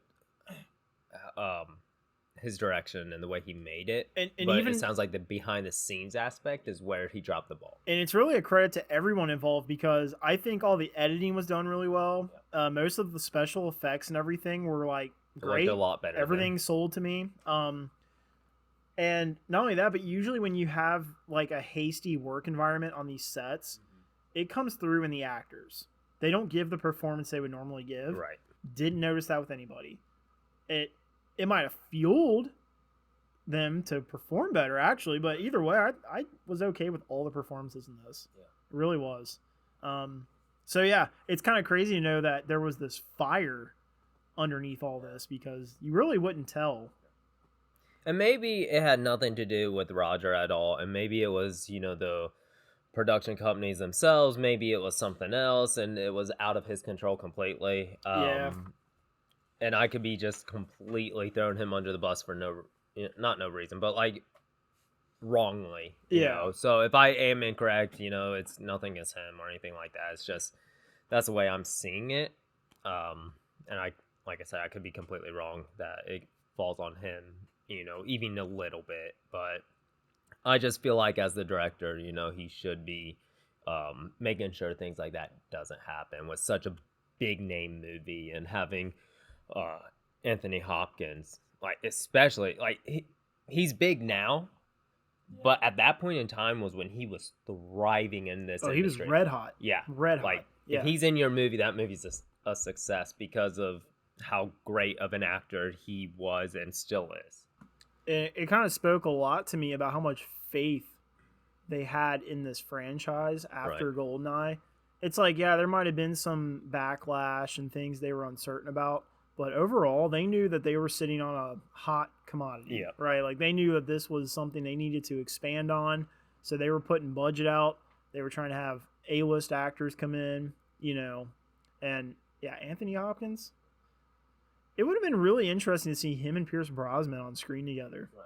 C: his direction and the way he made it. And but even, it sounds like the behind the scenes aspect is where he dropped the ball.
B: And it's really a credit to everyone involved, because I think all the editing was done really well. Yeah. Most of the special effects and everything were like great.
C: A lot better.
B: Everything sold to me. And not only that, but usually when you have like a hasty work environment on these sets, it comes through in the actors. They don't give the performance they would normally give.
C: Right.
B: Didn't notice that with anybody. It might have fueled them to perform better, actually. But either way, I was okay with all the performances in this.
C: Yeah.
B: It really was. So yeah, it's kind of crazy to know that there was this fire underneath all this, because you really wouldn't tell.
C: And maybe it had nothing to do with Roger at all, and maybe it was, the production companies themselves. Maybe it was something else, and it was out of his control completely.
B: Yeah.
C: And I could be just completely throwing him under the bus for not no reason, but like wrongly. You know? So if I am incorrect, it's nothing against him or anything like that. It's just that's the way I'm seeing it. And like I said, I could be completely wrong that it falls on him, even a little bit. But I just feel like as the director, he should be making sure things like that doesn't happen with such a big name movie, and having Anthony Hopkins, like, especially, like, he's big now, but at that point in time was when he was thriving in this industry.
B: He was red hot.
C: Yeah.
B: Red hot.
C: Like, if he's in your movie, that movie's a success because of how great of an actor he was and still is.
B: It kind of spoke a lot to me about how much faith they had in this franchise after GoldenEye. It's like, yeah, there might have been some backlash and things they were uncertain about, but overall, they knew that they were sitting on a hot commodity, right? Like, they knew that this was something they needed to expand on, so they were putting budget out. They were trying to have A-list actors come in, and yeah, Anthony Hopkins. It would have been really interesting to see him and Pierce Brosnan on screen together.
C: Right.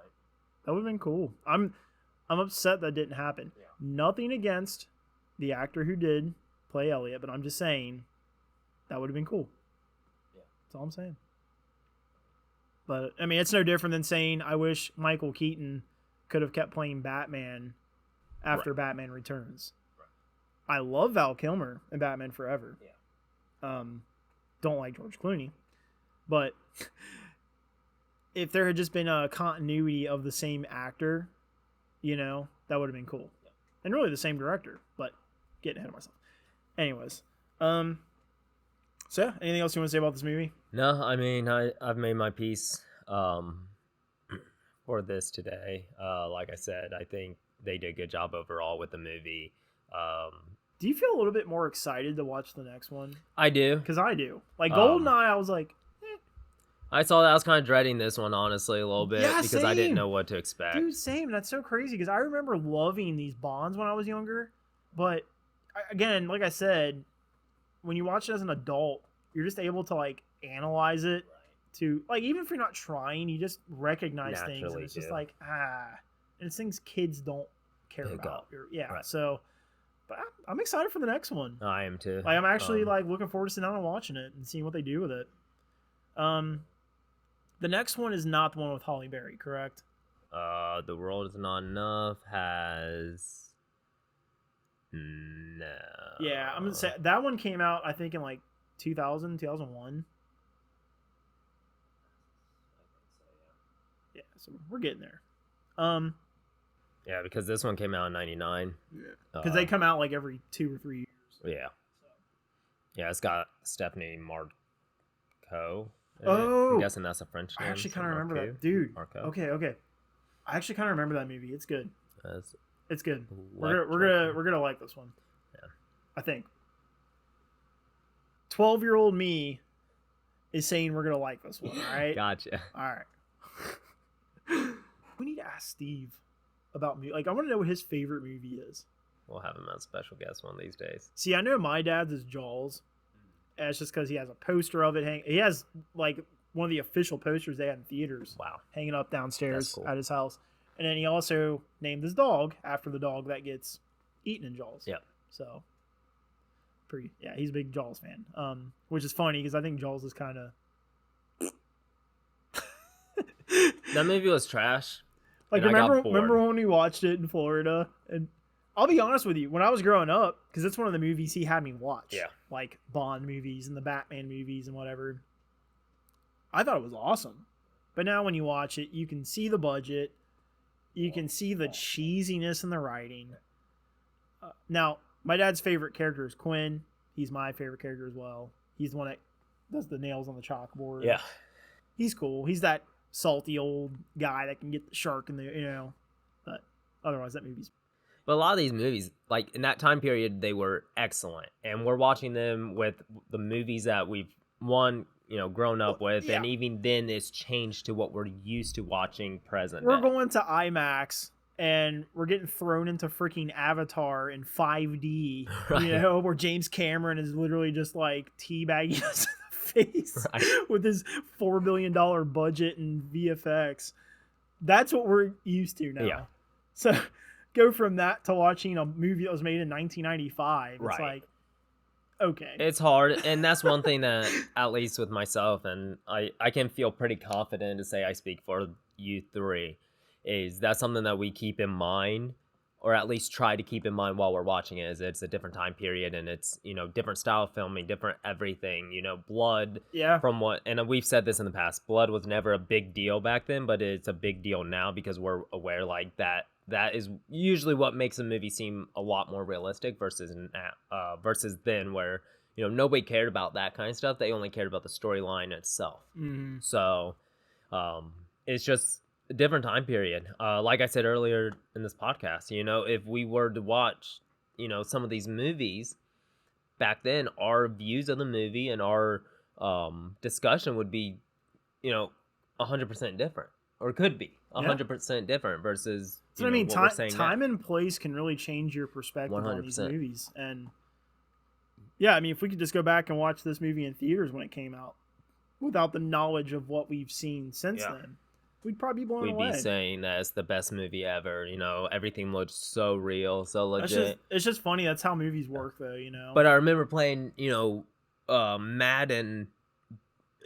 B: That would have been cool. I'm upset that didn't happen. Yeah. Nothing against the actor who did play Elliot, but I'm just saying that would have been cool. Yeah. That's all I'm saying. But I mean, it's no different than saying I wish Michael Keaton could have kept playing Batman after Batman Returns. Right. I love Val Kilmer in Batman Forever. Yeah. Don't like George Clooney. But if there had just been a continuity of the same actor, that would have been cool. Yeah. And really the same director, but getting ahead of myself. Anyways. So yeah, anything else you want to say about this movie?
C: No, I mean, I've made my piece for this today. Like I said, I think they did a good job overall with the movie.
B: Do you feel a little bit more excited to watch the next one?
C: I do.
B: Because I do. Like, GoldenEye, I was like,
C: I saw that. I was kind of dreading this one, honestly, a little bit, because
B: same.
C: I didn't know what to expect.
B: Dude, same. That's so crazy, because I remember loving these Bonds when I was younger. But, again, like I said, when you watch it as an adult, you're just able to, like, analyze it to, like, even if you're not trying, you just recognize things. And it's just like, and it's things kids don't care about. So, but I'm excited for the next one.
C: I am too.
B: Like, I'm actually, like, looking forward to sitting down and watching it and seeing what they do with it. The next one is not the one with Halle Berry, correct?
C: The World Is Not Enough has... No.
B: Yeah, I'm gonna say that one came out, I think, in like 2000, 2001. Yeah, so we're getting there.
C: Yeah, because this one came out in 99.
B: Yeah. Because they come out like every 2 or 3 years.
C: Yeah. Yeah, it's got Stephanie Marco.
B: Oh,
C: I'm guessing that's a French name.
B: I actually kind of remember that, dude. Marco. Okay. I actually kind of remember that movie. It's good. It's good. We're gonna like this one.
C: Yeah,
B: I think. 12-year-old me is saying we're gonna like this one. All right.
C: Gotcha.
B: All right. We need to ask Steve about me. Like, I want to know what his favorite movie is.
C: We'll have him as a special guest one of these days.
B: See, I know my dad's is Jaws. And it's just because he has a poster of it. He has, like, one of the official posters they had in theaters.
C: Wow.
B: Hanging up downstairs at his house. And then he also named his dog after the dog that gets eaten in Jaws.
C: Yeah.
B: So, he's a big Jaws fan. Which is funny because I think Jaws is kind of...
C: That movie was trash.
B: Like, remember when we watched it in Florida? And I'll be honest with you, when I was growing up, because it's one of the movies he had me watch.
C: Yeah.
B: Like Bond movies and the Batman movies and whatever. I thought it was awesome. But now when you watch it, you can see the budget. You can see the cheesiness in the writing. Now, my dad's favorite character is Quinn. He's my favorite character as well. He's the one that does the nails on the chalkboard.
C: Yeah.
B: He's cool. He's that salty old guy that can get the shark in the, but otherwise that movie's.
C: But a lot of these movies, like in that time period, they were excellent, and we're watching them with the movies that we've grown up with, and even then, it's changed to what we're used to watching present.
B: We're going to IMAX, and we're getting thrown into freaking Avatar in 5D, right. Where James Cameron is literally just like teabagging us in the face with his $4 billion budget and VFX. That's what we're used to now. Yeah. So go from that to watching a movie that was made in 1995. It's like, okay.
C: It's hard, and that's one thing that, at least with myself, and I can feel pretty confident to say I speak for you three, is that's something that we keep in mind, or at least try to keep in mind while we're watching it, is it's a different time period, and it's, different style of filming, different everything, blood.
B: Yeah.
C: And we've said this in the past, blood was never a big deal back then, but it's a big deal now because we're aware like that is usually what makes a movie seem a lot more realistic versus then where, nobody cared about that kind of stuff. They only cared about the storyline itself.
B: Mm-hmm.
C: So it's just a different time period. Like I said earlier in this podcast, if we were to watch, some of these movies back then, our views of the movie and our discussion would be, 100% different, or could be 100% different versus.
B: So time and place can really change your perspective 100%. On these movies. And yeah, I mean, if we could just go back and watch this movie in theaters when it came out without the knowledge of what we've seen since then, we'd probably be blown away.
C: We'd be saying that it's the best movie ever. Everything looked so real, so legit.
B: It's just funny. That's how movies work, though,
C: But I remember playing, Madden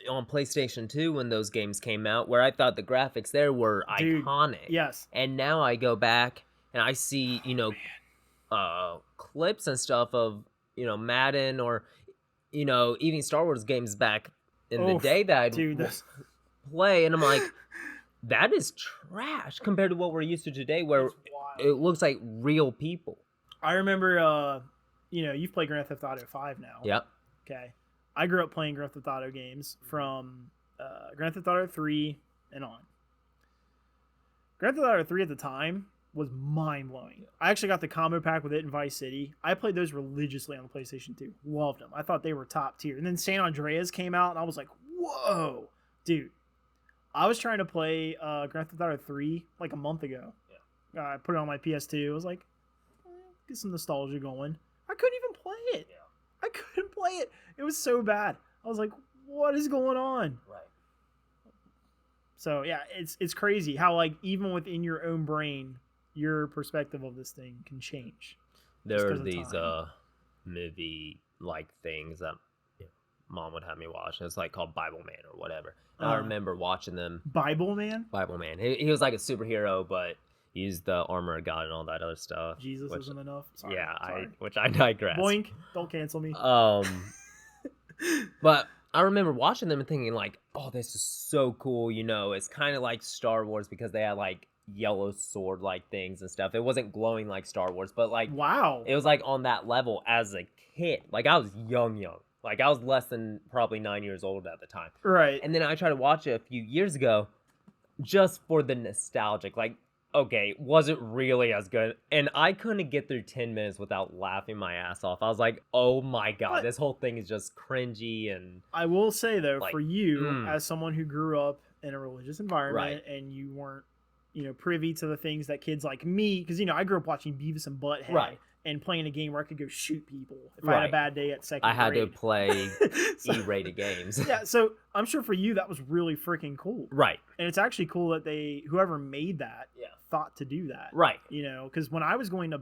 C: on PlayStation 2 when those games came out, where I thought the graphics there were iconic.
B: Yes.
C: And now I go back and I see, clips and stuff of, Madden or, even Star Wars games back in the day that I'd play. And I'm like, that is trash compared to what we're used to today, where it looks like real people.
B: I remember, you've played Grand Theft Auto 5 now.
C: Yep.
B: Okay. I grew up playing Grand Theft Auto games from Grand Theft Auto 3 and on. Grand Theft Auto 3 at the time was mind-blowing. I actually got the combo pack with it in Vice City. I played those religiously on the PlayStation 2. Loved them. I thought they were top tier. And then San Andreas came out, and I was like, whoa. Dude, I was trying to play Grand Theft Auto 3 like a month ago. Yeah. I put it on my PS2. I was like, get some nostalgia going. I couldn't even play it. Yeah. I couldn't play it. It was so bad. I was like, what is going on?
C: Right.
B: So, yeah, it's crazy how, like, even within your own brain, your perspective of this thing can change.
C: There are these movie-like things that Mom would have me watch. It's, like, called Bible Man or whatever. I remember watching them.
B: Bible Man?
C: Bible Man. He was, like, a superhero, but he used the armor of God and all that other stuff.
B: Jesus isn't enough? Sorry,
C: which I digress.
B: Boink. Don't cancel me.
C: But I remember watching them and thinking like, oh, this is so cool. It's kind of like Star Wars because they had like yellow sword like things and stuff. It wasn't glowing like Star Wars, but like,
B: wow,
C: it was like on that level as a kid. Like I was young. Like I was less than probably 9 years old at the time.
B: Right.
C: And then I tried to watch it a few years ago just for the nostalgic. Like, okay, was it really as good? And I couldn't get through 10 minutes without laughing my ass off. I was like, oh my God, this whole thing is just cringy. And
B: I will say, though, like, for you, as someone who grew up in a religious environment and you weren't, privy to the things that kids like me, because, I grew up watching Beavis and Butthead and playing a game where I could go shoot people if I had a bad day at second grade.
C: I had to play E-rated games.
B: Yeah, so I'm sure for you that was really freaking cool.
C: Right.
B: And it's actually cool that whoever made that thought to do that.
C: Right.
B: Because when I was going to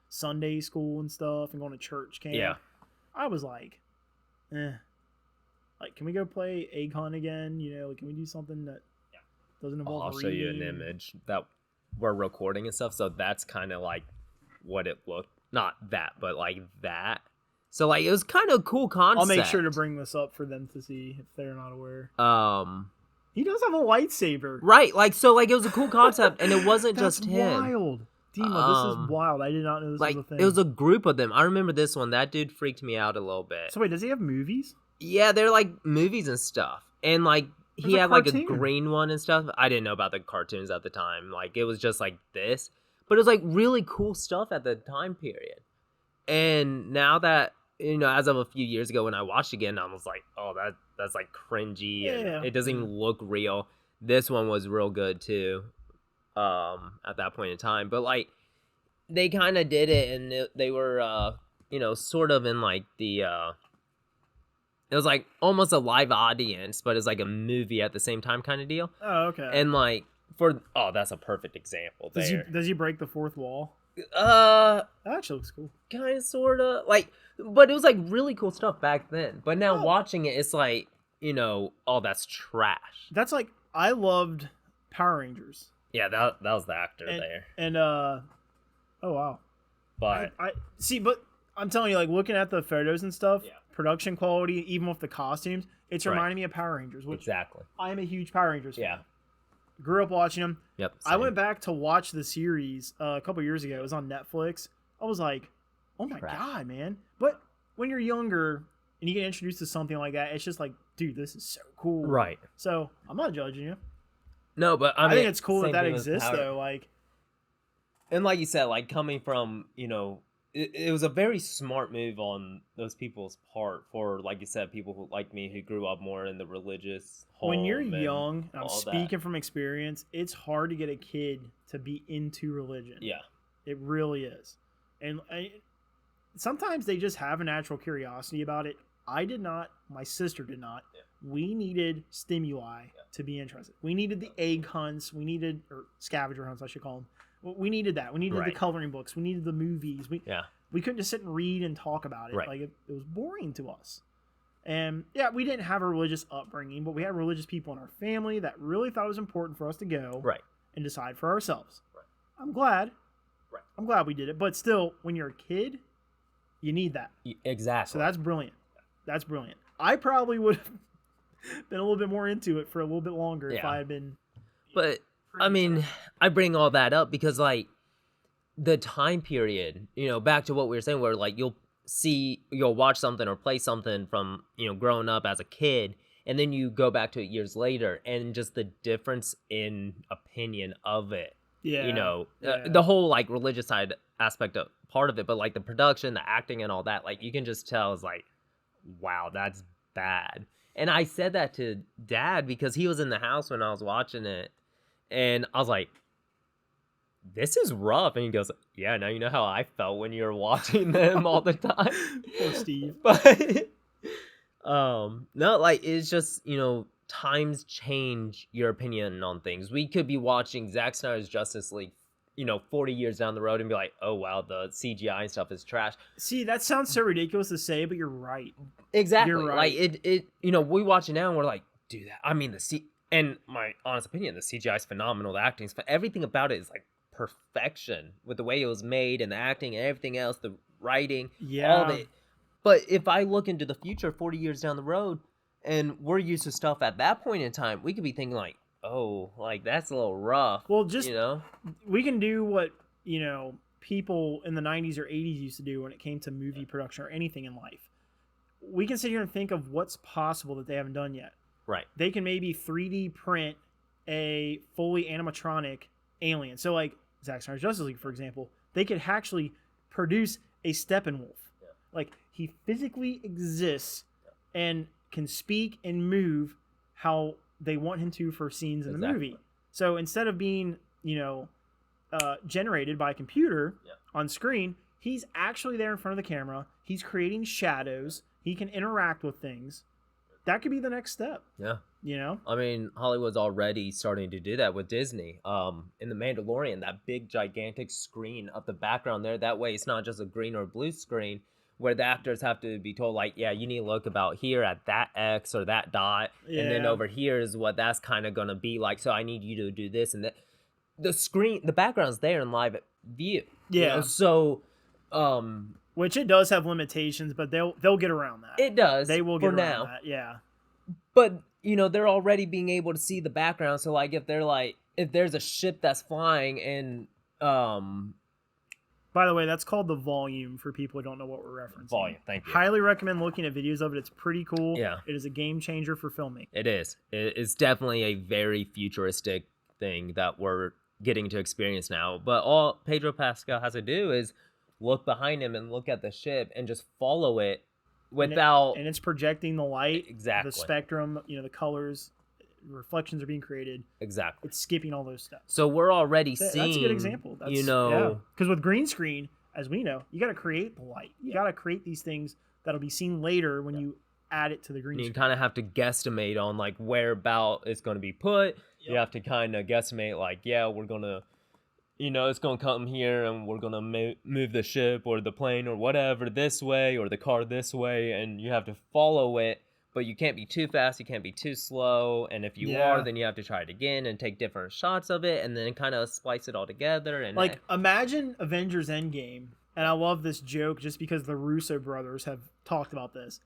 B: Sunday school and stuff and going to church camp, I was like, like, can we go play Egg Hunt again? Can we do something that doesn't involve
C: I'll show you an image that we're recording and stuff. So that's kind of like what it looked. Not that, but like that. So like it was kind of a cool concept.
B: I'll make sure to bring this up for them to see if they're not aware. He does have a lightsaber.
C: Right, like so like it was a cool concept and it wasn't just him.
B: That's wild. Dima, this is wild. I did not know this was a thing.
C: It was a group of them. I remember this one. That dude freaked me out a little bit.
B: So wait, does he have movies?
C: Yeah, they're like movies and stuff. And like he had like a green one and stuff. I didn't know about the cartoons at the time. Like it was just like this, but it was like really cool stuff at the time period. And now that, you know, as of a few years ago when I watched again, I was like, oh, that's like cringy and it doesn't even look real. This one was real good too, at that point in time. But like, they kind of did it, and they were, you know, sort of in like the, it was like almost a live audience, but it's like a movie at the same time kind of deal.
B: Oh, okay.
C: And like that's a perfect example.
B: Does he break the fourth wall?
C: That
B: actually looks cool.
C: Kind of, sort of, like, but it was like really cool stuff back then. But now watching it, it's like, you know, oh, that's trash.
B: That's like, I loved Power Rangers.
C: Yeah, that was the actor there.
B: And oh wow.
C: But
B: I see, but I'm telling you, like looking at the photos and stuff, production quality, even with the costumes, it's reminding me of Power Rangers. Which
C: exactly.
B: I am a huge Power Rangers fan.
C: Yeah.
B: Grew up watching them.
C: Yep.
B: Same. I went back to watch the series a couple years ago. It was on Netflix. I was like, oh my God, man. But when you're younger and you get introduced to something like that, it's just like, dude, this is so cool.
C: Right.
B: So I'm not judging you.
C: No, but I mean,
B: think it's cool that exists though. Like,
C: and like you said, like coming from, you know, it was a very smart move on those people's part for, like you said, people who like me who grew up more in the religious home.
B: When you're young, I'm speaking from experience, it's hard to get a kid to be into religion.
C: Yeah.
B: It really is. And sometimes they just have a natural curiosity about it. I did not. My sister did not. Yeah. We needed stimuli to be interested. We needed the egg hunts. We needed, or scavenger hunts, I should call them. We needed that. We needed the coloring books. We needed the movies. We couldn't just sit and read and talk about it. Right. Like it was boring to us. And we didn't have a religious upbringing, but we had religious people in our family that really thought it was important for us to go and decide for ourselves. Right. I'm glad. Right. I'm glad we did it. But still, when you're a kid, you need that.
C: Exactly.
B: So that's brilliant. That's brilliant. I probably would have been a little bit more into it for a little bit longer if I had been.
C: But I mean, I bring all that up because, like, the time period, you know, back to what we were saying, where, like, you'll watch something or play something from, you know, growing up as a kid, and then you go back to it years later, and just the difference in opinion of it. Yeah. You know, the whole, like, religious side aspect of part of it, but, like, the production, the acting, and all that, like, you can just tell is like, wow, that's bad. And I said that to Dad because he was in the house when I was watching it. And I was like, this is rough. And he goes, yeah, now you know how I felt when you were watching them all the time.
B: Poor Steve.
C: But, no, like, it's just, you know, times change your opinion on things. We could be watching Zack Snyder's Justice League, you know, 40 years down the road and be like, oh, wow, the CGI and stuff is trash.
B: See, that sounds so ridiculous to say, but you're right.
C: Exactly. You're right. Like, it, you know, we watch it now and we're like, dude, I mean, and my honest opinion, the CGI is phenomenal. The acting is, everything about it is like perfection with the way it was made and the acting and everything else, the writing, all of it. But if I look into the future 40 years down the road and we're used to stuff at that point in time, we could be thinking like, oh, like that's a little rough.
B: Well, just,
C: you know,
B: we can do what, you know, people in the 90s or 80s used to do when it came to movie production or anything in life. We can sit here and think of what's possible that they haven't done yet.
C: Right.
B: They can maybe 3D print a fully animatronic alien. So like Zack Snyder's Justice League, for example, they could actually produce a Steppenwolf. Yeah. Like he physically exists and can speak and move how they want him to for scenes in the movie. So instead of being, you know, generated by a computer on screen, he's actually there in front of the camera. He's creating shadows. He can interact with things. That could be the next step. Yeah. You know?
C: I mean, Hollywood's already starting to do that with Disney. In The Mandalorian, that big, gigantic screen up the background there. That way, it's not just a green or blue screen where the actors have to be told, like, yeah, you need to look about here at that X or that dot. Yeah. And then over here is what that's kind of going to be like. So I need you to do this and that. The screen, the background's there in live view. Yeah. You know? So,
B: which it does have limitations, but they'll get around that.
C: It does.
B: They will get around that. Yeah.
C: But, you know, they're already being able to see the background. So, like, if there's a ship that's flying and,
B: By the way, that's called the volume for people who don't know what we're referencing.
C: Volume, thank you.
B: Highly recommend looking at videos of it. It's pretty cool.
C: Yeah.
B: It is a game changer for filming.
C: It is. It's definitely a very futuristic thing that we're getting to experience now. But all Pedro Pascal has to do is look behind him and look at the ship and just follow it without...
B: And it's projecting the light.
C: Exactly.
B: The spectrum, the colors, reflections are being created.
C: Exactly.
B: It's skipping all those steps.
C: So we're already seeing...
B: That's a good example. Because with green screen, as we know, you got to create the light. You got to create these things that'll be seen later when you add it to the green screen.
C: You kind of have to guesstimate on like where about it's going to be put. You have to kind of guesstimate like, we're going to, it's going to come here and we're going to move the ship or the plane or whatever this way or the car this way. And you have to follow it, but you can't be too fast. You can't be too slow. And if you are, then you have to try it again and take different shots of it and then kind of splice it all together. And
B: like imagine Avengers Endgame. And I love this joke just because the Russo brothers have talked about this.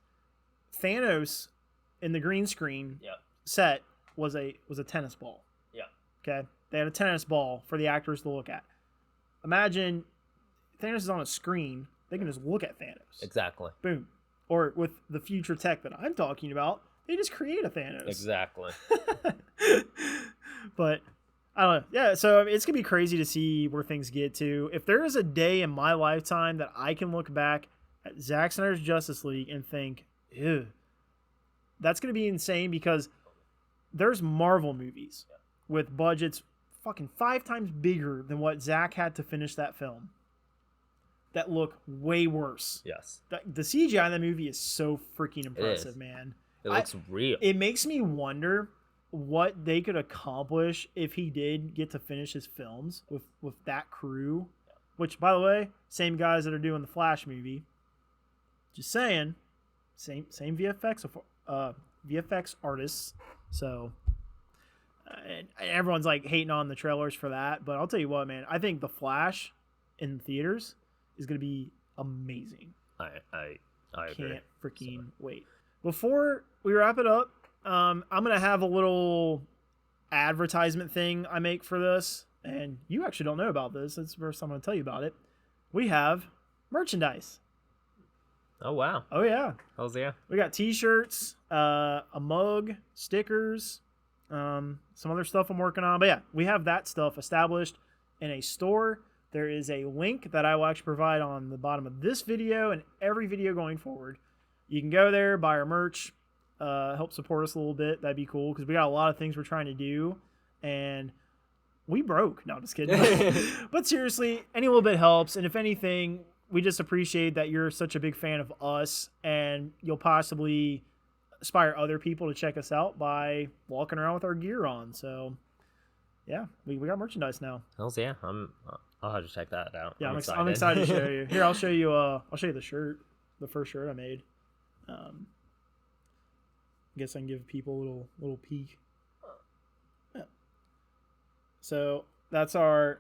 B: Thanos in the green screen set was a tennis ball.
C: Yeah.
B: Okay. They had a tennis ball for the actors to look at. Imagine Thanos is on a screen. They can just look at Thanos.
C: Exactly.
B: Boom. Or with the future tech that I'm talking about, they just create a Thanos.
C: Exactly.
B: But I don't know. Yeah, so it's going to be crazy to see where things get to. If there is a day in my lifetime that I can look back at Zack Snyder's Justice League and think, ew, that's going to be insane because there's Marvel movies with budgets fucking 5 times bigger than what Zack had to finish that film that look way worse.
C: Yes.
B: The CGI in that movie is so freaking impressive, man.
C: It looks real.
B: It makes me wonder what they could accomplish if he did get to finish his films with that crew. Which, by the way, same guys that are doing the Flash movie. Just saying, same VFX artists. So, and everyone's like hating on the trailers for that, but I'll tell you what, man. I think the Flash in theaters is going to be amazing.
C: I agree.
B: Can't freaking wait. Before we wrap it up, I'm going to have a little advertisement thing I make for this. And you actually don't know about this. It's the first time I'm going to tell you about it. We have merchandise.
C: Oh, wow.
B: Oh, yeah.
C: Hells yeah.
B: We got t-shirts, a mug, stickers, some other stuff I'm working on. But yeah, we have that stuff established in a store. There is a link that I will actually provide on the bottom of this video and every video going forward. You can go there, buy our merch, help support us a little bit. That'd be cool because we got a lot of things we're trying to do. And we broke. No, I'm just kidding. But seriously, any little bit helps. And if anything, we just appreciate that you're such a big fan of us and you'll possibly inspire other people to check us out by walking around with our gear on. So, yeah, we got merchandise now.
C: Hells yeah. I'll have to check that out.
B: Yeah, I'm excited to show you. Here, I'll show you the shirt, the first shirt I made. I guess I can give people a little peek. Yeah. So that's I'm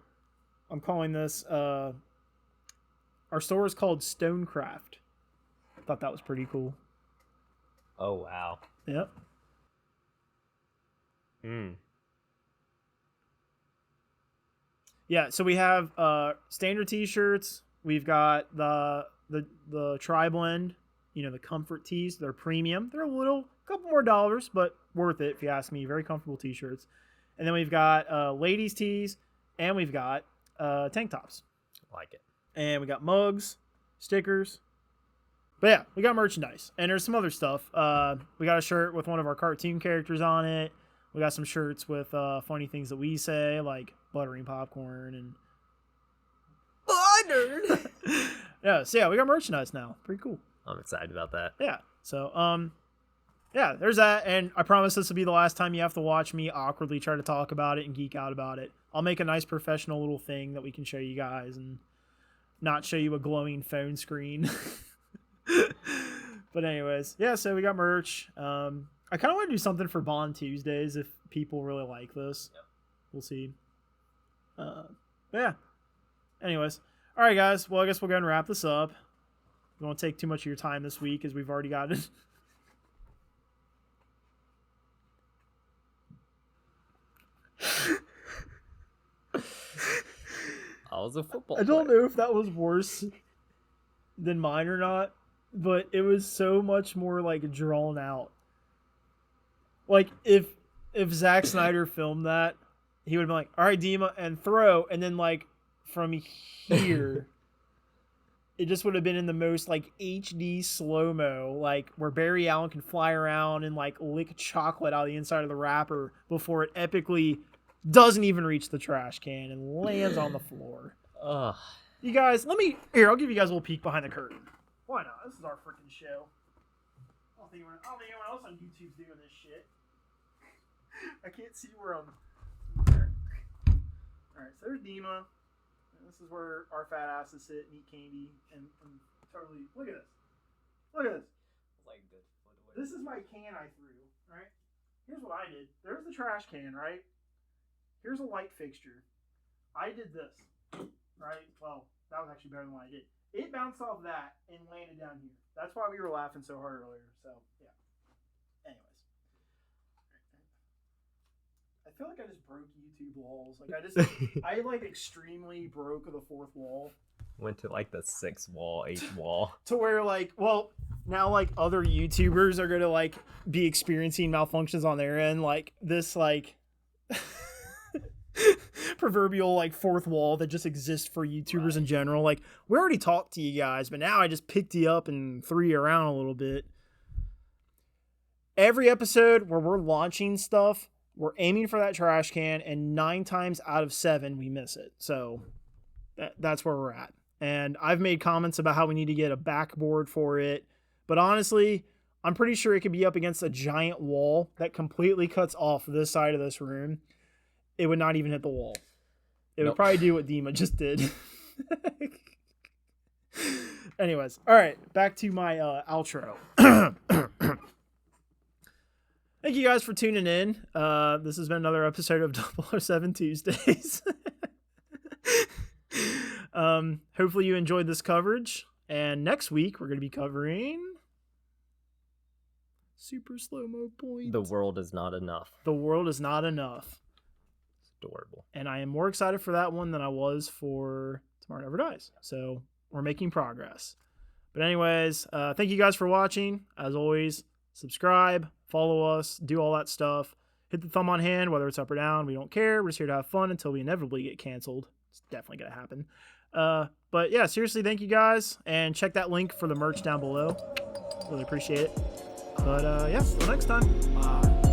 B: calling this, our store is called Stonecraft. I thought that was pretty cool.
C: Oh, wow.
B: Yep. Yeah, so we have standard t-shirts. We've got the tri-blend, the comfort tees. They're premium. They're couple more dollars, but worth it if you ask me. Very comfortable t-shirts. And then we've got ladies tees, and we've got tank tops.
C: Like it.
B: And we got mugs, stickers. But yeah, we got merchandise. And there's some other stuff. We got a shirt with one of our cartoon characters on it. We got some shirts with funny things that we say, like buttering popcorn and buttered. Yeah, so yeah, we got merchandise now. Pretty cool.
C: I'm excited about that.
B: Yeah. So yeah, there's that. And I promise this will be the last time you have to watch me awkwardly try to talk about it and geek out about it. I'll make a nice professional little thing that we can show you guys and not show you a glowing phone screen. But anyways, yeah, so we got merch. I kind of want to do something for Bond Tuesdays if people really like this. Yep. We'll see. But yeah. Anyways. All right, guys. Well, I guess we'll go ahead and wrap this up. We won't take too much of your time this week as we've already got it.
C: I was a football
B: I don't
C: player.
B: know if that was worse than mine or not, but it was so much more like drawn out. Like if Zack Snyder filmed that, he would have been like, "All right, Dima, and throw," and then like from here, it just would have been in the most like HD slow mo, like where Barry Allen can fly around and like lick chocolate out of the inside of the wrapper before it epically doesn't even reach the trash can and lands on the floor.
C: Ugh.
B: You guys, I'll give you guys a little peek behind the curtain. Why not? This is our freaking show. I don't think anyone else on YouTube's doing this shit. I can't see where I'm. There. Alright, so there's Dima. And this is where our fat asses sit and eat candy and totally. Look at this. Look at this. This is my can I threw, right? Here's what I did. There's the trash can, right? Here's a light fixture. I did this, right? Well, that was actually better than what I did. It bounced off that and landed down here. That's why we were laughing so hard earlier. So, yeah. Anyways. I feel like I just broke YouTube walls. Like, I like extremely broke the fourth wall.
C: Went to like the 6th wall, 8th wall.
B: To where like, well, now like other YouTubers are gonna like be experiencing malfunctions on their end. Like this like proverbial like fourth wall that just exists for YouTubers in general. Like we already talked to you guys, but now I just picked you up and threw you around a little bit. Every episode where we're launching stuff, we're aiming for that trash can, and 9 times out of 7 we miss it. So that's where we're at. And I've made comments about how we need to get a backboard for it. But honestly, I'm pretty sure it could be up against a giant wall that completely cuts off this side of this room. It would not even hit the wall. It would probably do what Dima just did. Anyways, all right, back to my outro. Thank you guys for tuning in. This has been another episode of 007 Tuesdays. Hopefully you enjoyed this coverage. And next week, we're going to be covering Super Slow-Mo Point.
C: The world is not enough.
B: The world is not enough.
C: It's adorable.
B: And I am more excited for that one than I was for Tomorrow Never Dies. So we're making progress. But anyways, thank you guys for watching. As always, subscribe, follow us, do all that stuff. Hit the thumb on hand, whether it's up or down. We don't care. We're just here to have fun until we inevitably get canceled. It's definitely going to happen. But yeah, seriously, thank you guys. And check that link for the merch down below. Really appreciate it. But yeah, till next time. Bye.